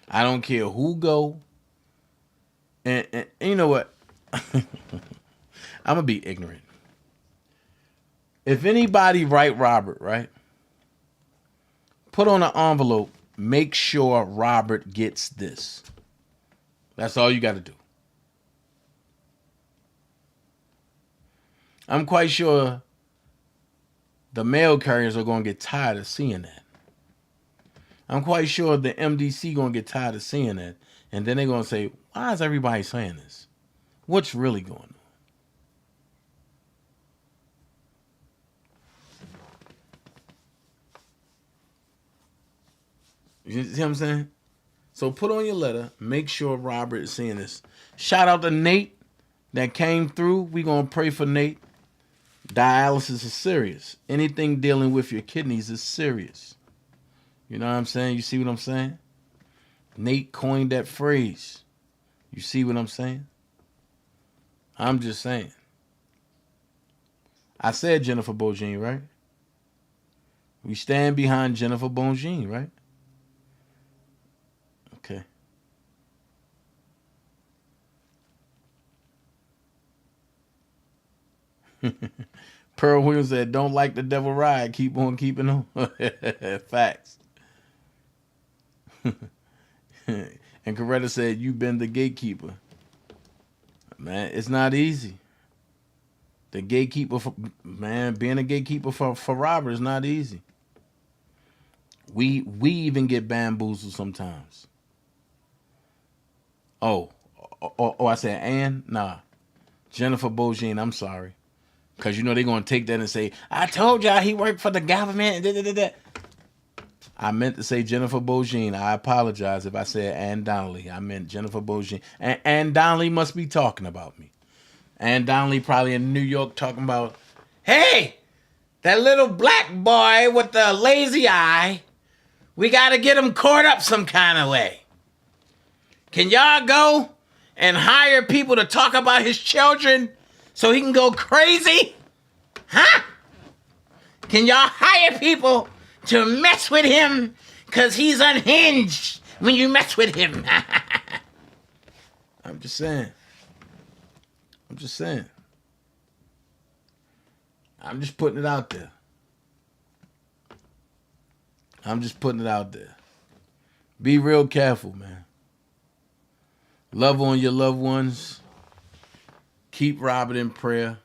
S3: I don't care who go. And you know what? I'm going to be ignorant. If anybody write Robert, right? Put on an envelope, make sure Robert gets this. That's all you got to do. I'm quite sure the mail carriers are going to get tired of seeing that. I'm quite sure the MDC going to get tired of seeing that. And then they're going to say, why is everybody saying this? What's really going on? You see what I'm saying? So put on your letter. Make sure Robert is seeing this. Shout out to Nate that came through. We're going to pray for Nate. Dialysis is serious. Anything dealing with your kidneys is serious. You know what I'm saying? You see what I'm saying? Nate coined that phrase. You see what I'm saying? I'm just saying. I said Jennifer Bongean, right? We stand behind Jennifer Bongean, right? Okay. Pearl Williams said, don't like the devil ride. Keep on keeping on. Facts. And Coretta said, you've been the gatekeeper. Man, it's not easy. The gatekeeper, being a gatekeeper for robbers is not easy. We even get bamboozled sometimes. Oh, I said Ann? Nah. Jennifer Bongean, I'm sorry. Because you know they're going to take that and say, I told y'all he worked for the government. I meant to say Jennifer Bongean. I apologize if I said Ann Donnelly. I meant Jennifer Bongean. And Ann Donnelly must be talking about me. Ann Donnelly probably in New York talking about, hey, that little black boy with the lazy eye, we got to get him caught up some kind of way. Can y'all go and hire people to talk about his children so he can go crazy? Huh? Can y'all hire people to mess with him because he's unhinged when you mess with him? I'm just saying. I'm just putting it out there. Be real careful, man. Love on your loved ones. Keep Robert in prayer.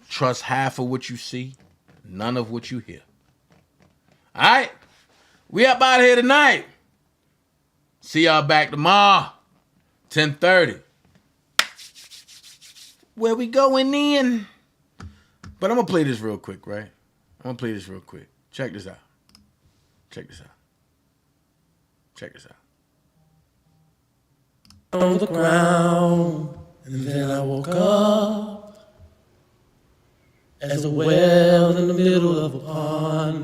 S3: Trust half of what you see, none of what you hear. All right? We up out of here tonight. See y'all back tomorrow, 10:30. Where we going in? But I'm going to play this real quick, right? Check this out.
S2: On the ground, and then I woke up as a whale in the middle of a pond.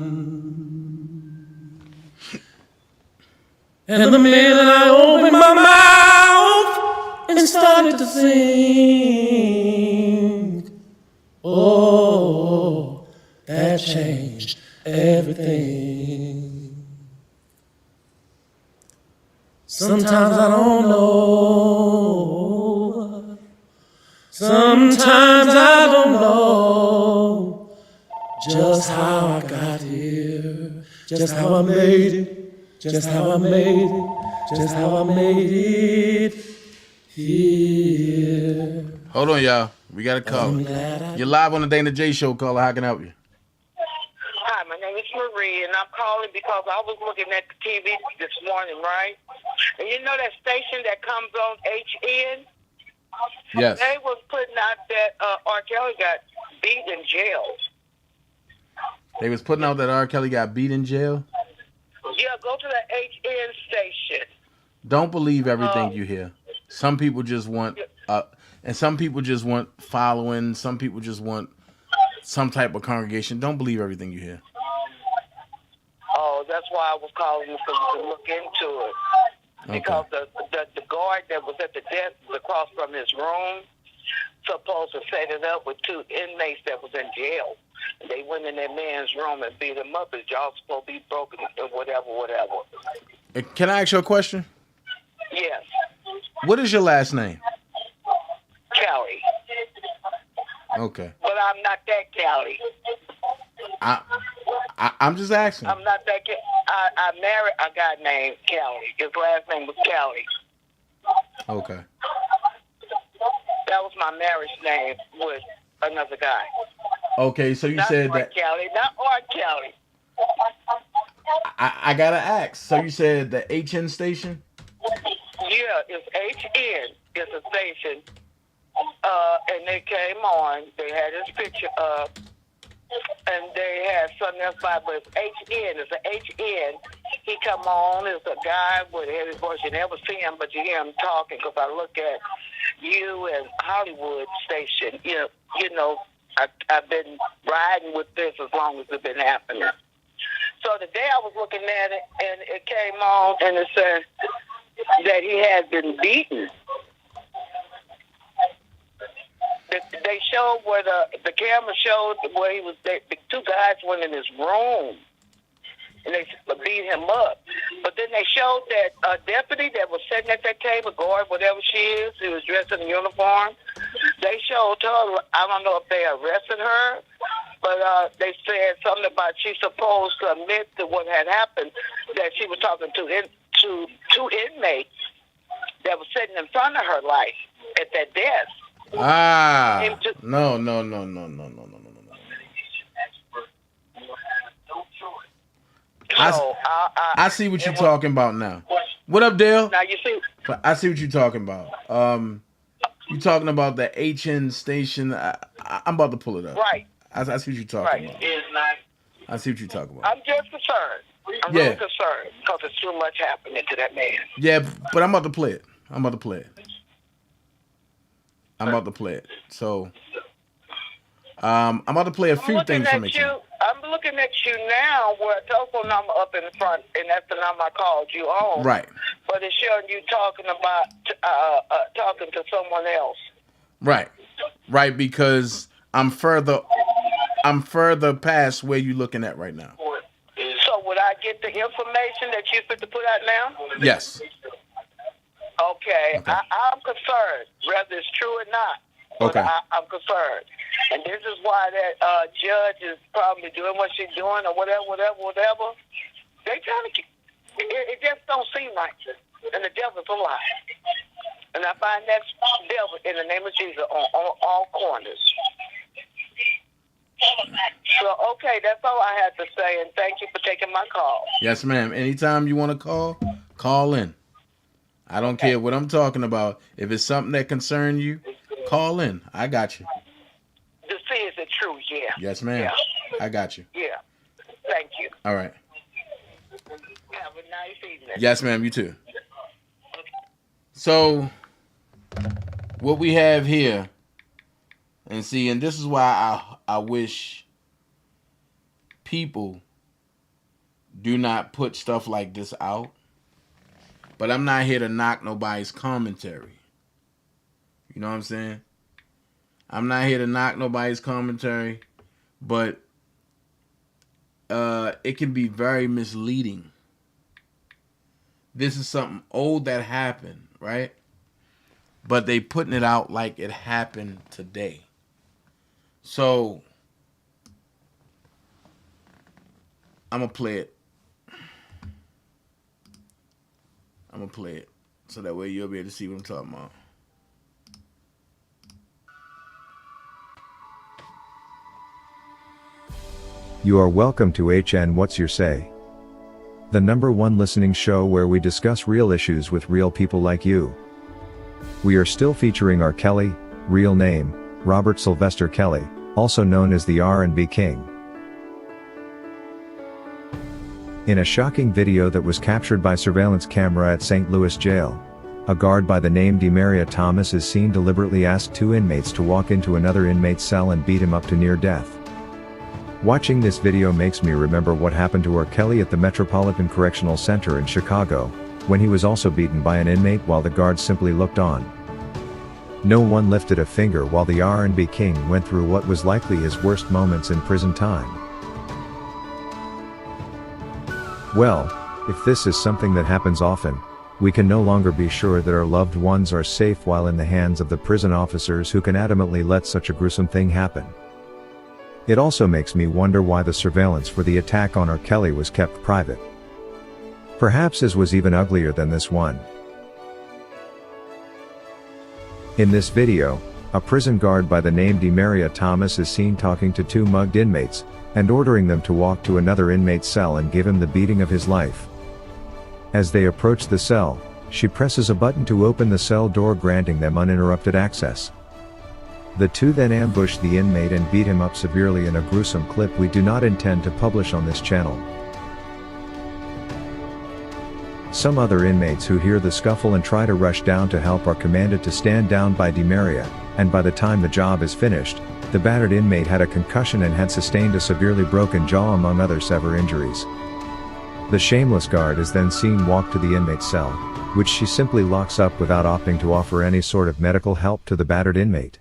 S2: And the minute I opened my mouth and started to sing, oh, that changed everything. Sometimes I don't know. Sometimes I don't know just how I got here, just how I made it, just how I made it, just how I made it here.
S3: Hold on, y'all. We got a call. You're live on the DanaJay show, caller. How can I help you?
S19: Hi, my name is Marie, and I'm calling because I was looking at the TV this morning, right? And you know that station that comes on HN?
S3: Yes.
S19: They was putting out that R. Kelly got beat in jail.
S3: They was putting out that R. Kelly got beat in jail?
S19: Yeah, go to the HN station.
S3: Don't believe everything you hear. Some people just want, and some people just want following. Some people just want some type of congregation. Don't believe everything you hear.
S19: Oh, that's why I was calling you to look into it. Because the guard that was at the desk across from his room supposed to set it up with 2 inmates that was in jail. They went in that man's room and beat him up. His jaw supposed to be broken or whatever.
S3: Can I ask you a question?
S19: Yes.
S3: What is your last name?
S19: Kelly.
S3: Okay.
S19: But I'm not that Kelly.
S3: I'm just asking.
S19: I'm not that Kelly. I married a guy named Kelly. His last name was Kelly.
S3: Okay.
S19: That was my marriage name with another guy.
S3: Okay, so you said that.
S19: Kelly, not R. Kelly.
S3: I gotta ask. So you said the HN station?
S19: Yeah, it's HN. It's a station. And they came on. They had his picture up. And they had something else by, but it's HN. It's an HN. He come on. It's a guy with a heavy voice. You never see him, but you hear him talking. Because I look at you and Hollywood station. You know, I've been riding with this as long as it's been happening. So the day I was looking at it, and it came on, and it said that he had been beaten. They showed where the camera showed where he was. The 2 guys went in his room, and they beat him up. But then they showed that a deputy that was sitting at that table, guard, whatever she is, who was dressed in a uniform. They showed her. I don't know if they arrested her, but they said something about she's supposed to admit to what had happened. That she was talking to 2 inmates that was sitting in front of her, like at that desk.
S3: Ah,
S19: him to.
S3: no. I see what you're talking about now. What up, Dale?
S19: Now you see.
S3: I see what you're talking about. You talking about the HN station? I'm about to pull it up.
S19: Right.
S3: I see what you're talking about. I see what you're talking about.
S19: I'm just concerned. I'm really concerned because there's too much happening to that man.
S3: Yeah, but I'm about to play it. So, I'm about to play a few things from it.
S19: I'm looking at you now where a telephone number up in the front, and that's the number I called you on.
S3: Right.
S19: But it's showing you talking talking to someone else.
S3: Right, because I'm further past where you're looking at right now.
S19: So would I get the information that you fit to put out now?
S3: Yes.
S19: Okay. I'm concerned, whether it's true or not. But I'm concerned. And this is why that judge is probably doing what she's doing or whatever. They trying to it just don't seem right. And the devil's a lie. And I find that devil in the name of Jesus on all corners. So, okay, that's all I had to say, and thank you for taking my call.
S3: Yes, ma'am. Anytime you want to call in. I don't care what I'm talking about. If it's something that concerns you, call in. I got you.
S19: To see is it true, yeah.
S3: Yes, ma'am.
S19: Yeah.
S3: I got you.
S19: Yeah. Thank you.
S3: All right.
S19: Have a nice evening.
S3: Yes, ma'am. You too. So, what we have here, and this is why I wish people do not put stuff like this out. But I'm not here to knock nobody's commentary. You know what I'm saying? I'm not here to knock nobody's commentary, but it can be very misleading. This is something old that happened, right? But they putting it out like it happened today. So I'm going to play it. I'm going to play it so that way you'll be able to see what I'm talking about.
S20: You are welcome to HN What's Your Say? The #1 listening show where we discuss real issues with real people like you. We are still featuring R. Kelly, real name, Robert Sylvester Kelly, also known as the R&B King. In a shocking video that was captured by surveillance camera at St. Louis jail, a guard by the name DeMaria Thomas is seen deliberately ask 2 inmates to walk into another inmate's cell and beat him up to near death. Watching this video makes me remember what happened to R. Kelly at the Metropolitan Correctional Center in Chicago, when he was also beaten by an inmate while the guards simply looked on. No one lifted a finger while the R&B King went through what was likely his worst moments in prison time. Well, if this is something that happens often, we can no longer be sure that our loved ones are safe while in the hands of the prison officers who can adamantly let such a gruesome thing happen. It also makes me wonder why the surveillance for the attack on R. Kelly was kept private. Perhaps his was even uglier than this one. In this video, a prison guard by the name DeMaria Thomas is seen talking to 2 mugged inmates, and ordering them to walk to another inmate's cell and give him the beating of his life. As they approach the cell, she presses a button to open the cell door, granting them uninterrupted access. The 2 then ambush the inmate and beat him up severely in a gruesome clip we do not intend to publish on this channel. Some other inmates who hear the scuffle and try to rush down to help are commanded to stand down by DeMaria, and by the time the job is finished, the battered inmate had a concussion and had sustained a severely broken jaw among other severe injuries. The shameless guard is then seen walk to the inmate's cell, which she simply locks up without opting to offer any sort of medical help to the battered inmate.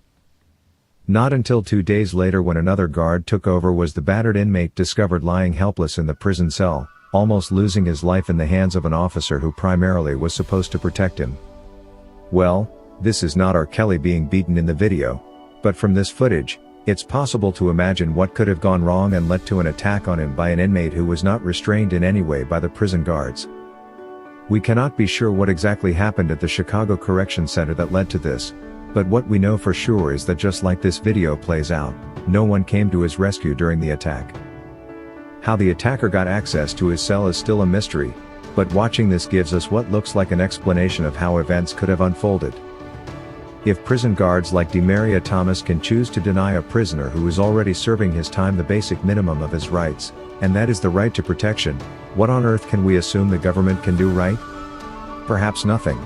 S20: Not until 2 days later, when another guard took over, was the battered inmate discovered lying helpless in the prison cell, almost losing his life in the hands of an officer who primarily was supposed to protect him. Well, this is not R. Kelly being beaten in the video, but from this footage, it's possible to imagine what could have gone wrong and led to an attack on him by an inmate who was not restrained in any way by the prison guards. We cannot be sure what exactly happened at the Chicago Correction Center that led to this, But what we know for sure is that just like this video plays out, no one came to his rescue during the attack. How the attacker got access to his cell is still a mystery, but watching this gives us what looks like an explanation of how events could have unfolded. If prison guards like DeMaria Thomas can choose to deny a prisoner who is already serving his time the basic minimum of his rights, and that is the right to protection, what on earth can we assume the government can do right? Perhaps nothing.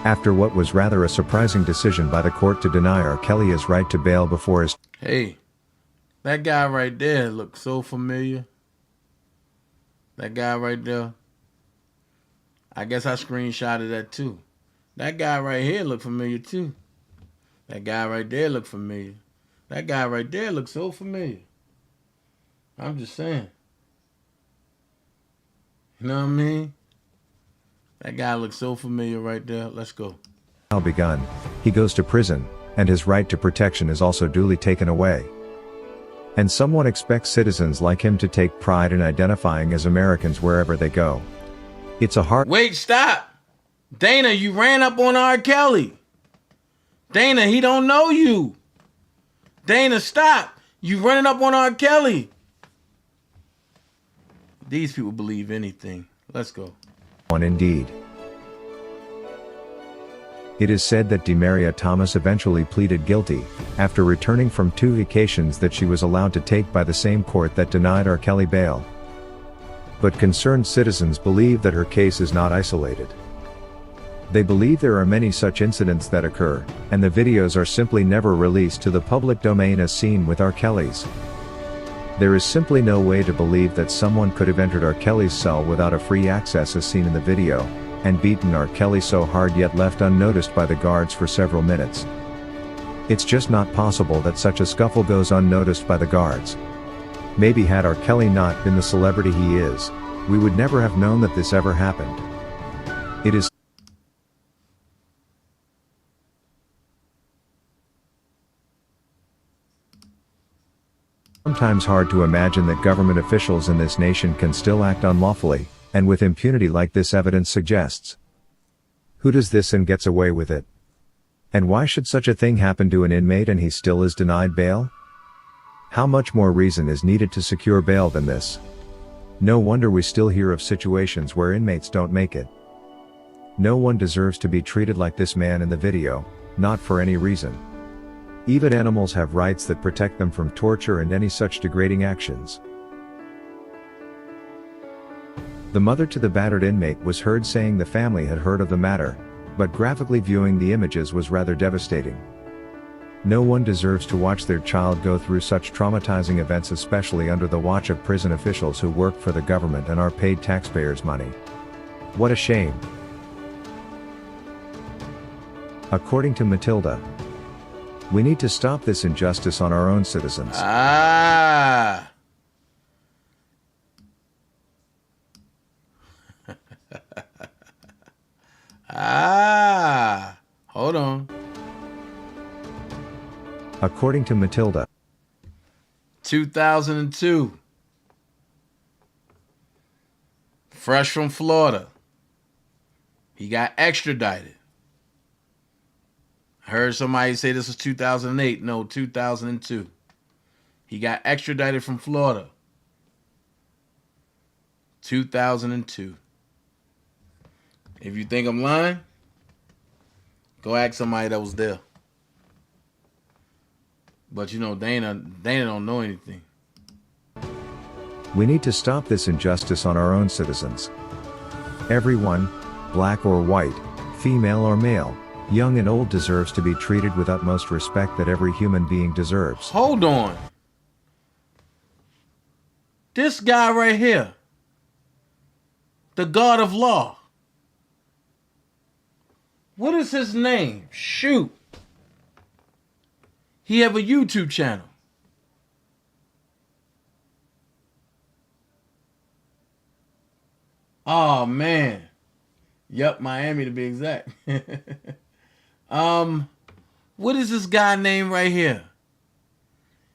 S20: After what was rather a surprising decision by the court to deny R. Kelly his right to bail before his...
S3: Hey, that guy right there looks so familiar. That guy right there. I guess I screenshotted that too. That guy right here look familiar too. That guy right there look familiar. That guy right there looks so familiar. I'm just saying. You know what I mean? That guy looks so familiar right there. Let's go.
S20: Begun, he goes to prison, and his right to protection is also duly taken away. And someone expects citizens like him to take pride in identifying as Americans wherever they go. It's a hard...
S3: Wait, stop! Dana, you ran up on R. Kelly. Dana, he don't know you. Dana, stop! You running up on R. Kelly. These people believe anything. Let's go.
S20: Indeed. It is said that DeMaria Thomas eventually pleaded guilty, after returning from 2 vacations that she was allowed to take by the same court that denied R. Kelly bail. But concerned citizens believe that her case is not isolated. They believe there are many such incidents that occur, and the videos are simply never released to the public domain as seen with R. Kelly's. There is simply no way to believe that someone could have entered R. Kelly's cell without a free access as seen in the video, and beaten R. Kelly so hard yet left unnoticed by the guards for several minutes. It's just not possible that such a scuffle goes unnoticed by the guards. Maybe had R. Kelly not been the celebrity he is, we would never have known that this ever happened. It is sometimes hard to imagine that government officials in this nation can still act unlawfully, and with impunity like this evidence suggests. Who does this and gets away with it? And why should such a thing happen to an inmate and he still is denied bail? How much more reason is needed to secure bail than this? No wonder we still hear of situations where inmates don't make it. No one deserves to be treated like this man in the video, not for any reason. Even animals have rights that protect them from torture and any such degrading actions. The mother to the battered inmate was heard saying the family had heard of the matter, but graphically viewing the images was rather devastating. No one deserves to watch their child go through such traumatizing events, especially under the watch of prison officials who work for the government and are paid taxpayers' money. What a shame. According to Matilda, we need to stop this injustice on our own citizens.
S3: Ah. Ah. Hold on.
S20: According to Matilda,
S3: 2002. Fresh from Florida. He got extradited. I heard somebody say this was 2008. No, 2002. He got extradited from Florida. 2002. If you think I'm lying, go ask somebody that was there. But you know, Dana don't know anything.
S20: We need to stop this injustice on our own citizens. Everyone, black or white, female or male, young and old, deserves to be treated with utmost respect that every human being deserves.
S3: Hold on. This guy right here, the God of Law. What is his name? Shoot. He have a YouTube channel. Oh, man. Yep, Miami to be exact. What is this guy name right here?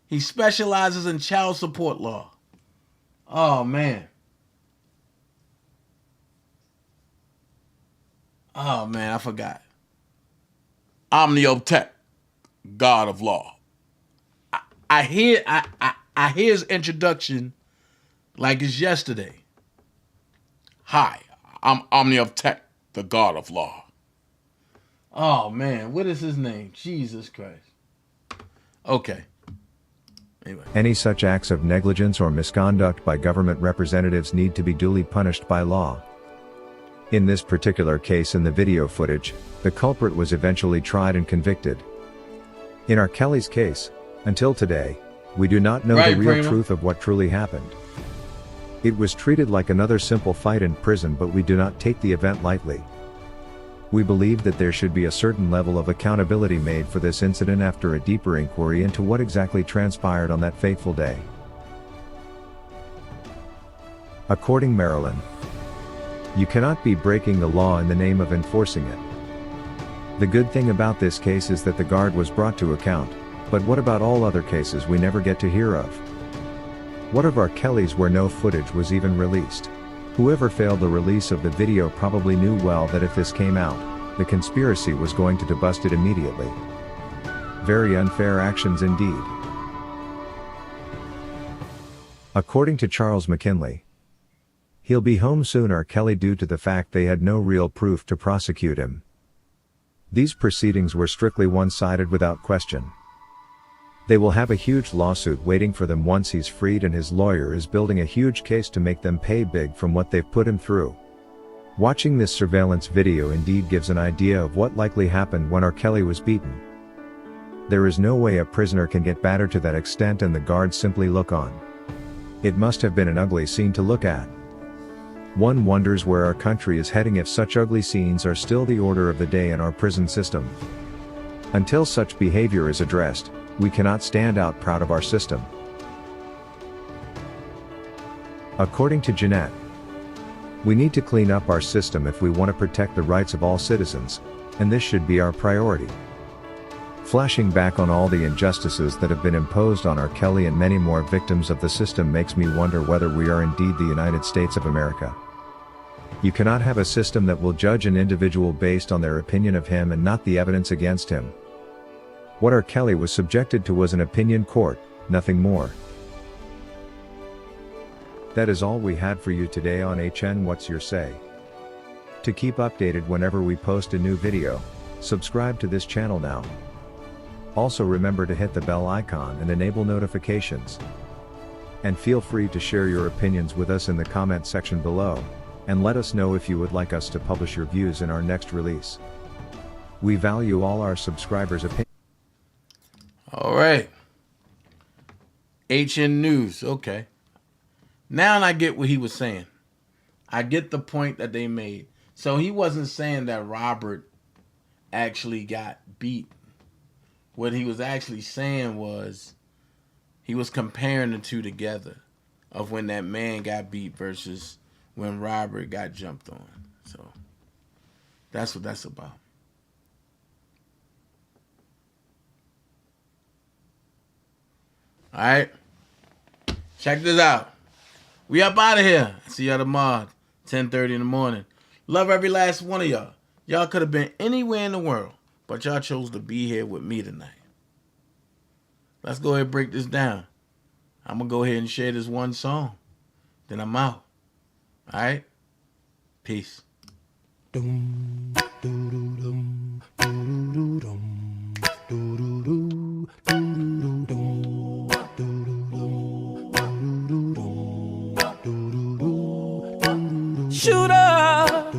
S3: He specializes in child support law. Oh, man. Oh, man, I forgot. Omniotech, God of Law. I hear his introduction like it's yesterday. Hi, I'm Omniotech, the God of Law. Oh man, what is his name? Jesus Christ. Okay. Anyway.
S20: Any such acts of negligence or misconduct by government representatives need to be duly punished by law. In this particular case in the video footage, the culprit was eventually tried and convicted. In R. Kelly's case, until today, we do not know the real truth of what truly happened. It was treated like another simple fight in prison, but we do not take the event lightly. We believe that there should be a certain level of accountability made for this incident after a deeper inquiry into what exactly transpired on that fateful day. According Maryland, you cannot be breaking the law in the name of enforcing it. The good thing about this case is that the guard was brought to account, but what about all other cases we never get to hear of? What of R. Kelly's where no footage was even released? Whoever failed the release of the video probably knew well that if this came out, the conspiracy was going to debust it immediately. Very unfair actions indeed. According to Charles McKinley, he'll be home soon, R. Kelly, due to the fact they had no real proof to prosecute him. These proceedings were strictly one-sided without question. They will have a huge lawsuit waiting for them once he's freed, and his lawyer is building a huge case to make them pay big from what they've put him through. Watching this surveillance video indeed gives an idea of what likely happened when R. Kelly was beaten. There is no way a prisoner can get battered to that extent and the guards simply look on. It must have been an ugly scene to look at. One wonders where our country is heading if such ugly scenes are still the order of the day in our prison system. Until such behavior is addressed, we cannot stand out proud of our system. According to Jeanette, we need to clean up our system if we want to protect the rights of all citizens, and this should be our priority. Flashing back on all the injustices that have been imposed on R. Kelly and many more victims of the system makes me wonder whether we are indeed the United States of America. You cannot have a system that will judge an individual based on their opinion of him and not the evidence against him. What R. Kelly was subjected to was an opinion court, nothing more. That is all we had for you today on HN What's Your Say? To keep updated whenever we post a new video, subscribe to this channel now. Also remember to hit the bell icon and enable notifications. And feel free to share your opinions with us in the comment section below, and let us know if you would like us to publish your views in our next release. We value all our subscribers' opinions.
S3: All right. HN News. Okay. Now I get what he was saying. I get the point that they made. So he wasn't saying that Robert actually got beat. What he was actually saying was he was comparing the two together of when that man got beat versus when Robert got jumped on. So that's what that's about. All right. Check this out. We up out of here. See y'all tomorrow, 10:30 in the morning. Love every last one of y'all. Y'all could have been anywhere in the world, but y'all chose to be here with me tonight. Let's go ahead and break this down. I'm going to go ahead and share this one song. Then I'm out. All right? Peace.
S2: Shooter,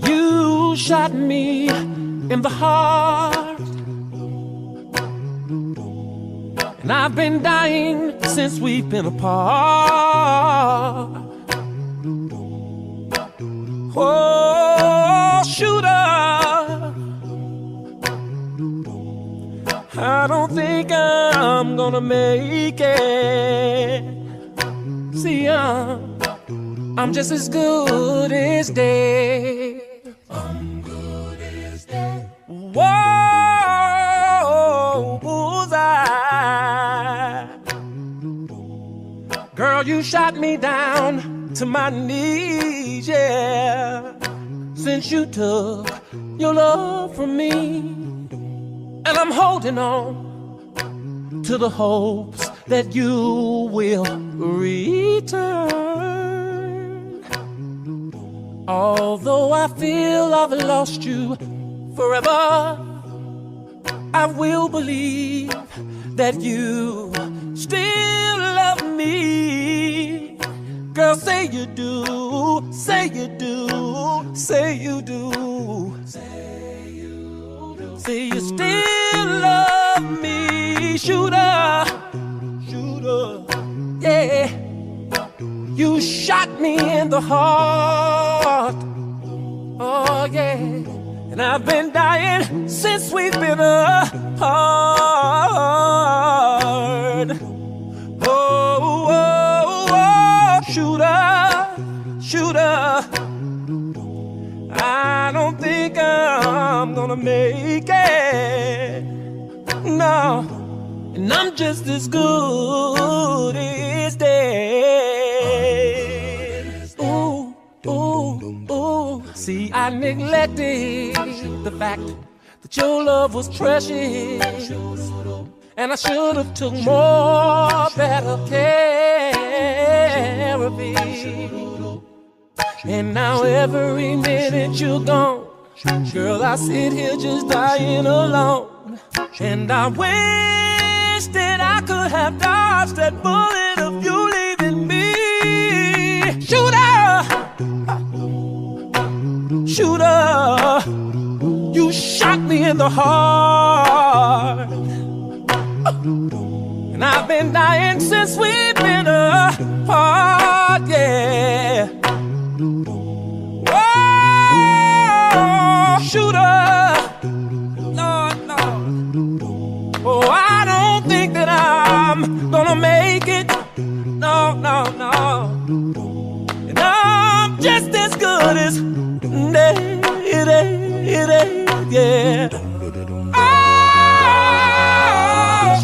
S2: you shot me in the heart, and I've been dying since we've been apart. Oh, shooter, I don't think I'm gonna make it. See, I'm just as good as dead. I'm good as dead. Whoa, bullseye. Girl, you shot me down to my knees, yeah. Since you took your love from me, and I'm holding on to the hopes that you will return. Although I feel I've lost you forever, I will believe that you still love me. Girl, say you do, say you do, say you do. Say you still love me, shooter, shooter, yeah. You shot me in the heart, oh yeah. And I've been dying since we've been apart. Oh, oh, oh, shooter, shooter. I don't think I'm gonna make it, no. And I'm just as good as dead. Ooh, ooh, ooh. See, I neglected the fact that your love was precious, and I should have took more better care of it. And now every minute you're gone, girl, I sit here just dying alone. And I wish that I could have dodged that bullet of you leaving me. Shooter, shooter, you shot me in the heart. And I've been dying since we've been apart, yeah. Oh, shooter, Lord, Lord. Oh, I don't think that I'm gonna make it. No, no, no. And I'm just as good as dead, yeah. Oh,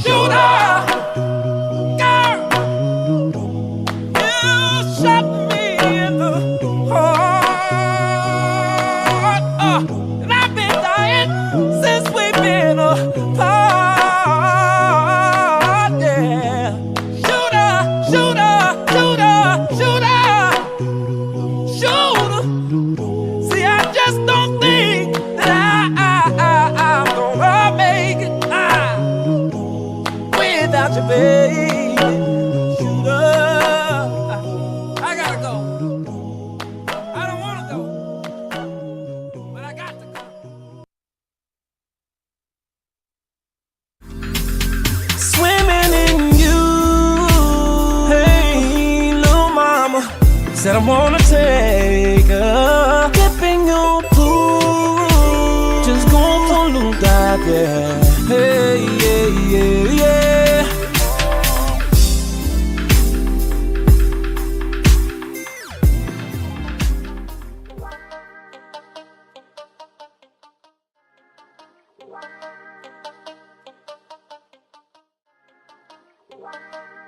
S2: shooter, girl, you shot me in the heart. And I've been dying since we've been apart, yeah. Shooter, shooter, shooter, shooter, shooter. See, I just don't think that I'm gonna make it without you, baby. Shooter, I gotta go. I don't wanna go, but I got to go. Swimming in you, hey, little mama, said I wanna take her dipping your pool, just go for a little dive, yeah. Hey, yeah, yeah, yeah.
S7: Wow.